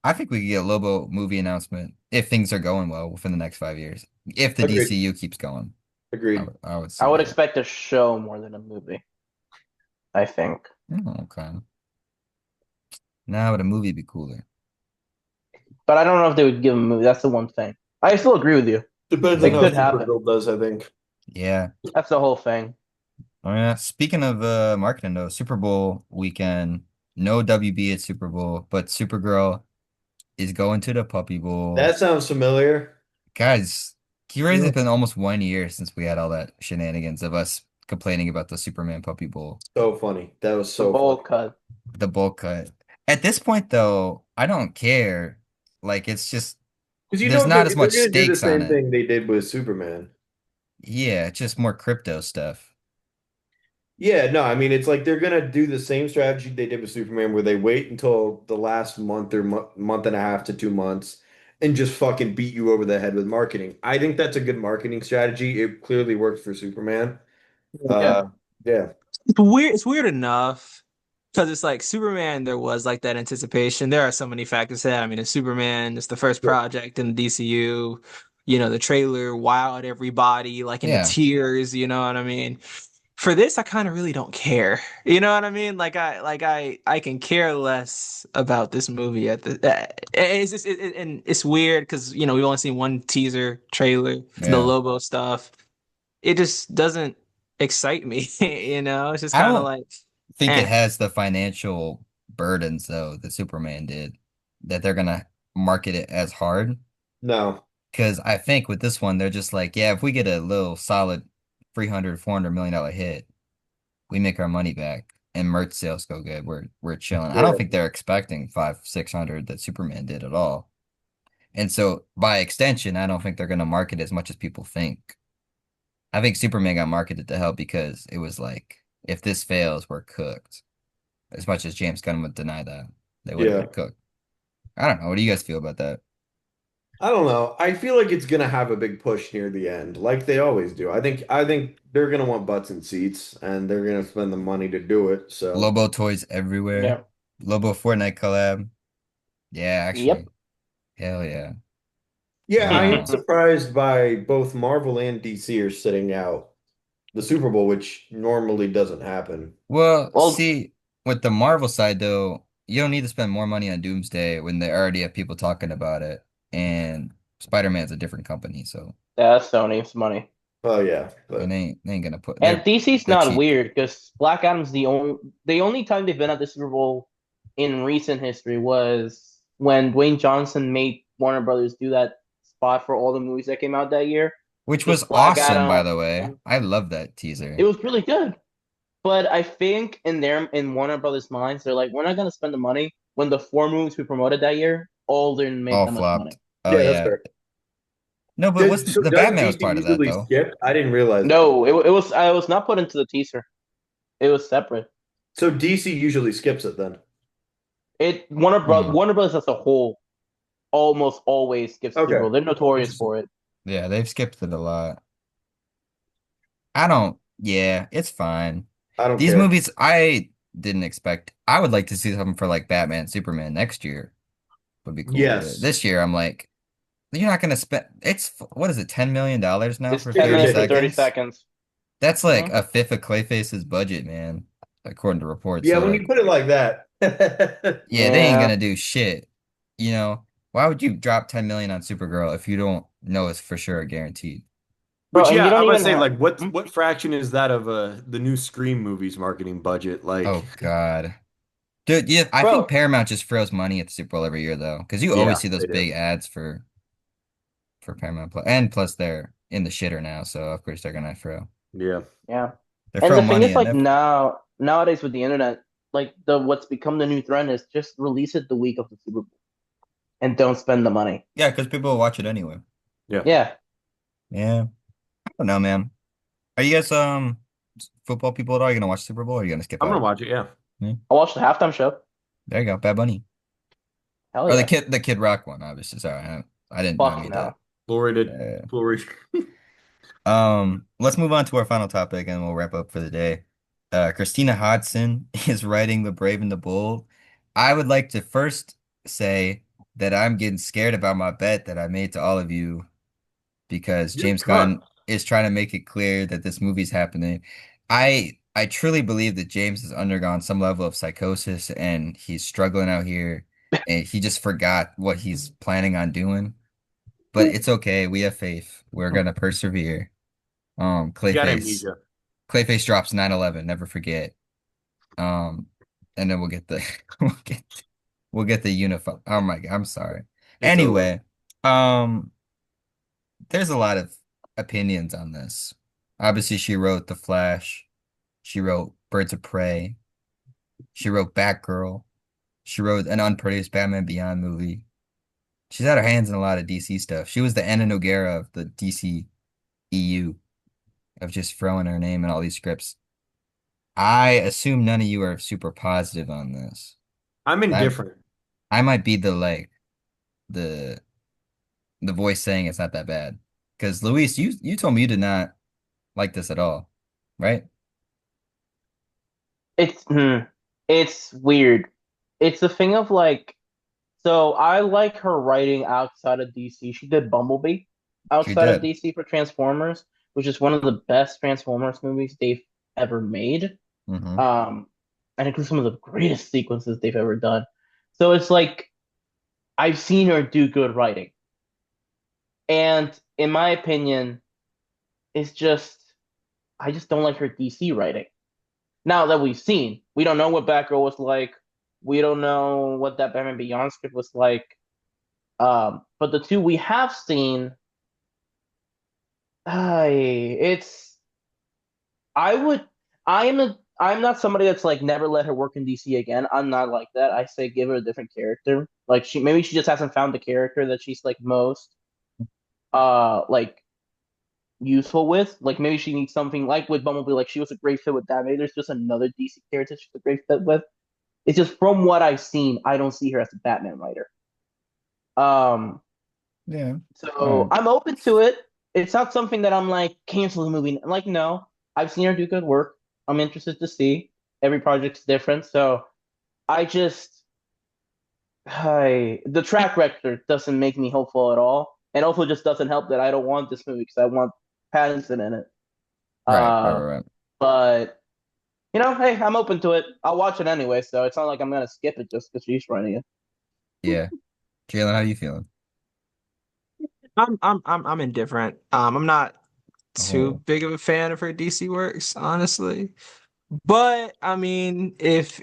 Speaker 1: I think we could get a Lobo movie announcement if things are going well within the next 5 years. If the
Speaker 4: Agreed.
Speaker 1: DCU keeps going.
Speaker 4: Agreed.
Speaker 1: I would
Speaker 3: I
Speaker 1: see
Speaker 3: would
Speaker 1: that.
Speaker 3: expect a show more than a movie, I think.
Speaker 1: Oh, okay. Now would a movie be cooler?
Speaker 3: But I don't know if they would give him a movie. That's the one thing. I still agree with you.
Speaker 4: Depends on
Speaker 3: It
Speaker 4: how
Speaker 3: could happen.
Speaker 4: Supergirl does, I think.
Speaker 1: Yeah.
Speaker 3: That's the whole thing.
Speaker 1: Oh yeah. Speaking of marketing though, Super Bowl weekend, no WB at Super Bowl, but Supergirl is going to the Puppy Bowl.
Speaker 4: That sounds familiar.
Speaker 1: Guys, can you realize
Speaker 4: Yeah.
Speaker 1: it's been almost 1 year since we had all that shenanigans of us complaining about the Superman Puppy Bowl,
Speaker 4: So funny. That was
Speaker 3: The
Speaker 4: so
Speaker 3: bowl
Speaker 4: funny.
Speaker 3: cut.
Speaker 1: the bowl cut. At this point though, I don't care. Like it's just
Speaker 4: Because
Speaker 1: there's not as
Speaker 4: they're
Speaker 1: much
Speaker 4: gonna do the
Speaker 1: stakes on
Speaker 4: same
Speaker 1: it.
Speaker 4: thing they did with Superman.
Speaker 1: Yeah, it's just more crypto stuff.
Speaker 4: Yeah, no, I mean it's like they're gonna do the same strategy they did with Superman, where they wait until the last month or month and a half to 2 months and just fucking beat you over the head with marketing. I think that's a good marketing strategy. It clearly worked for Superman.
Speaker 3: Yeah.
Speaker 4: Uh, yeah,
Speaker 2: It's weird. It's weird enough because it's like Superman. There was like that anticipation. There are so many factors there. I mean, it's Superman. It's the first
Speaker 4: yeah,
Speaker 2: project in the The trailer wowed everybody like into
Speaker 1: Yeah.
Speaker 2: tears. You know what I mean? for this, I kind of really don't care. You know what I mean? I can care less about this movie at the. It's just and it's weird because we've only seen one teaser trailer for the
Speaker 1: Yeah.
Speaker 2: Lobo stuff. It just doesn't excite me. It's just
Speaker 1: I
Speaker 2: kind of
Speaker 1: don't
Speaker 2: like,
Speaker 1: think it
Speaker 2: eh.
Speaker 1: has the financial burdens though that Superman did, that they're gonna market it as hard.
Speaker 4: No.
Speaker 1: Because I think with this one, they're just like, yeah, if we get a little solid 300, $400 million hit, we make our money back and merch sales go good. We're chilling. I don't
Speaker 4: Yeah.
Speaker 1: think they're expecting 500, 600 that Superman did at all. And so by extension, I don't think they're gonna market as much as people think. I think Superman got marketed to hell because it was like, if this fails, we're cooked. As much as James Gunn would deny that, they would have
Speaker 4: Yeah.
Speaker 1: been cooked. I don't know. What do you guys feel about that?
Speaker 4: I don't know. I feel like it's gonna have a big push near the end, like they always do. I think they're gonna want butts and seats, and they're gonna spend the money to do it. So
Speaker 1: Lobo toys everywhere.
Speaker 3: Yeah.
Speaker 1: Lobo Fortnite collab. Yeah,
Speaker 3: Yep.
Speaker 1: actually. Hell yeah.
Speaker 4: yeah, I am
Speaker 1: Uh,
Speaker 4: surprised by both Marvel and DC are sitting out the Super Bowl, which normally doesn't happen.
Speaker 1: well,
Speaker 3: Well,
Speaker 1: see, with the Marvel side though, you don't need to spend more money on Doomsday when they already have people talking about it. And Spider-Man's a different company, so
Speaker 3: that's Sony's money.
Speaker 4: Oh yeah,
Speaker 1: and
Speaker 4: but
Speaker 1: they ain't gonna put
Speaker 3: And DC's
Speaker 1: they're
Speaker 3: not
Speaker 1: cheap.
Speaker 3: weird because Black Adam's the only time they've been at the Super Bowl in recent history was when Dwayne Johnson made Warner Brothers do that spot for all the movies that came out that year.
Speaker 1: Which
Speaker 3: Because
Speaker 1: was
Speaker 3: Black
Speaker 1: awesome, by
Speaker 3: Adam,
Speaker 1: the way. I love that teaser.
Speaker 3: it was really good. But I think in Warner Brothers' minds, they're like, we're not gonna spend the money when the four movies we promoted that year all didn't make
Speaker 1: All
Speaker 3: that much
Speaker 1: flopped.
Speaker 3: money.
Speaker 1: Oh
Speaker 4: yeah, that's
Speaker 1: yeah.
Speaker 4: fair.
Speaker 1: No, but
Speaker 4: Does,
Speaker 1: wasn't
Speaker 4: so
Speaker 1: the
Speaker 4: does
Speaker 1: Batman was
Speaker 4: DC
Speaker 1: part of that
Speaker 4: usually
Speaker 1: though?
Speaker 4: skip? I didn't realize that.
Speaker 3: No, it was not put into the teaser. It was separate.
Speaker 4: So DC usually skips it then.
Speaker 3: It Warner Bros.
Speaker 1: Hmm.
Speaker 3: Warner Bros. As a whole almost always skips the Super
Speaker 4: Okay,
Speaker 3: Bowl. They're notorious
Speaker 4: interesting.
Speaker 3: for it.
Speaker 1: Yeah, they've skipped it a lot. I don't, yeah, it's fine.
Speaker 4: I don't
Speaker 1: These
Speaker 4: care.
Speaker 1: movies, I didn't expect. I would like to see something for like Batman, Superman next year would be cool. But
Speaker 4: Yes,
Speaker 1: this year, I'm like, you're not gonna spend. What is it, $10 million now
Speaker 3: It's
Speaker 1: for
Speaker 4: it's
Speaker 3: 10 million
Speaker 1: 30
Speaker 3: for
Speaker 4: ridiculous.
Speaker 3: 30
Speaker 1: seconds?
Speaker 3: seconds.
Speaker 1: That's
Speaker 3: Hmm.
Speaker 1: like a fifth of Clayface's budget, man, according to reports.
Speaker 4: Yeah,
Speaker 1: So
Speaker 4: when
Speaker 1: like,
Speaker 4: you put it like that.
Speaker 1: yeah, they ain't
Speaker 3: Yeah,
Speaker 1: gonna do shit. Why would you drop 10 million on Supergirl if you don't know it's for sure guaranteed?
Speaker 3: bro,
Speaker 4: Which
Speaker 3: and
Speaker 4: yeah,
Speaker 3: you
Speaker 4: I
Speaker 3: don't
Speaker 4: must
Speaker 3: even
Speaker 4: say,
Speaker 3: have.
Speaker 4: like, what
Speaker 3: Hmm?
Speaker 4: what fraction is that of the new Scream movies marketing budget?
Speaker 1: Oh
Speaker 4: Like,
Speaker 1: God. Dude, yeah, I think
Speaker 3: Bro,
Speaker 1: Paramount just throws money at the Super Bowl every year though, because you always
Speaker 4: yeah,
Speaker 1: see those
Speaker 4: they do.
Speaker 1: big ads for Paramount Plus, and plus they're in the shitter now, so of course they're gonna throw
Speaker 4: Yeah,
Speaker 3: yeah.
Speaker 1: they're
Speaker 3: And the
Speaker 1: throwing
Speaker 3: thing
Speaker 1: money
Speaker 3: is,
Speaker 1: at
Speaker 3: like
Speaker 1: Netflix.
Speaker 3: nowadays with the internet, like the what's become the new trend is just release it the week of the Super Bowl and don't spend the money.
Speaker 1: Yeah, because people will watch it anyway.
Speaker 4: yeah.
Speaker 3: Yeah,
Speaker 1: Yeah, I don't know, man. Are you guys football people at all? Are you gonna watch Super Bowl or are you gonna skip
Speaker 4: I'm gonna
Speaker 1: out?
Speaker 4: watch it. Yeah.
Speaker 1: Yeah,
Speaker 3: I watched the halftime show.
Speaker 1: there you go, Bad Bunny.
Speaker 3: Hell
Speaker 1: Or
Speaker 3: yeah.
Speaker 1: the Kid Rock one, obviously. Sorry, I didn't know
Speaker 3: Fuck
Speaker 1: any of that.
Speaker 3: no.
Speaker 4: Florida,
Speaker 1: Uh,
Speaker 4: Florida.
Speaker 1: let's move on to our final topic and we'll wrap up for the day. Christina Hodson is writing The Brave and the Bold. I would like to first say that I'm getting scared about my bet that I made to all of you because
Speaker 4: You're
Speaker 1: James
Speaker 4: cooked.
Speaker 1: Gunn is trying to make it clear that this movie's happening. I truly believe that James has undergone some level of psychosis and he's struggling out here and he just forgot what he's planning on doing. But it's okay. We have faith. We're gonna persevere.
Speaker 4: You got
Speaker 1: Clayface.
Speaker 4: amnesia.
Speaker 1: Clayface drops 9/11. Never forget. Um, and then we'll get we'll get the uniform. Oh my God, I'm sorry.
Speaker 4: It's over.
Speaker 1: Anyway, um, there's a lot of opinions on this. Obviously, she wrote The Flash. She wrote Birds of Prey. She wrote Batgirl. She wrote an unproduced Batman Beyond movie. She's had her hands in a lot of DC stuff. She was the Anna Noguera of the DC EU, of just throwing her name in all these scripts. I assume none of you are super positive on this.
Speaker 4: I'm
Speaker 1: I
Speaker 4: indifferent.
Speaker 1: I might be the the voice saying it's not that bad. Because Luis, you told me you did not like this at all, right?
Speaker 3: It's weird. It's a thing of like, so I like her writing outside of DC. She did Bumblebee
Speaker 1: She
Speaker 3: outside of
Speaker 1: did.
Speaker 3: DC for Transformers, which is one of the best Transformers movies they've ever made.
Speaker 1: Hmm.
Speaker 3: Um, and includes some of the greatest sequences they've ever done. So it's like I've seen her do good writing, and in my opinion, it's just I just don't like her DC writing. Now that we've seen, we don't know what Batgirl was like. We don't know what that Batman Beyond script was like. But the two we have seen, it's I would I'm not somebody that's like never let her work in DC again. I'm not like that. I say give her a different character. Like she just hasn't found the character that she's like most like useful with. Like maybe she needs something like with Bumblebee. Like she was a great fit with that. Maybe there's just another DC character she's a great fit with. It's just from what I've seen, I don't see her as a Batman writer. Um,
Speaker 1: Yeah. All
Speaker 3: so
Speaker 1: right.
Speaker 3: I'm open to it. It's not something that I'm like cancel the movie. I'm like, no, I've seen her do good work. I'm interested to see. Every project's different, so I just the track record doesn't make me hopeful at all, and also just doesn't help that I don't want this movie because I want Pattinson in it.
Speaker 1: Right. Right.
Speaker 3: Uh,
Speaker 1: Right. Right.
Speaker 3: but hey, I'm open to it. I'll watch it anyway, so it's not like I'm gonna skip it just because she's running it.
Speaker 1: Yeah. Jalen, how you feeling?
Speaker 2: I'm indifferent. I'm not too
Speaker 1: Oh,
Speaker 2: big of a fan of her DC works, honestly. But I mean, if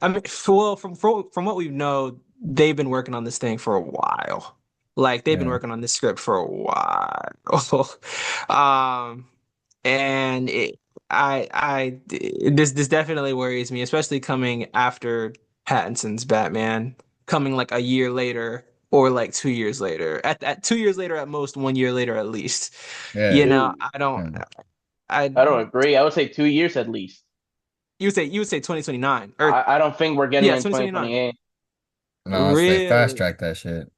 Speaker 2: I mean, well, from what we know, they've been working on this thing for a while. Like they've been
Speaker 1: yeah.
Speaker 2: working on this script for a while. Um, and this definitely worries me, especially coming after Pattinson's Batman, coming like a year later or like 2 years later. At 2 years later at most, 1 year later at least.
Speaker 1: Yeah.
Speaker 2: I don't.
Speaker 1: Yeah.
Speaker 2: I
Speaker 3: I don't agree. I would say 2 years at least.
Speaker 2: you would say 2029 or
Speaker 3: I don't think we're getting
Speaker 2: yeah,
Speaker 3: in
Speaker 2: 2029.
Speaker 3: 2028.
Speaker 1: No, it's they fast
Speaker 2: Really?
Speaker 1: track that shit.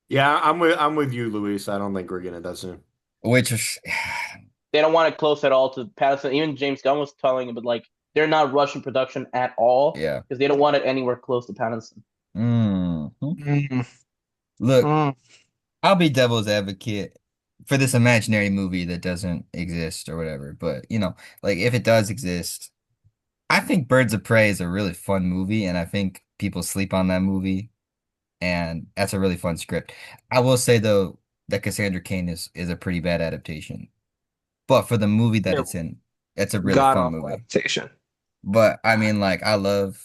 Speaker 4: Yeah, I'm with you, Luis. I don't think we're getting it that soon.
Speaker 1: Which is,
Speaker 3: They don't want it close at all to Patterson. Even James Gunn was telling it, but like they're not rushing production at all
Speaker 1: yeah.
Speaker 3: because they don't want it anywhere close to Patterson.
Speaker 1: Hmm.
Speaker 2: Mm,
Speaker 1: Look,
Speaker 2: mm.
Speaker 1: I'll be devil's advocate for this imaginary movie that doesn't exist or whatever. But, like if it does exist, I think Birds of Prey is a really fun movie, and I think people sleep on that movie, and that's a really fun script. I will say though that Cassandra Cain is a pretty bad adaptation. But for the movie that it's
Speaker 2: Terrible.
Speaker 1: in, it's a really
Speaker 2: God
Speaker 1: fun
Speaker 2: awful
Speaker 1: movie.
Speaker 2: adaptation.
Speaker 1: But I mean, like, I love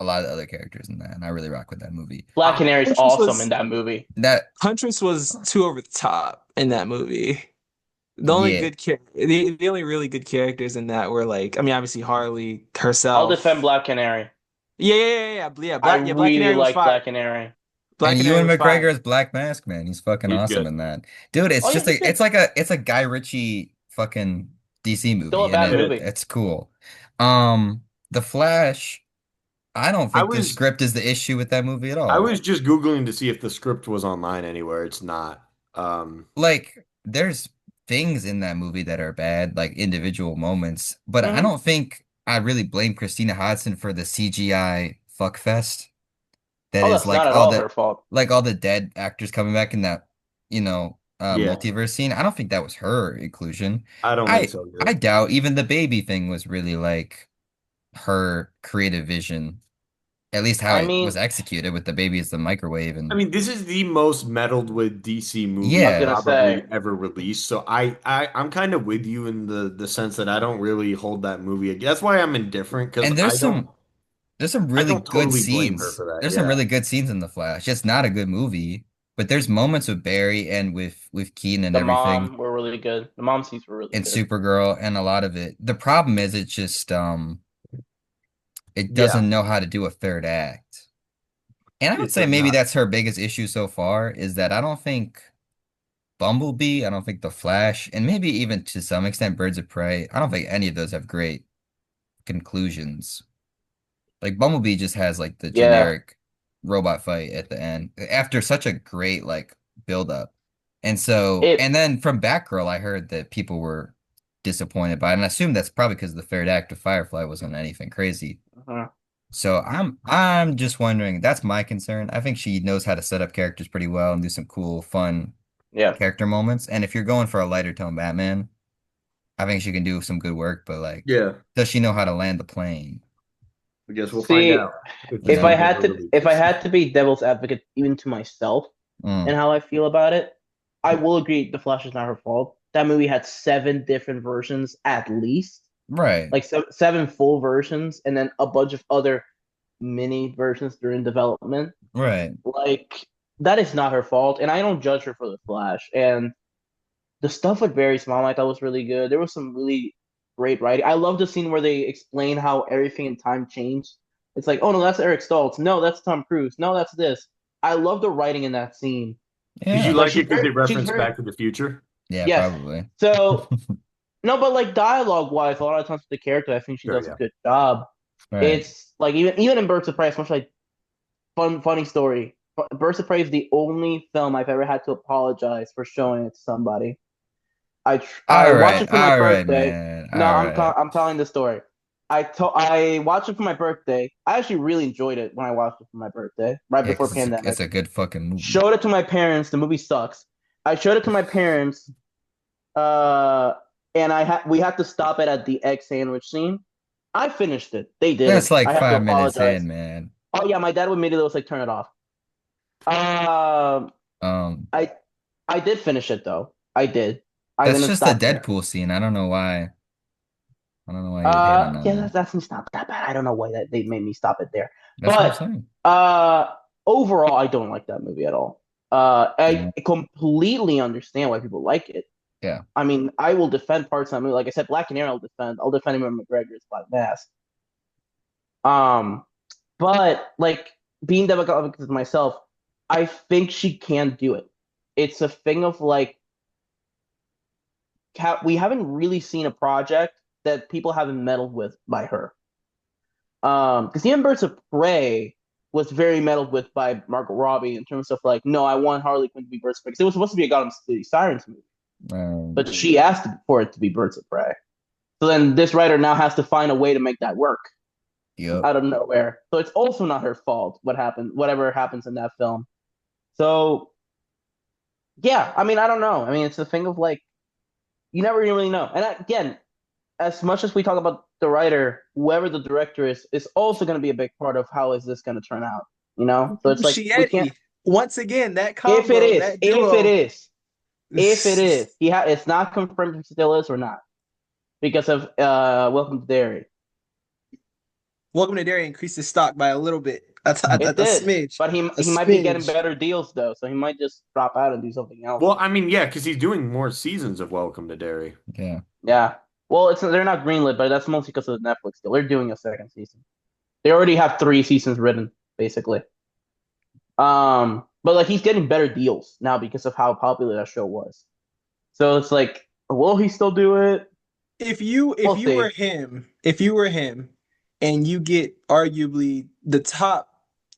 Speaker 1: a lot of the other characters in that, and I really rock with that movie.
Speaker 3: Black
Speaker 2: Um,
Speaker 3: Canary's
Speaker 2: Huntress
Speaker 3: awesome in
Speaker 2: was
Speaker 3: that movie.
Speaker 1: That,
Speaker 2: Huntress was too over the top in that movie.
Speaker 1: yeah,
Speaker 2: The only really good characters in that were like, I mean, obviously Harley
Speaker 3: I'll defend
Speaker 2: herself.
Speaker 3: Black Canary. I
Speaker 2: Black
Speaker 3: really
Speaker 2: Canary was
Speaker 3: like Black
Speaker 2: fire.
Speaker 3: Canary.
Speaker 2: Black
Speaker 1: and
Speaker 2: Canary
Speaker 1: Ewan
Speaker 2: was fire.
Speaker 1: McGregor is Black Mask, man. He's fucking
Speaker 4: He's
Speaker 1: awesome
Speaker 4: good.
Speaker 1: in that. Dude, it's
Speaker 3: Oh yeah,
Speaker 1: just
Speaker 3: he's
Speaker 1: a,
Speaker 3: good.
Speaker 1: it's a Guy Ritchie fucking DC
Speaker 3: Still a
Speaker 1: movie, and
Speaker 3: bad
Speaker 4: It is.
Speaker 3: movie.
Speaker 1: it's cool. The Flash, I don't
Speaker 4: I
Speaker 1: think the
Speaker 4: was
Speaker 1: script is the issue with that movie at
Speaker 4: I
Speaker 1: all.
Speaker 4: was just Googling to see if the script was online anywhere. It's not.
Speaker 1: Like, there's things in that movie that are bad, like individual moments, but I
Speaker 3: Hmm.
Speaker 1: don't think I really blame Christina Hodson for the CGI fuckfest that
Speaker 3: Oh,
Speaker 1: is
Speaker 3: that's not
Speaker 1: like
Speaker 3: at
Speaker 1: all
Speaker 3: all
Speaker 1: the
Speaker 3: her fault.
Speaker 1: dead actors coming back in that,
Speaker 4: Yeah,
Speaker 1: multiverse scene. I don't think that was her inclusion.
Speaker 4: I don't think
Speaker 1: I
Speaker 4: so
Speaker 1: I
Speaker 4: either.
Speaker 1: doubt even the baby thing was really like her creative vision, at least how
Speaker 3: I
Speaker 1: it was
Speaker 3: mean,
Speaker 1: executed with the baby as the microwave
Speaker 4: I
Speaker 1: and
Speaker 4: mean, this is the most meddled with DC
Speaker 3: I
Speaker 4: movie
Speaker 3: was
Speaker 1: yeah.
Speaker 3: gonna say,
Speaker 4: probably ever released. So I'm kind of with you in the sense that I don't really hold that movie. That's why I'm indifferent because
Speaker 1: And there's some
Speaker 4: I
Speaker 1: really
Speaker 4: don't
Speaker 1: good
Speaker 4: totally blame her
Speaker 1: scenes.
Speaker 4: for that.
Speaker 1: There's some
Speaker 4: Yeah,
Speaker 1: really good scenes in The Flash. It's not a good movie, but there's moments with Barry and with Keaton and
Speaker 3: the
Speaker 1: everything
Speaker 3: mom were really good. The mom scenes were really
Speaker 1: and
Speaker 3: good.
Speaker 1: Supergirl and a lot of it. The problem is it's just it
Speaker 4: yeah,
Speaker 1: doesn't know how to do a third act. And I would
Speaker 4: it
Speaker 1: say
Speaker 4: does
Speaker 1: maybe
Speaker 4: not.
Speaker 1: that's her biggest issue so far is that I don't think Bumblebee, I don't think The Flash, and maybe even to some extent Birds of Prey, I don't think any of those have great conclusions. Like Bumblebee just has like the
Speaker 3: Yeah,
Speaker 1: generic robot fight at the end after such a great like build up. And
Speaker 3: it.
Speaker 1: then from Batgirl, I heard that people were disappointed by it, and I assume that's probably because the third act of Firefly wasn't anything crazy.
Speaker 3: Mhm.
Speaker 1: So I'm just wondering, that's my concern. I think she knows how to set up characters pretty well and do some cool, fun
Speaker 3: Yeah,
Speaker 1: character moments. And if you're going for a lighter tone Batman, I think she can do some good work, but like,
Speaker 4: Yeah,
Speaker 1: does she know how to land the plane?
Speaker 4: I guess we'll find
Speaker 3: See,
Speaker 4: out if
Speaker 1: You
Speaker 4: this
Speaker 3: if
Speaker 1: know?
Speaker 3: I
Speaker 4: movie
Speaker 3: had
Speaker 4: ever
Speaker 3: to if I
Speaker 4: releases.
Speaker 3: had to be devil's advocate even to myself and
Speaker 1: Mm,
Speaker 3: how I feel about it, I will agree the Flash is not her fault. That movie had seven different versions at least,
Speaker 1: right,
Speaker 3: like seven full versions, and then a bunch of other mini versions during development.
Speaker 1: right.
Speaker 3: Like that is not her fault, and I don't judge her for the Flash. And the stuff with Barry Small I thought was really good. There was some really great writing. I love the scene where they explain how everything in time changed. It's like, oh no, that's Eric Stoltz. No, that's Tom Cruise. No, that's this. I love the writing in that scene.
Speaker 4: Did you
Speaker 1: Yeah,
Speaker 3: Like
Speaker 4: like it because they
Speaker 3: she's
Speaker 4: referenced
Speaker 3: very
Speaker 4: Back to the Future?
Speaker 1: yeah,
Speaker 3: yes.
Speaker 1: probably.
Speaker 3: So no, but like dialogue wise, a lot of times with the character, I think she
Speaker 4: Sure,
Speaker 3: does a
Speaker 4: yeah.
Speaker 3: good job.
Speaker 1: Right.
Speaker 3: It's like even in Birds of Prey, much like funny story. Birds of Prey is the only film I've ever had to apologize for showing it to somebody. I watched it for my
Speaker 1: All right,
Speaker 3: birthday.
Speaker 1: man.
Speaker 3: No,
Speaker 1: All right.
Speaker 3: I'm telling the story. I watched it for my birthday. I actually really enjoyed it when I watched it for my birthday, right
Speaker 1: Yeah,
Speaker 3: before
Speaker 1: because
Speaker 3: pandemic.
Speaker 1: it's a good fucking movie.
Speaker 3: Showed it to my parents. The movie sucks. I showed it to my parents. Uh, and we had to stop it at the egg sandwich scene. I finished it. They
Speaker 1: That's
Speaker 3: didn't.
Speaker 1: like
Speaker 3: I have to
Speaker 1: 5 minutes
Speaker 3: apologize.
Speaker 1: in, man.
Speaker 3: Oh yeah, my dad would immediately was like, turn it off. Um,
Speaker 1: Um,
Speaker 3: I I did finish it though. I did. I
Speaker 1: that's
Speaker 3: didn't
Speaker 1: just the
Speaker 3: stop there.
Speaker 1: Deadpool scene. I don't know why. I don't know why you would hate on that
Speaker 3: Yeah,
Speaker 1: one.
Speaker 3: that's not that bad. I don't know why that they made me stop it there.
Speaker 1: That's what I'm
Speaker 3: But
Speaker 1: saying.
Speaker 3: uh, overall, I don't like that movie at all. I
Speaker 1: Yeah.
Speaker 3: completely understand why people like it.
Speaker 1: Yeah.
Speaker 3: I mean, I will defend parts of that movie. Like I said, Black Canary, I'll defend him when McGregor's Black Mask. Um, but like being demographic to myself, I think she can do it. It's a thing of like we haven't really seen a project that people haven't meddled with by her. Because even Birds of Prey was very meddled with by Margot Robbie in terms of like, no, I want Harley Quinn to be Birds of Prey. Because it was supposed to be a Gotham City Sirens movie, but
Speaker 1: Um,
Speaker 3: she asked for it to be Birds of Prey. So then this writer now has to find a way to make that work
Speaker 1: yep.
Speaker 3: out of nowhere. So it's also not her fault whatever happens in that film. So yeah, I mean, I don't know. I mean, it's a thing of like you never really know. And again, as much as we talk about the writer, whoever the director is also going to be a big part of how is this going to turn out. You know, so it's like we can't.
Speaker 2: Muschietti. Once again, that
Speaker 3: If it
Speaker 2: combo,
Speaker 3: is,
Speaker 2: that
Speaker 3: if it
Speaker 2: duo.
Speaker 3: is, if it is, it's not confirmed if it still is or not because of Welcome to Derry.
Speaker 2: Welcome to Dairy increased his stock by a little bit.
Speaker 3: It
Speaker 2: A
Speaker 3: did,
Speaker 2: smidge.
Speaker 3: but
Speaker 2: A
Speaker 3: he might be getting
Speaker 2: smidge.
Speaker 3: better deals though, so he might just drop out and do something else.
Speaker 4: Well, I mean, yeah, because he's doing more seasons of Welcome to Derry.
Speaker 1: Yeah.
Speaker 3: Yeah. Well, they're not greenlit, but that's mostly because of the Netflix deal. They're doing a second season. They already have three seasons written, basically. But like he's getting better deals now because of how popular that show was. So it's like, will he still do it?
Speaker 2: If
Speaker 3: We'll
Speaker 2: you were
Speaker 3: see.
Speaker 2: him, if you were him, and you get arguably the top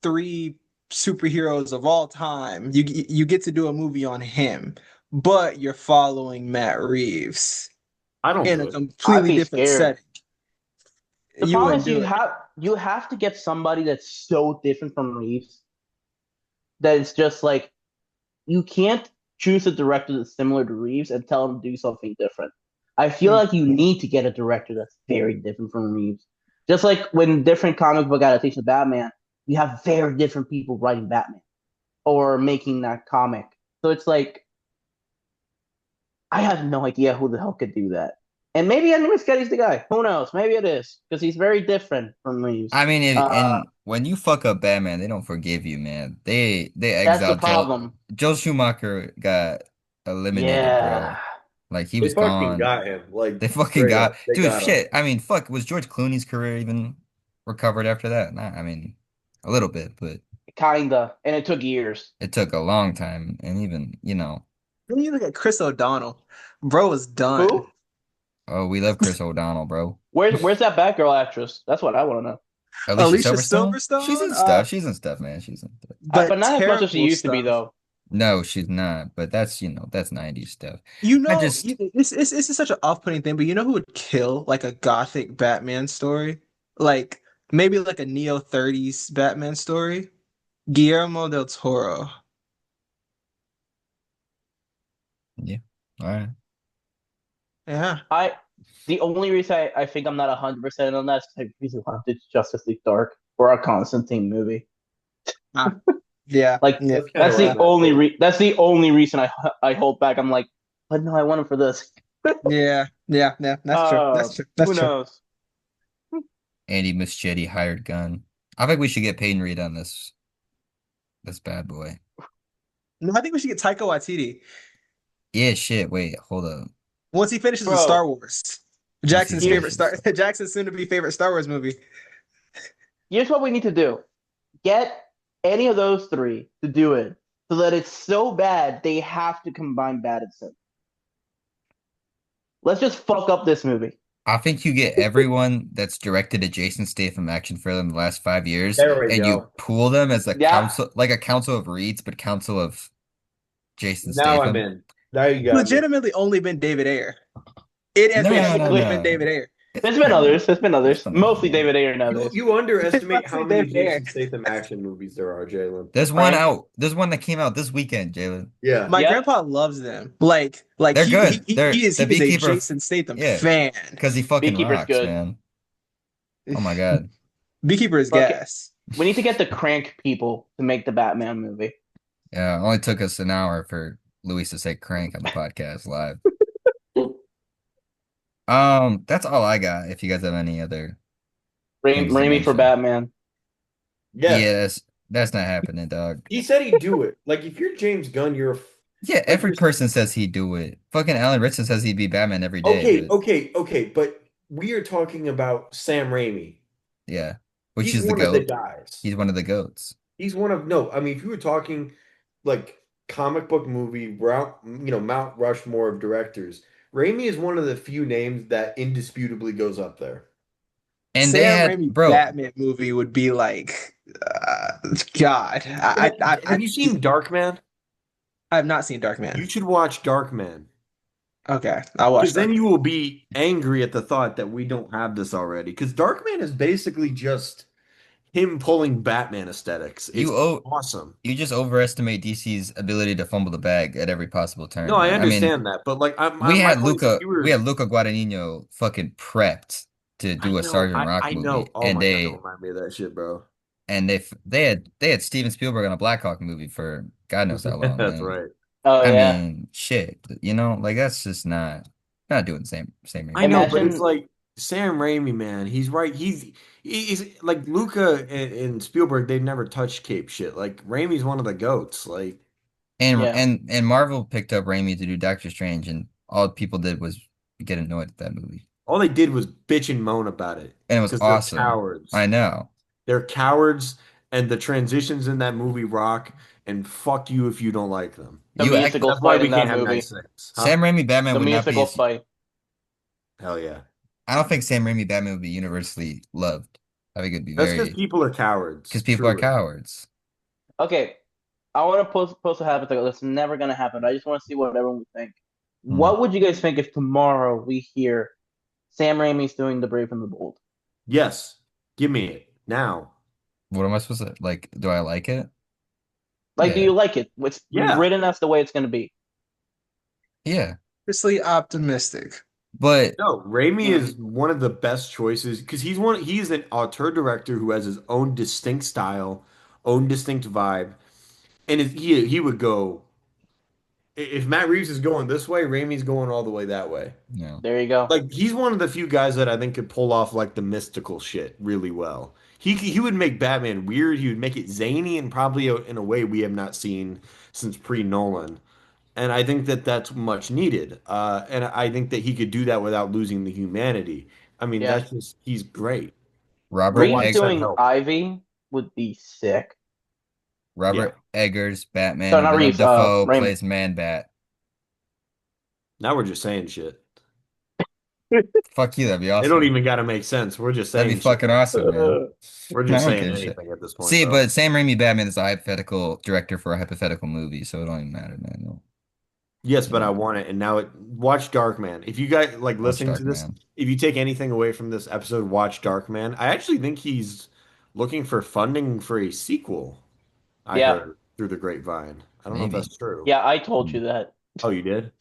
Speaker 2: three superheroes of all time, you get to do a movie on him, but you're following Matt Reeves
Speaker 4: I don't
Speaker 2: in a
Speaker 4: do it.
Speaker 3: I'd
Speaker 2: completely
Speaker 3: be
Speaker 2: different
Speaker 3: scared.
Speaker 2: setting.
Speaker 3: The
Speaker 2: You
Speaker 3: problem
Speaker 2: wouldn't
Speaker 3: is
Speaker 2: do it.
Speaker 3: you have to get somebody that's so different from Reeves that it's just like you can't choose a director that's similar to Reeves and tell him to do something different. I feel
Speaker 2: Mm.
Speaker 3: like you need to get a director that's very different from Reeves. Just like when different comic book adaptations of Batman, you have very different people writing Batman or making that comic. So it's like I have no idea who the hell could do that. And maybe Andy Muschietti's the guy. Who knows? Maybe it is because he's very different from Reeves.
Speaker 1: I mean, and when you fuck up Batman, they don't forgive you, man. They
Speaker 3: That's the
Speaker 1: exiled
Speaker 3: problem.
Speaker 1: Joel Schumacher got eliminated, bro.
Speaker 3: Yeah.
Speaker 1: Like he
Speaker 4: They
Speaker 1: was
Speaker 4: fucking
Speaker 1: gone.
Speaker 4: got him, like
Speaker 1: They fucking
Speaker 4: straight
Speaker 1: got
Speaker 4: up. They
Speaker 1: dude.
Speaker 4: got him.
Speaker 1: Shit. I mean, fuck. Was George Clooney's career even recovered after that? Not. I mean, a little bit, but
Speaker 3: Kinda. And it took years.
Speaker 1: it took a long time. And even
Speaker 2: Then you look at Chris O'Donnell, bro is done.
Speaker 3: Who?
Speaker 1: oh, we love Chris O'Donnell, bro.
Speaker 3: Where's that Batgirl actress? That's what I want to know.
Speaker 1: Alicia
Speaker 2: Alicia
Speaker 1: Silverstone. She's
Speaker 2: Silverstone,
Speaker 1: in stuff. She's in stuff, man. She's in stuff.
Speaker 3: But
Speaker 2: but
Speaker 3: not as much as she
Speaker 2: terrible
Speaker 3: used to be,
Speaker 2: stuff.
Speaker 3: though.
Speaker 1: No, she's not. But that's 90s stuff.
Speaker 2: You
Speaker 1: I
Speaker 2: know,
Speaker 1: just
Speaker 2: this is such an off-putting thing, but you know who would kill like a gothic Batman story? Like maybe like a neo 30s Batman story? Guillermo del Toro.
Speaker 1: yeah. All right.
Speaker 2: Yeah.
Speaker 3: I The only reason I think I'm not 100% on that is because I really wanted Justice League Dark or a Constantine movie.
Speaker 2: Ah, yeah,
Speaker 3: Like
Speaker 2: yeah,
Speaker 4: That's kind of where I'm at too.
Speaker 3: that's the only reason I hold back. I'm like, but no, I want him for this.
Speaker 2: yeah, yeah, yeah. That's true. That's true. That's
Speaker 3: Who
Speaker 2: true.
Speaker 3: knows?
Speaker 1: Andy Muschietti hired gun. I think we should get Peyton Reed on this bad boy.
Speaker 2: No, I think we should get Taika Waititi
Speaker 1: Yeah, shit. Wait, hold up.
Speaker 2: once he finishes the Star
Speaker 3: Bro,
Speaker 2: Wars.
Speaker 1: Once he
Speaker 2: Jackson's favorite
Speaker 1: finishes,
Speaker 2: Star Jackson's soon to be favorite Star Wars movie.
Speaker 3: here's what we need to do. Get any of those three to do it so that it's so bad they have to combine bad and good. Let's just fuck up this movie.
Speaker 1: I think you get everyone that's directed a Jason Statham action film in the last 5 years,
Speaker 4: There we
Speaker 1: and you
Speaker 4: go.
Speaker 1: pool them as a
Speaker 3: Yeah,
Speaker 1: council, like a council of Reeds, but council of Jason
Speaker 4: Now I'm
Speaker 1: Statham.
Speaker 4: in. Now you got me.
Speaker 2: Legitimately only been David Ayer. It has
Speaker 1: No, no,
Speaker 2: basically
Speaker 3: basically.
Speaker 2: been
Speaker 1: no.
Speaker 2: David Ayer.
Speaker 1: It's
Speaker 3: There's been
Speaker 1: been
Speaker 3: others.
Speaker 1: more.
Speaker 3: There's been
Speaker 1: It's
Speaker 3: others.
Speaker 1: been a lot
Speaker 3: Mostly
Speaker 1: more.
Speaker 3: David Ayer
Speaker 4: You
Speaker 3: nowadays.
Speaker 4: you
Speaker 2: It's
Speaker 4: underestimate how
Speaker 2: mostly
Speaker 4: many
Speaker 2: David Ayer.
Speaker 4: Jason Statham action movies there are, Jalen.
Speaker 1: There's one
Speaker 3: Frank.
Speaker 1: out. There's one that came out this weekend, Jalen.
Speaker 4: Yeah.
Speaker 2: My
Speaker 3: Yep.
Speaker 2: grandpa loves them. Like
Speaker 1: They're good. They're
Speaker 2: he
Speaker 1: the
Speaker 2: is a
Speaker 1: beekeeper.
Speaker 2: Jason Statham
Speaker 1: Yeah,
Speaker 2: fan.
Speaker 1: because he fucking
Speaker 3: Beekeeper's
Speaker 1: rocks,
Speaker 3: good.
Speaker 1: man. Oh my God.
Speaker 2: Beekeeper is
Speaker 3: Fuck,
Speaker 2: gas.
Speaker 3: we need to get the crank people to make the Batman movie.
Speaker 1: Yeah, it only took us an hour for Luis to say crank on the podcast live. That's all I got. If you guys have any other things to
Speaker 3: Raimi for
Speaker 1: mention.
Speaker 3: Batman.
Speaker 4: Yes.
Speaker 1: Yeah, that's not happening, dog.
Speaker 4: He said he'd do it. Like if you're James Gunn,
Speaker 1: Yeah,
Speaker 4: like
Speaker 1: every
Speaker 4: you're
Speaker 1: person says he'd do it. Fucking Alan Ritson says he'd be Batman every day,
Speaker 4: okay,
Speaker 1: but
Speaker 4: okay, okay. But we are talking about Sam Raimi.
Speaker 1: yeah, which
Speaker 4: He's
Speaker 1: is the
Speaker 4: one of the
Speaker 1: GOAT.
Speaker 4: guys.
Speaker 1: He's one of the GOATs.
Speaker 4: He's one of no. I mean, if you were talking like comic book movie, Mount Rushmore of directors, Raimi is one of the few names that indisputably goes up there.
Speaker 1: And they
Speaker 2: Sam
Speaker 1: had,
Speaker 2: Raimi
Speaker 1: bro,
Speaker 2: Batman movie would be like, God.
Speaker 4: Have you seen Darkman?
Speaker 2: I have not seen Dark Man.
Speaker 4: You should watch Darkman.
Speaker 2: Okay, I'll watch
Speaker 4: Because then
Speaker 2: Dark
Speaker 4: you
Speaker 2: Man.
Speaker 4: will be angry at the thought that we don't have this already. Because Darkman is basically just him pulling Batman aesthetics. It's
Speaker 1: you oh
Speaker 4: awesome.
Speaker 1: you just overestimate DC's ability to fumble the bag at every possible
Speaker 4: No,
Speaker 1: turn,
Speaker 4: I
Speaker 1: man. I mean,
Speaker 4: understand that, but like, my point is, if you
Speaker 1: We
Speaker 4: were,
Speaker 1: had Luca Guadagnino fucking prepped to do a Sergeant Rock
Speaker 4: I know.
Speaker 1: movie,
Speaker 4: Oh my God, don't remind me of that shit, bro.
Speaker 1: they had Steven Spielberg on a Black Hawk movie for God knows how long,
Speaker 4: That's
Speaker 1: man.
Speaker 4: right.
Speaker 3: Oh
Speaker 1: I
Speaker 3: yeah.
Speaker 1: mean, shit, like that's just not doing the same
Speaker 4: I
Speaker 1: Raimi
Speaker 4: know,
Speaker 1: shit,
Speaker 4: but it's
Speaker 3: Imagine.
Speaker 4: like Sam Raimi, man. He's right. He's like Luca and Spielberg. They've never touched Cape shit. Like Raimi's one of the goats. Like
Speaker 3: Yeah.
Speaker 1: And Marvel picked up Raimi to do Doctor Strange, and all people did was get annoyed at that movie,
Speaker 4: all they did was bitch and moan about it
Speaker 1: and it was
Speaker 4: because they're
Speaker 1: awesome. I
Speaker 4: cowards.
Speaker 1: know.
Speaker 4: They're cowards, and the transitions in that movie rock. And fuck you if you don't like them.
Speaker 3: The
Speaker 1: You act
Speaker 3: musical
Speaker 4: That's why
Speaker 3: fight
Speaker 4: we
Speaker 3: in
Speaker 4: can't
Speaker 3: that
Speaker 4: have nice
Speaker 3: movie.
Speaker 4: things, huh?
Speaker 1: Sam Raimi Batman
Speaker 3: The
Speaker 1: would not be
Speaker 3: musical
Speaker 1: as
Speaker 3: fight.
Speaker 4: Hell yeah.
Speaker 1: I don't think Sam Raimi Batman would be universally loved. I think it'd be
Speaker 4: That's because
Speaker 1: very
Speaker 4: people are
Speaker 1: because
Speaker 4: cowards,
Speaker 1: people are
Speaker 4: truly.
Speaker 1: cowards.
Speaker 3: Okay, I want to post a hypothetical. That's never gonna happen. I just want to see what everyone would think.
Speaker 1: Hmm.
Speaker 3: What would you guys think if tomorrow we hear Sam Raimi's doing The Brave and the Bold?
Speaker 4: Yes, give me it now.
Speaker 1: What am I supposed to like? Do I like it?
Speaker 3: Like, do you
Speaker 1: Yeah,
Speaker 3: like it? It's
Speaker 4: Yeah.
Speaker 3: written as the way it's gonna be.
Speaker 1: yeah.
Speaker 2: Seriously optimistic.
Speaker 1: But
Speaker 4: No, Raimi
Speaker 3: Mm,
Speaker 4: is one of the best choices because he's an auteur director who has his own distinct style, own distinct vibe. And he would go if Matt Reeves is going this way, Raimi's going all the way that way.
Speaker 1: no,
Speaker 3: there you go.
Speaker 4: Like he's one of the few guys that I think could pull off like the mystical shit really well. He would make Batman weird. He would make it zany and probably in a way we have not seen since pre-Nolan. And I think that that's much needed. And I think that he could do that without losing the humanity. I mean,
Speaker 3: Yeah,
Speaker 4: that's just he's great. Go
Speaker 1: Robert
Speaker 3: Reeves
Speaker 4: watch
Speaker 1: Egg
Speaker 4: that
Speaker 3: doing
Speaker 4: help.
Speaker 3: Ivy would be sick.
Speaker 4: Yeah.
Speaker 1: Robert Eggers Batman
Speaker 3: Sorry,
Speaker 1: and
Speaker 3: not
Speaker 1: Willem
Speaker 3: Reeves.
Speaker 1: Dafoe
Speaker 3: Raimi.
Speaker 1: plays Man Bat.
Speaker 4: Now we're just saying shit.
Speaker 1: Fuck you, that'd be
Speaker 4: They don't
Speaker 1: awesome.
Speaker 4: even got to make sense. We're just
Speaker 1: That'd be
Speaker 4: saying shit.
Speaker 1: fucking awesome, man.
Speaker 4: We're
Speaker 1: I
Speaker 4: just
Speaker 1: don't
Speaker 4: saying
Speaker 1: give a shit.
Speaker 4: anything at this point,
Speaker 1: See,
Speaker 4: bro.
Speaker 1: but Sam Raimi Batman is a hypothetical director for a hypothetical movie, so it don't even matter, man. No,
Speaker 4: Yes,
Speaker 1: you
Speaker 4: but I
Speaker 1: know,
Speaker 4: want it. And now watch Darkman. If you guys like
Speaker 1: watch
Speaker 4: listening to
Speaker 1: Dark
Speaker 4: this,
Speaker 1: Man.
Speaker 4: if you take anything away from this episode, watch Darkman. I actually think he's looking for funding for a sequel. I
Speaker 3: Yeah,
Speaker 4: heard through the grapevine. I don't know if
Speaker 1: Maybe.
Speaker 4: that's true.
Speaker 3: yeah. I told
Speaker 1: Hmm.
Speaker 3: you that.
Speaker 4: Oh, you did?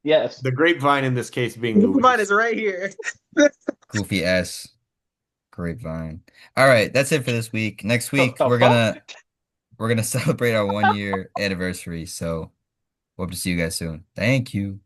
Speaker 3: Yes.
Speaker 4: The grapevine in this case being
Speaker 2: Mine
Speaker 4: Luis.
Speaker 2: is right here.
Speaker 1: Goofy S. Grapevine. All right, that's it for this week. Next
Speaker 3: What
Speaker 1: week
Speaker 3: the
Speaker 1: we're
Speaker 3: fuck?
Speaker 1: gonna celebrate our 1 year anniversary. So hope to see you guys soon. Thank you.